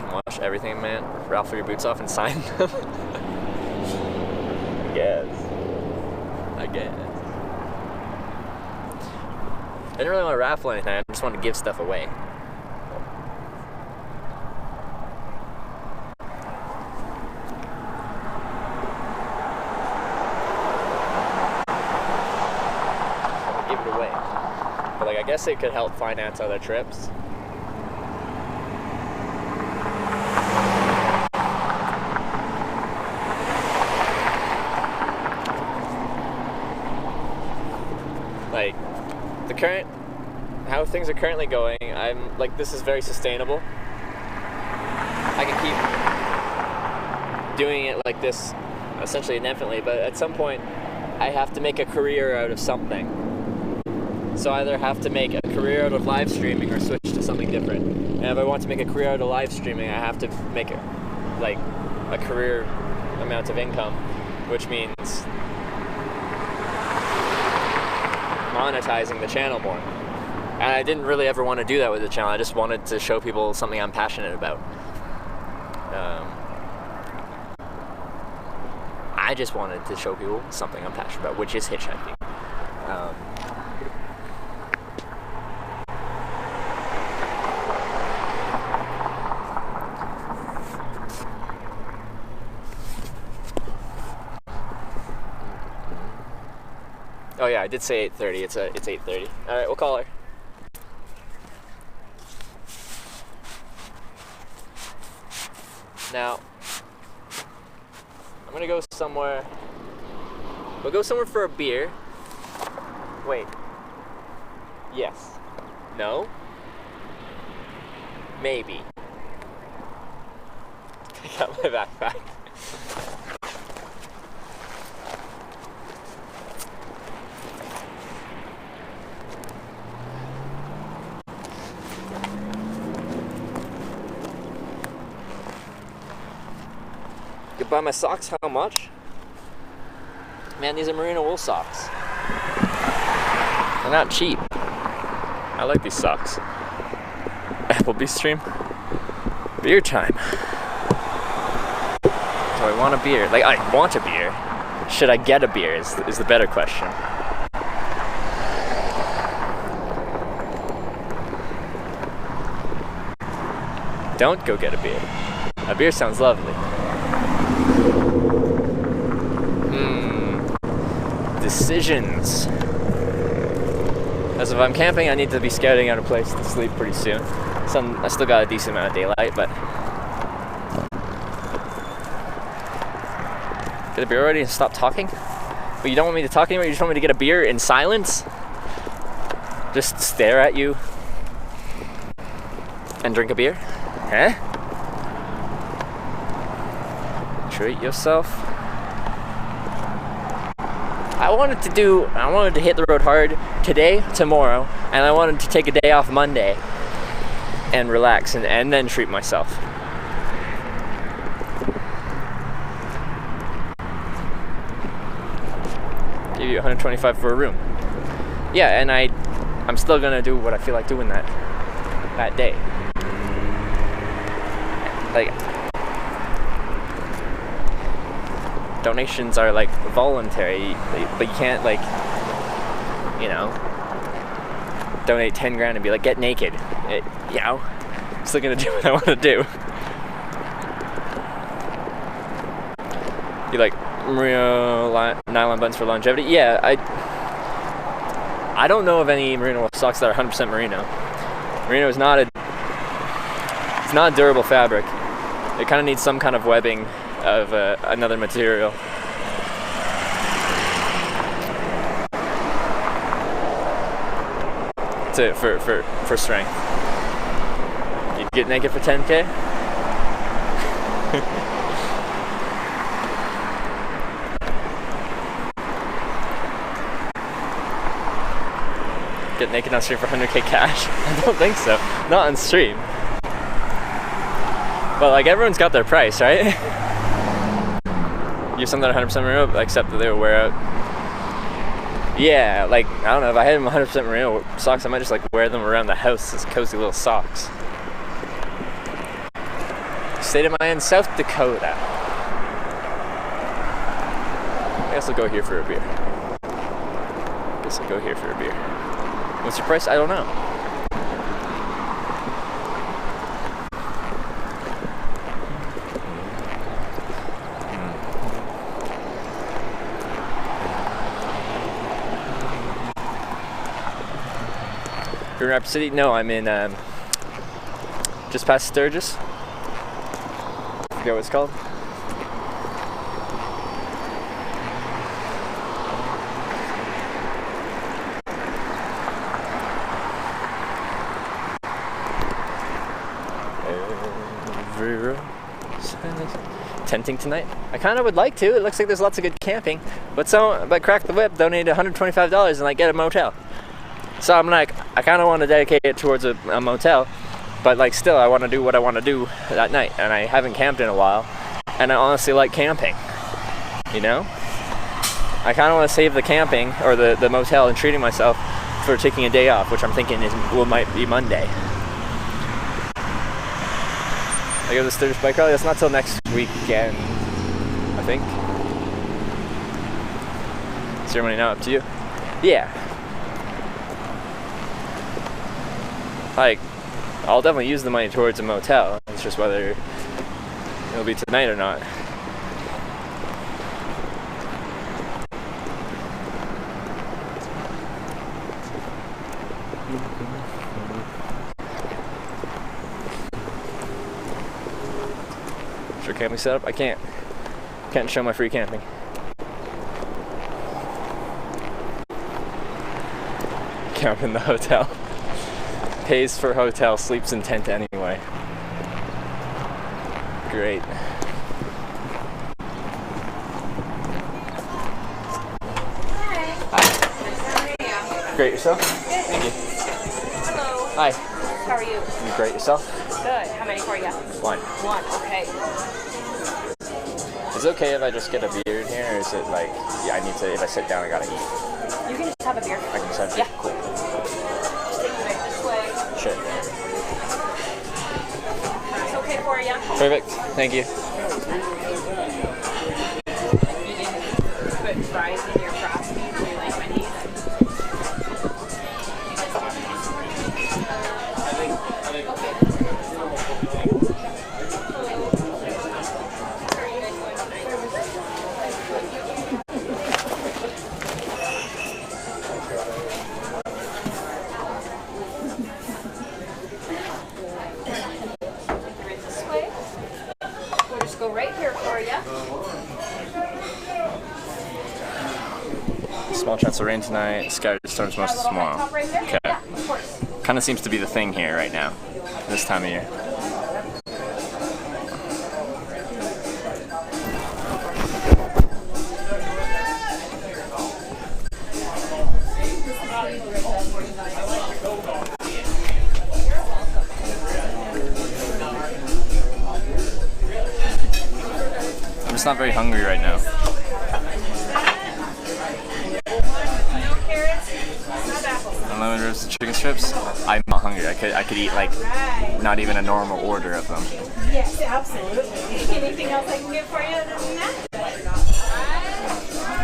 and wash everything, man. Raffle your boots off and sign them. I guess. I didn't really want to raffle anything. I just wanted to give stuff away. Give it away. But like, I guess it could help finance other trips. Like, how things are currently going, I'm like, this is very sustainable. I can keep doing it like this essentially indefinitely, but at some point I have to make a career out of something. So I either have to make a career out of live streaming or switch to something different. And if I want to make a career out of live streaming, I have to make it like a career amount of income, which means monetizing the channel more. And I didn't really ever want to do that with the channel. I just wanted to show people something I'm passionate about. I just wanted to show people something I'm passionate about, which is hitchhiking. Oh yeah, I did say 8:30. It's 8:30. All right, we'll call her. Now, I'm gonna go somewhere. We'll go somewhere for a beer. Wait. Yes. No. Maybe. Pick up my backpack. You buy my socks how much? Man, these are merino wool socks. They're not cheap. I like these socks. Applebee's stream. Beer time. Do I want a beer? Like, I want a beer. Should I get a beer is the better question. Don't go get a beer. A beer sounds lovely. Decisions. As if I'm camping, I need to be scouting out a place to sleep pretty soon. I still got a decent amount of daylight, but get a beer already and stop talking? But you don't want me to talk anymore? You just want me to get a beer in silence? Just stare at you and drink a beer? Huh? Treat yourself. I wanted to hit the road hard today, tomorrow, and I wanted to take a day off Monday and relax and then treat myself. Give you $125 for a room. Yeah, and I'm still gonna do what I feel like doing that day. Like, donations are like voluntary, but you can't, like, you know, donate 10 grand and be like, get naked. You know, I'm still gonna do what I want to do. You like merino nylon buttons for longevity? Yeah, I don't know of any merino socks that are 100% merino. Merino is not a durable fabric. It kind of needs some kind of webbing of another material. For strength. You'd get naked for 10K? Get naked on stream for 100K cash? I don't think so. Not on stream. But like, everyone's got their price, right? You have something that 100% merino, except that they will wear out. Yeah, like, I don't know, if I had them 100% merino socks, I might just like wear them around the house as cozy little socks. State of mind, South Dakota. I guess I'll go here for a beer. What's your price? I don't know. You're in Rapid City? No, I'm in just past Sturgis. I forget what it's called. Tenting tonight? I kind of would like to. It looks like there's lots of good camping, but Crack the Whip donated $125 and I get a motel. So I'm like, I kind of want to dedicate it towards a motel, but like still I want to do what I want to do that night, and I haven't camped in a while, and I honestly like camping, you know? I kind of want to save the camping or the motel and treating myself for taking a day off, which I'm thinking might be Monday. I go to the Sturgis Bike Rally. That's not till next weekend, I think. Ceremony now up to you. Yeah. Like, I'll definitely use the money towards a motel. It's just whether it'll be tonight or not. Sure camping setup? I can't show my free camping. Camp in the hotel. Pays for hotel, sleeps in tent anyway. Great. Hi. Great, yourself? Good. Thank you. Hello. Hi. How are you? You great, yourself? Good. How many for you? One. One. Okay. Is it okay if I just get a beer in here, or is it like, yeah, I need to, if I sit down, I gotta eat? You can just have a beer. I can just have a beer? Yeah. Cool. Just take it right this way. Sure. It's okay for you? Perfect. Thank you. Put fries in your frosty. Do you like Wendy's? We'll just go right here for you. Small chance of rain tonight. Scattered storms most of tomorrow. Top right there? Okay. Yeah, of course. Kind of seems to be the thing here right now, this time of year. I'm just not very hungry right now. No carrots, not apples. Unlimited roasted chicken strips. I'm not hungry. I could eat like not even a normal order of them. Yes, absolutely. Anything else I can get for you other than that?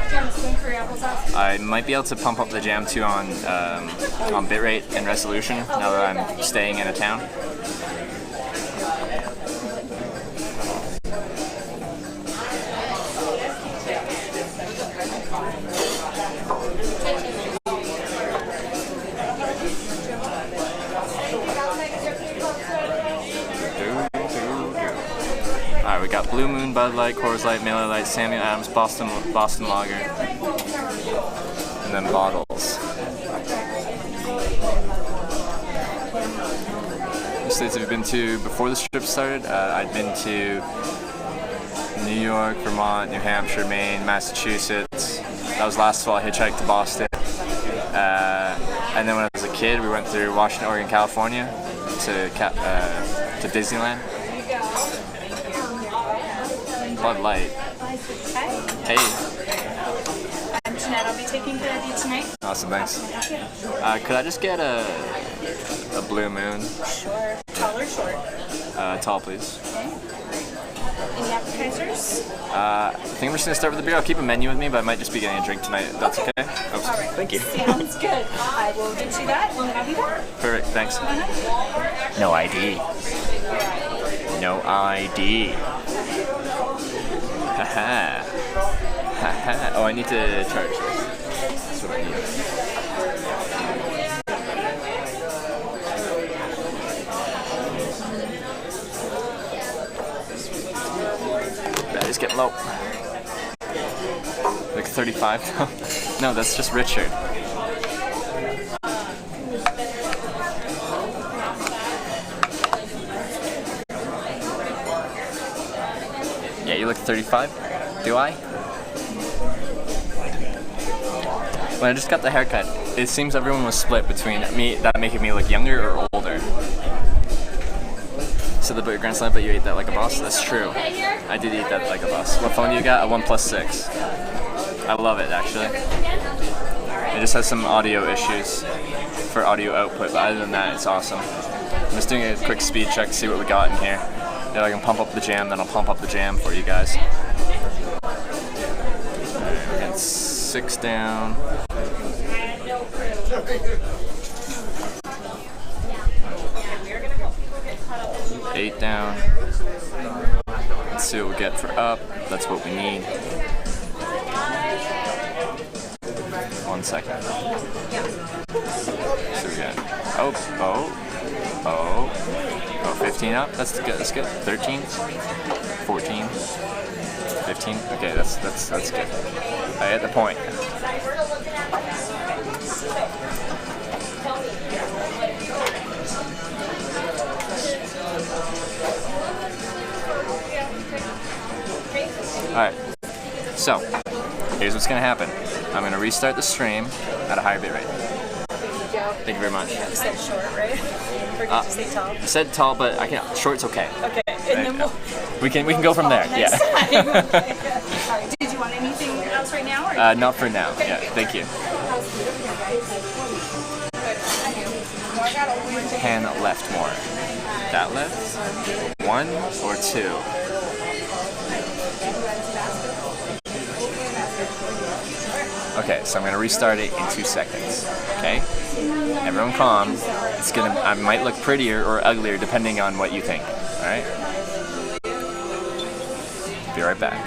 Do you want a spoon for your applesauce? I might be able to pump up the jam too on bitrate and resolution now that I'm staying in a town. Alright, we got Blue Moon, Bud Light, Coors Light, Miller Lite, Samuel Adams, Boston Lager, and then bottles. The states have you been to before the trip started? I'd been to New York, Vermont, New Hampshire, Maine, Massachusetts. That was last fall. I hitchhiked to Boston. And then when I was a kid, we went through Washington, Oregon, California to Disneyland. Bud Light. Hey. I'm Jeanette. I'll be taking care of you tonight. Awesome, thanks. Could I just get a Blue Moon? Sure. Tall or short? Tall, please. Okay. Any appetizers? I think I'm just gonna start with the beer. I'll keep a menu with me, but I might just be getting a drink tonight. If that's okay. Oh, All right. Thank you. Sounds good. I will get you that and I'll be back. Perfect. Thanks. No ID. No ID. Haha. Haha. Oh, I need to charge this. That's what I need. Battery's getting low. Like 35 No, that's just Richard. Yeah, you look 35. Do I? When I just got the haircut, it seems everyone was split between me, that making me look younger or older. Said about your Grand Slam, but you ate that like a boss. That's true. I did eat that like a boss. What phone do you got? A OnePlus 6. I love it actually. It just has some audio issues for audio output, but other than that, it's awesome. I'm just doing a quick speed check to see what we got in here. If I can pump up the jam, then I'll pump up the jam for you guys. Alright, we're getting 6 down. 8 down. Let's see what we get for up. That's what we need. 1 second. So we got 15 up. That's good. That's good. 13, 14, 15. Okay, that's good. I hit the point. Alright, so here's what's going to happen. I'm going to restart the stream at a higher bit rate. Thank you very much. You said short, right? Or did you say tall? I said tall, but I can. Short's okay. Okay, and then we can go from there. next Yeah. time. Okay. All right. Did you want anything else right now? Or? Not for now. Yeah. Thank you. 10 left more. That left. 1 or 2. Okay, so I'm gonna restart it in 2 seconds. Okay? Everyone calm. I might look prettier or uglier depending on what you think. Alright? Be right back.